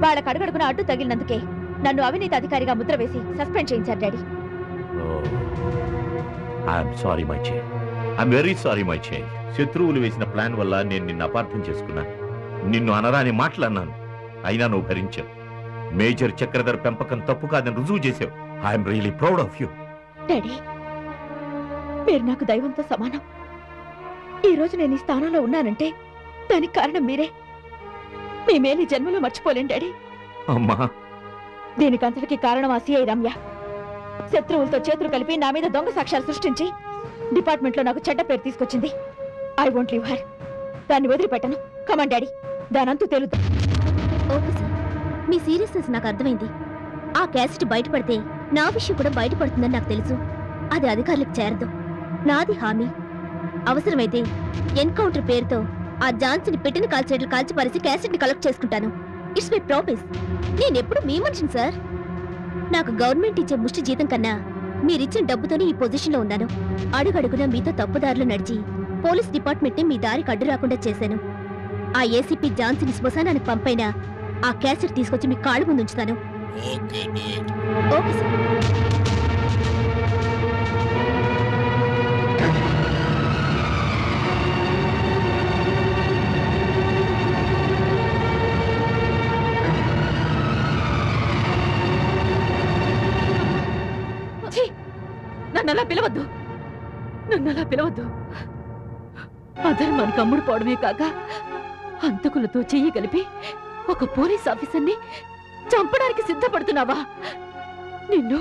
వాళ్ళకు అడుగడుగున అడ్డు తగిలినందుకే నన్ను అవినీతి అధికారిగా ముద్ర వేసి సస్పెండ్ చేయించారు daddy. I'm sorry my child, I'm very sorry my child. శత్రువులు వేసిన ప్లాన్ వల్ల నేను నిన్ను అపార్థం చేసుకున్నాను. నిన్ను అనరాని మాటలన్నాను, అయినా నువ్వు భరించావు. మేజర్ చక్రధర్ పెంపకం తప్పు కాదని రుజువు చేసావు. I'm really proud of you. Daddy, మీరు నాకు దైవంతో సమానం. ఈ రోజు నేను ఈ స్థానంలో ఉన్నానంటే దానికి కారణం మీరే. మీ మేలు జన్మలో మర్చిపోలేం డాడీ. అమ్మా, దీనికంతటికి కారణం ఆ సిఐ రమ్య. శత్రువులతో చేతులు కలిపి నా మీద దొంగ సాక్ష్యాలు సృష్టించి డిపార్ట్మెంట్లో నాకు చెడ్డ పేరు తీసుకొచ్చింది. I won't leave her. దాన్ని వదిలిపెట్టను. Come on daddy, దానంతూ తెలుద్దాం. ఓకే సార్, మీ సీరియస్నెస్ నాకు అర్థమైంది. ఆ క్యాసెట్ బయటపడితే నా విషయం కూడా బయటపడుతుందని నాకు తెలుసు. అది అధికారులకు చేరదు. నాది హామీ. అవసరమైతే ఎన్కౌంటర్ పేరుతో ఆ జాన్సన్ పెట్టిన కాల్చేట్లు కాల్చిపారేసి క్యాసెట్ ని కలెక్ట్ చేసుకుంటాను. It's my promise. నేనెప్పుడు మీ మనిషిని సార్. నాకు గవర్నమెంట్ ఇచ్చే ముష్టి జీతం కన్నా మీరిచ్చిన డబ్బుతోనే ఈ పొజిషన్లో ఉన్నాను. అడుగడుగునా మీతో తప్పుదారులు నడిచి పోలీస్ డిపార్ట్మెంట్ ని మీ దారికి అడ్డు రాకుండా చేశాను. ఆ ఏసీపీ జాన్సన్ శ్మశానానికి పంపైనా ఆ క్యాసెట్ తీసుకొచ్చి మీ కాళ్ళ ముందు ఉంచుతాను. Okay sir. నన్నలా పిలవద్దు, నన్నలా పిలవద్దు. అధర్మానికి అమ్ముడు పోవడమే కాక హంతకులతో చెయ్యి కలిపి ఒక పోలీస్ ఆఫీసర్ని చంపడానికి సిద్ధపడుతున్నావా? నిన్ను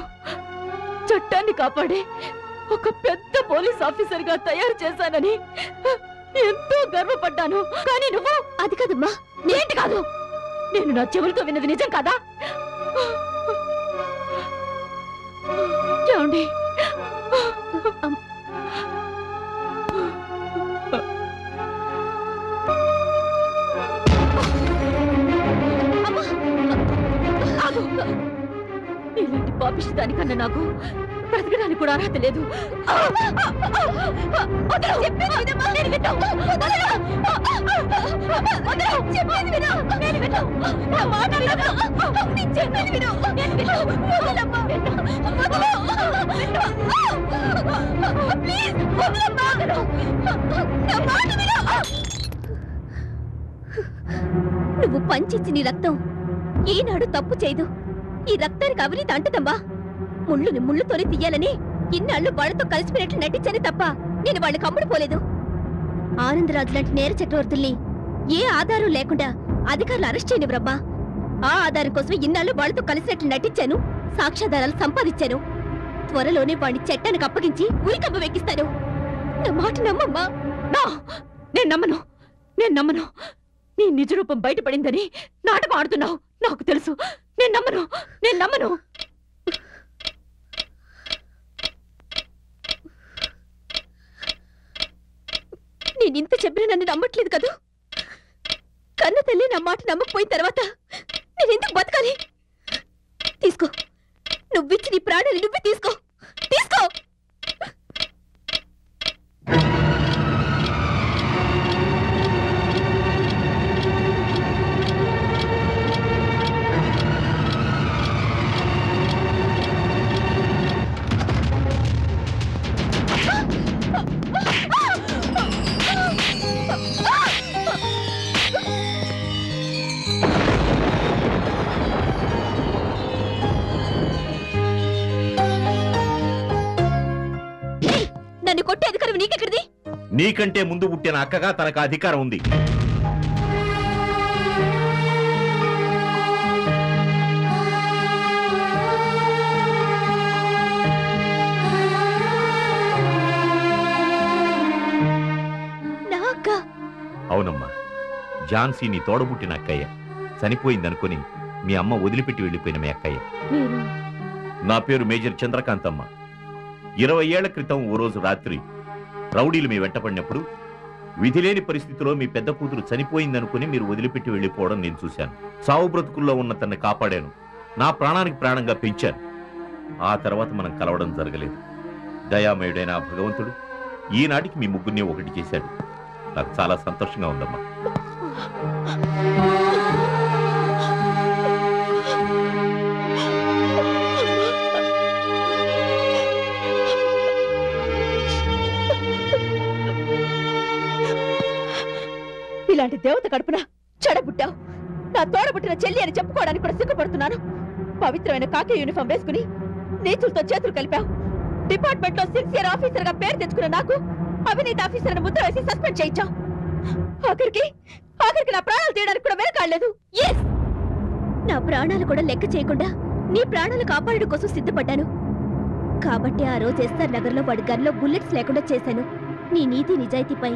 చట్టాన్ని కాపాడే ఒక పెద్ద పోలీస్ ఆఫీసర్ గా తయారు చేశానని ఎంతో గర్వపడ్డాను. కానీ నువ్వు అది కాదమ్మా. ఏంటి కాదు? నేను నా చెవులతో విన్నది నిజం కాదా? చూడండి, ఇలాంటి పాపిష్టి దానికన్నా నాకు బ్రతకడానికి కూడా అర్హత లేదు. నువ్వు పంచిచ్చి నీ రక్తం ఈనాడు తప్పు చేయదు. ఈ రక్తానికి అవినీతి అంటదమ్మా. ముళ్ళుని ముళ్ళుతోనే తీయాలని ఇన్నాళ్ళు వాళ్ళతో కలిసిపోయినట్లు నటించని తప్ప నేను వాళ్ళకి అమ్ముడుపోలేదు. ఆనందరాజు లాంటి నేర చక్రవర్తుల్ని ఏ ఆధారం లేకుండా అధికారులు అరెస్ట్ చేయనివ్వరమ్మా. ఆ ఆధారం కోసమే ఇన్నాళ్ళు వాళ్ళతో కలిసినట్లు నటించాను, సాక్ష్యాధారాలు సంపాదించాను. త్వరలోనే వాడిని చట్టానికి అప్పగించి ఉరికమ్మ వెక్కిస్తాను. నా మాట నమ్మమ్మా. నేను నమ్మను, నేను నమ్మను. నీ నిజ రూపం బయటపడిందని నాటకం ఆడుతున్నావు. నాకు తెలుసు. నేను నమ్మను, నేను నమ్మను. నేనింత చెప్పినా నన్ను నమ్మట్లేదు కదూ. కన్న తల్లి నా మాట నమ్మకపోయిన తర్వాత నేనెందుకు బతకాలి? తీసుకో, నువ్విచ్చి నీ ప్రాణాలు నువ్వే తీసుకో, తీసుకో. నన్ను కొట్టే అధికారం నీకెక్కడిది? నీకంటే ముందు పుట్టిన అక్కగా తనకు అధికారం ఉంది. నా అక్క? అవునమ్మా, ఝాన్సీ నీ తోడబుట్టిన అక్కయ్య. చనిపోయిందనుకుని మీ అమ్మ వదిలిపెట్టి వెళ్ళిపోయిన మీ అక్కయ్య. నా పేరు మేజర్ చంద్రకాంతమ్మ. 20 ఏళ్ల క్రితం ఓ రోజు రాత్రి రౌడీలు మీ వెంటపడినప్పుడు విధిలేని పరిస్థితిలో మీ పెద్ద కూతురు చనిపోయిందనుకుని మీరు వదిలిపెట్టి వెళ్ళిపోవడం నేను చూశాను. సావు బ్రతుకుల్లో ఉన్న తన్ని కాపాడాను. నా ప్రాణానికి ప్రాణంగా పెంచాను. ఆ తర్వాత మనం కలవడం జరగలేదు. దయామయుడైన ఆ భగవంతుడు ఈనాటికి మీ ముగ్గురిని ఒకటి చేశాడు. నాకు చాలా సంతోషంగా ఉందమ్మా. ఇలాంటి దేవత కడుపున చెడబుట్టావు. నా తోడబుట్టిన చెల్లి అని చెప్పుకోవడానికి కూడా సిగ్గుపడుతున్నాను. పవిత్రమైన కాకి యూనిఫామ్ వేసుకుని నీచులతో చేతులు కలిపావు. డిపార్ట్మెంట్ లో సిన్సియర్ ఆఫీసర్ గా పేరు తెచ్చుకున్న నాకు అవినీతి ఆఫీసర్ అని ముద్ర వేసి సస్పెండ్ చేయించావు. ఆఖరికి నా ప్రాణాలు తీయడానికి కూడా వెనకాడలేదు. నా ప్రాణాలు కూడా లెక్క చేయకుండా నీ ప్రాణాలు కాపాడడం కోసం సిద్ధపడ్డాను. కాబట్టి ఆ రోజు ఎస్ఆర్ నగర్ లో వాడి గన్లో బుల్లెట్స్ లేకుండా చేశాను. నీ నీతి నిజాయితీపై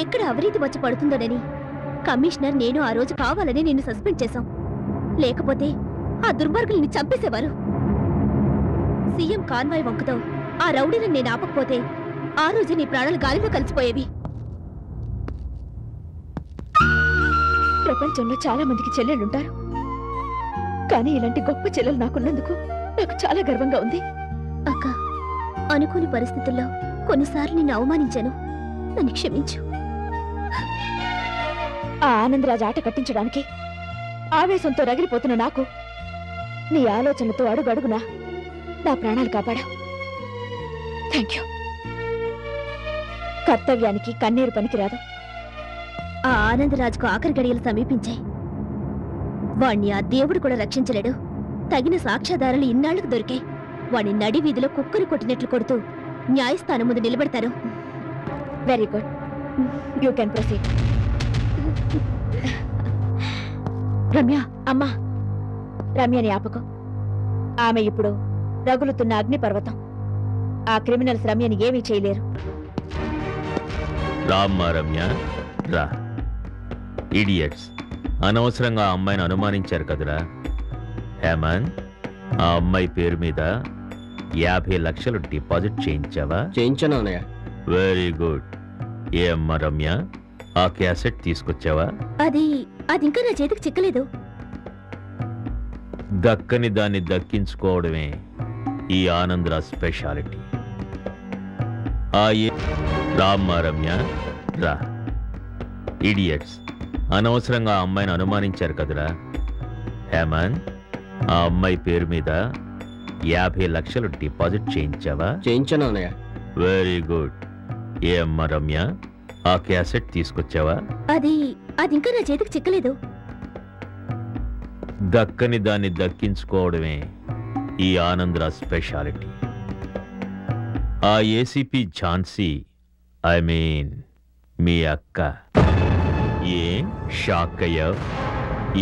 ఎక్కడ అవినీతి వచ్చి పడుతుందోనని కమిషనర్ నేను ఆ రోజు కావాలని నిన్ను సస్పెండ్ చేశాం. లేకపోతే ఆ దుర్మార్గుల్ని చంపేసేవారు. సీఎం కాన్వాయ్ వంకుతో ఆ రౌడీలను నేను ఆపకపోతే ఆ రోజు నీ ప్రాణాలు గాలిలో కలిసిపోయేవి. ప్రపంచంలో చాలా మందికి చెల్లెళ్ళుంటారు, కానీ ఇలాంటి గొప్ప చెల్లెలు నాకున్నందుకు నాకు చాలా గర్వంగా ఉంది. అక్క, అనుకోని పరిస్థితుల్లో కొన్నిసార్లు నిన్ను అవమానించాను. నన్ను క్షమించు. ఆ ఆనందరాజు ఆట కట్టించడానికి ఆవేశంతో రగిలిపోతున్న నాకు నీ ఆలోచనలతో అడుగడుగునా నా ప్రాణాలు కాపాడా. Thank you. కర్తవ్యానికి కన్నీరు పనికిరాదు. ఆ ఆనందరాజుకు ఆఖరి గడియలు సమీపించాయి. వాణ్ణి ఆ దేవుడు కూడా రక్షించలేడు. తగిన సాక్ష్యాధారాలు ఇన్నాళ్లకు దొరికాయి. వాణ్ణి నడి వీధిలో కుక్కను కొట్టినట్లు కొడుతూ న్యాయస్థానం ముందు నిలబెడతారు. Very good, you can proceed. Ramya, అమ్మా, రమ్యని ఆపకు. ఆమె ఇప్పుడు రగులుతున్న అగ్నిపర్వతం. ఆ క్రిమినల్స్ రమ్యని ఏమీ చేయలేరు. రామ్మా రమ్య, రా. ఇడియట్స్, అనవసరంగా ఆ అమ్మాయిని అనుమానించారు కదరా. హేమంత్, ఆ అమ్మాయి పేరు మీద 50 లక్షలు డిపాజిట్ చేయించావా? చేయించాను అన్నయ్య. Very good. ఏ అమ్మా రమ్య, ఆ క్యాసెట్ తీసుకొచ్చావా? అది ఇంకా నా చేతికి చిక్కలేదు. దక్కని దాన్ని దక్కించుకోవడమే ఈ ఆనందరా స్పెషాలిటీ. రామ్మా రమ్య, రా. ఇడియట్స్, అనవసరంగా ఆ అమ్మాయిని అనుమానించారు కదరా. హేమంత్, ఆ అమ్మాయి పేరు మీద 50 లక్షలు డిపాజిట్ చేయించావా? చేయించాను అన్నయ్య. Very good. ఏ అమ్మా రమ్య, ఆ క్యాసెట్ తీసుకొచ్చావా? అది ఇంకా నా చేతికి చిక్కలేదు. దక్కని దాన్ని దక్కించుకోవడమే ఈ ఆనందరా స్పెషాలిటీ. ఆ ఏసీపీ ఝాన్సీ, ఐ మీన్ మీ అక్క. ఏం షాక్ అయ్యావు?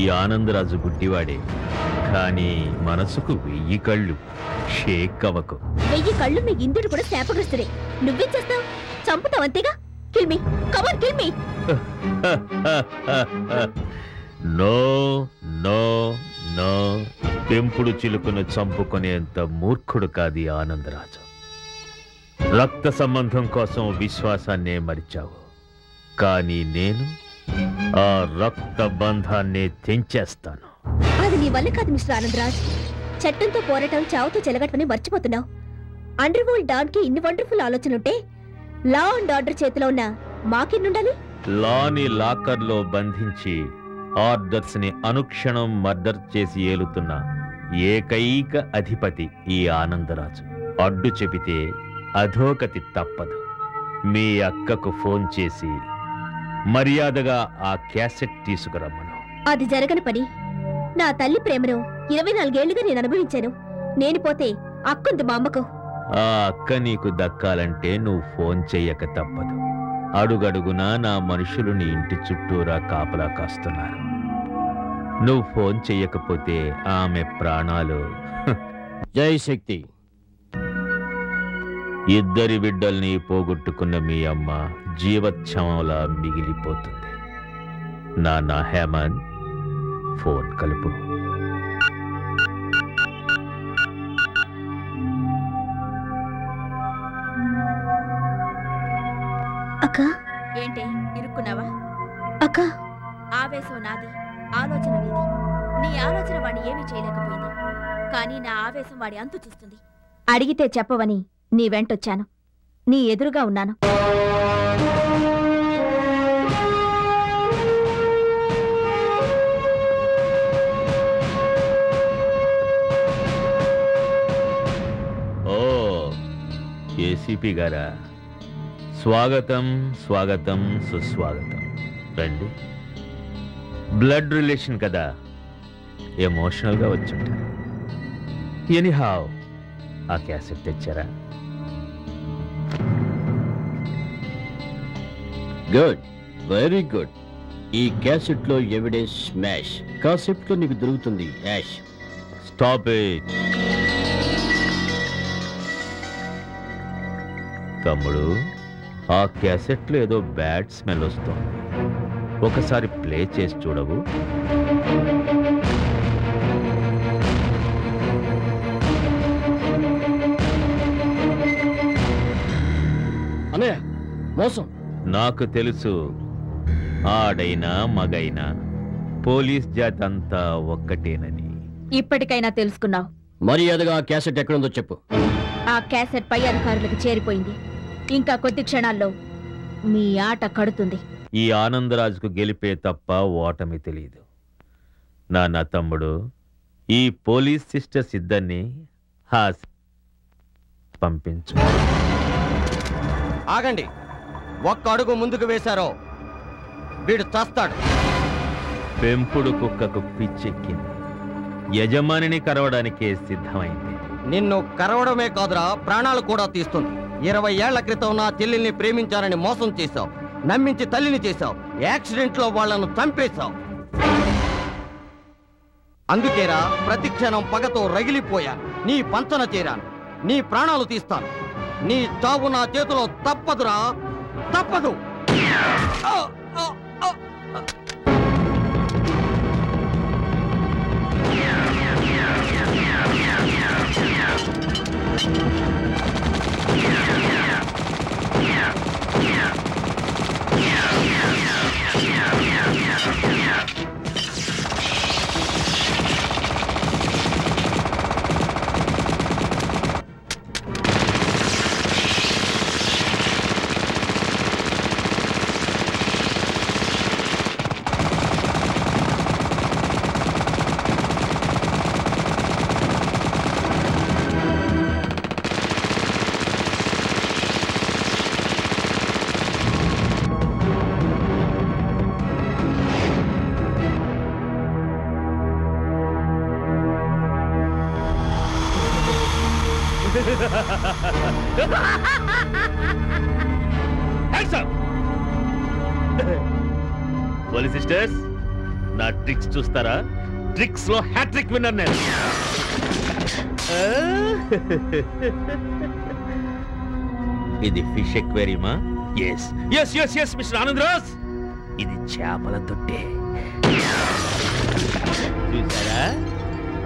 ఈ ఆనందరాజు గుడ్డివాడే, కానీ మనసుకు 1000 కళ్ళు. షేక్ అవ్వకు. 1000 కళ్ళు మీ ఇంద్రుడు కూడా శాపగ్రస్తుడే. నువ్వేం చేస్తావు? చంపుతావు అంతేగా. Kill me, come on, kill me. No no no, పెంపుడు చిలుకను చంపుకునేంత మూర్ఖుడు కాది ఆనందరాజు. రక్త సంబంధం కోసం విశ్వాసాన్నే మరిచావు, కానీ నేను ఆ రక్త బంధాన్ని తెంచేస్తాను. అది నీ వల్ల కాదు మిస్టర్ ఆనందరాజ్. చట్టంతో పోరాటం చావుతో చెలగటమని మర్చిపోతున్నావు. అండర్ వరల్డ్ డాన్ కి ఇన్ని వండర్ఫుల్ ఆలోచనలుంటే లా అండ్ ఆర్డర్ చేతిలో ఉన్న మాకెన్నుండాలి? లాని లాకర్లో బంధించి ఆర్డర్స్ ని అనుక్షణం మర్డర్ చేసి ఏలుతున్న ఏకైక అధిపతి ఈ ఆనందరాజు. అడ్డు చెబితే అధోగతి తప్పదు. మీ అక్కకు ఫోన్ చేసి మర్యాదగా ఆ క్యాసెట్ తీసుకురమ్మను. అది జరగని పని. నా తల్లి ప్రేమను 24 ఏళ్లుగా నేను అనుభవించాను. నేను పోతే అక్కుంది మా అమ్మకు. ఆ అక్క నీకు దక్కాలంటే నువ్వు ఫోన్ చెయ్యక తప్పదు. అడుగడుగునా నా మనుషులు నీ ఇంటి చుట్టూరా కాపలా కాస్తున్నారు. నువ్వు ఫోన్ చెయ్యకపోతే ఆమె ప్రాణాలు. జై శక్తి. ఇద్దరి బిడ్డల్ని పోగొట్టుకున్న మీ అమ్మ జీవచ్ఛవంలా మిగిలిపోతుంది. నాన్న హేమంత్ ఫోన్ కలుపు. అక్క ఏంటి ఇరుక్కున్నావా? అక్క ఆవేశం నాది, ఆలోచన నీది. నీ ఆలోచన వాడిని ఏమీ చేయలేకపోయింది, కానీ నా ఆవేశం వాడి అంతు చూస్తుంది. అడిగితే చెప్పవని నీ వెంటొచ్చాను, నీ ఎదురుగా ఉన్నాను. ఓ ఏసీపీ గారా, స్వాగతం స్వాగతం సుస్వాగతం. రండి. బ్లడ్ రిలేషన్ కదా, ఎమోషనల్గా వచ్చుంటారు. ఎనీహావ్, ఆ క్యాసెట్ తెచ్చారా? Good, very good. ఈ క్యాసెట్ లో ఎవిడెన్స్ స్మాష్, కాన్సెప్ట్ లో నీకు దొరుకుతుంది యాష్. స్టాప్ ఇట్ తమ్ముడు. ఆ క్యాసెట్లో ఏదో బ్యాడ్ స్మెల్ వస్తుంది, ఒకసారి ప్లే చేసి చూడవు? అన్నయ్య మోసం. నాకు తెలుసు, ఆడైనా మగైనా పోలీస్ జాతి అంతా ఒక్కటేనని. ఇప్పటికైనా తెలుసుకున్నావు. మర్యాదగా ఆ క్యాసెట్ ఎక్కడుందో చెప్పు. ఆ క్యాసెట్ పై అధికారులకు చేరిపోయింది. ఇంకా కొద్ది క్షణాల్లో మీ ఆట కడుతుంది. ఈ ఆనందరాజుకు గెలిపే తప్ప ఓటమి తెలియదు. నా తమ్ముడు, ఈ పోలీస్ సిస్టర్స్ ఇద్దరిని పంపించు. ఆగండి, ఒక్క అడుగు ముందుకు వేశారో వీడు చస్తాడు. పెంపుడు కుక్కకు పిచ్చెక్కింది, యజమానిని కరవడానికే సిద్ధమైంది. నిన్ను కరవడమే కాదురా, ప్రాణాలు కూడా తీస్తుంది. 20 ఏళ్ల క్రితం నా చెల్లెల్ని ప్రేమించానని మోసం చేశావు, నమ్మించి తల్లిని చేశావు, యాక్సిడెంట్ లో వాళ్లను చంపేశావు. అందుకేరా ప్రతి క్షణం పగతో రగిలిపోయాను. నీ పంచన చేరాను, నీ ప్రాణాలు తీస్తాను. నీ చావు నా చేతిలో తప్పదురా, తప్పదు. పోలీస్ సిస్టర్స్, నా ట్రిక్స్ చూస్తారా? ట్రిక్స్ లో హ్యాట్రిక్ విన్నర్ నేను. ఇది ఫిష్ ఎక్వేరియమా? Yes yes yes yes mister Anandraj, ఇది చేపల తొట్టే. చూసారా?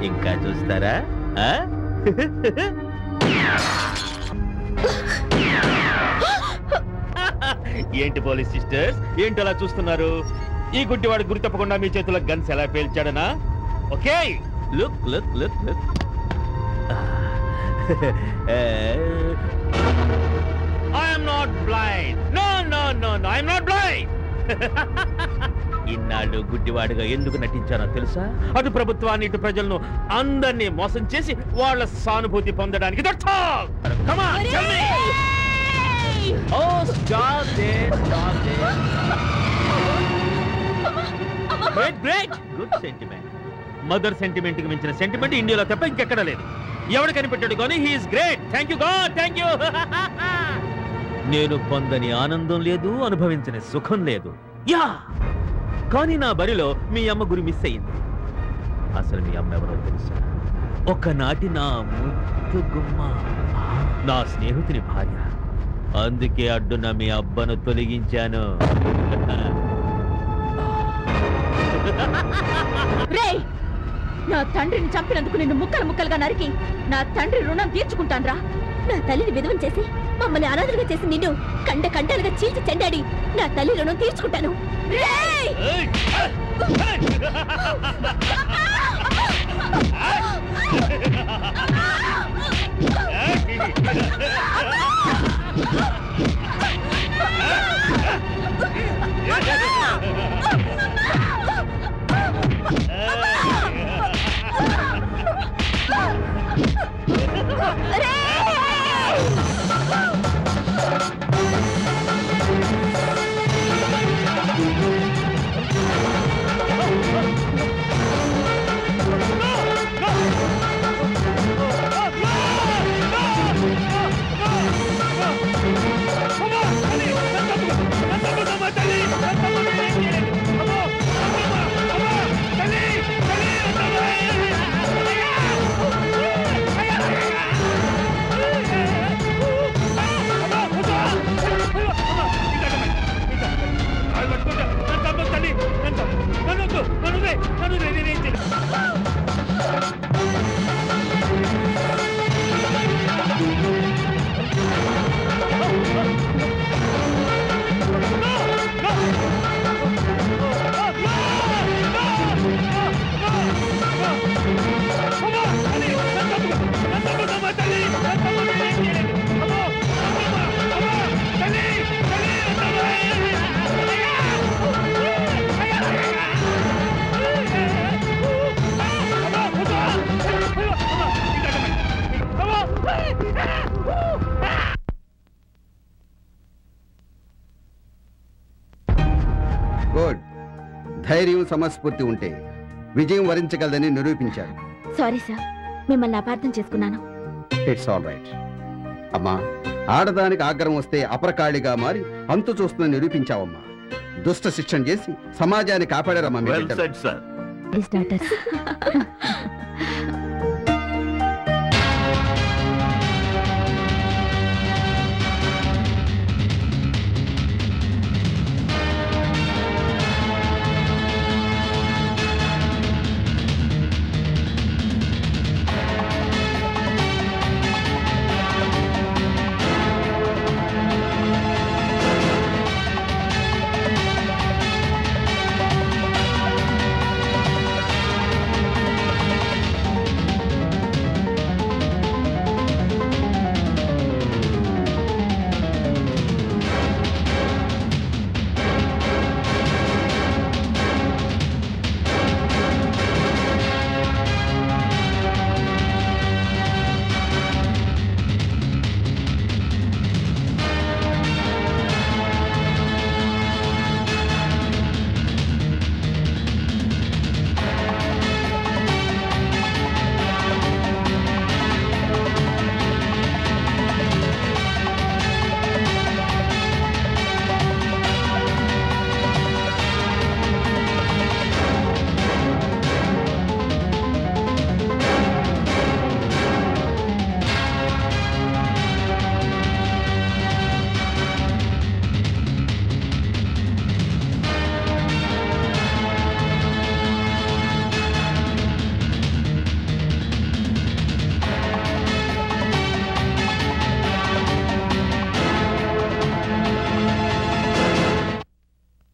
ఇంకా చూస్తారా? ఏంటి పోలీస్ సిస్టర్స్, ఏంటి అలా చూస్తున్నారు? ఈ గుడ్డివాడు గురి తప్పకుండా మీ చేతుల గన్స్ ఎలా పేల్చాడనా? Okay, look look look look. I am not blind. No no no no, I am not blind. ఇన్నాళ్ళు గుడ్డివాడిగా ఎందుకు నటించానో తెలుసా? అటు ప్రభుత్వాన్ని ఇటు ప్రజలను అందరినీ మోసం చేసి వాళ్ళ సానుభూతి పొందడానికి. That's all. Come on, tell me. Oh, stop it, stop it. Great, great. Good sentiment. Mother sentiment కి మించిన సెంటిమెంట్ ఇండియాలో తప్ప ఇంకెక్కడ లేదు. ఎవడు కనిపెట్టాడు కానీ he is great. Thank you God, thank you. నేను పొందని ఆనందం లేదు, అనుభవించని సుఖం లేదు. యా, కానీ నా బరిలో మీ అమ్మ గురి మిస్ అయ్యింది. అసలు మీ అమ్మ ఎవరో తెలుసా? ఒకనాటి నా ముద్దు గుమ్మ, నా స్నేహితుని భార్య. అందుకే అడ్డున మీ అబ్బను తొలగించాను. రేయ్, నా తండ్రిని చంపినందుకు నిన్ను ముక్కలు ముక్కలుగా నరికి నా తండ్రి రుణం తీర్చుకుంటాన్రా. నా తల్లిని విధవం చేసి మమ్మల్ని అనాథలుగా చేసి నిన్ను కండ కంటాలుగా చీల్చి చెండాడి నా తల్లి రుణం తీర్చుకుంటాను. రేయ్! గుడ్. ధైర్యం సమస్ఫూర్తి ఉంటే విజయం వరించగలదని నిరూపించారు. సారీ సార్, మిమ్మల్ని అపార్థం చేసుకున్నాను. It's all right. అమ్మా, ఆడదానికి ఆగ్రహం వస్తే అపరకాళిగా మారి అంతు చూస్తున్న నిరూపించావమ్మా. దుష్ట శిక్షణ చేసి సమాజాన్ని కాపాడారమ్మా. Well said, sir. His daughters.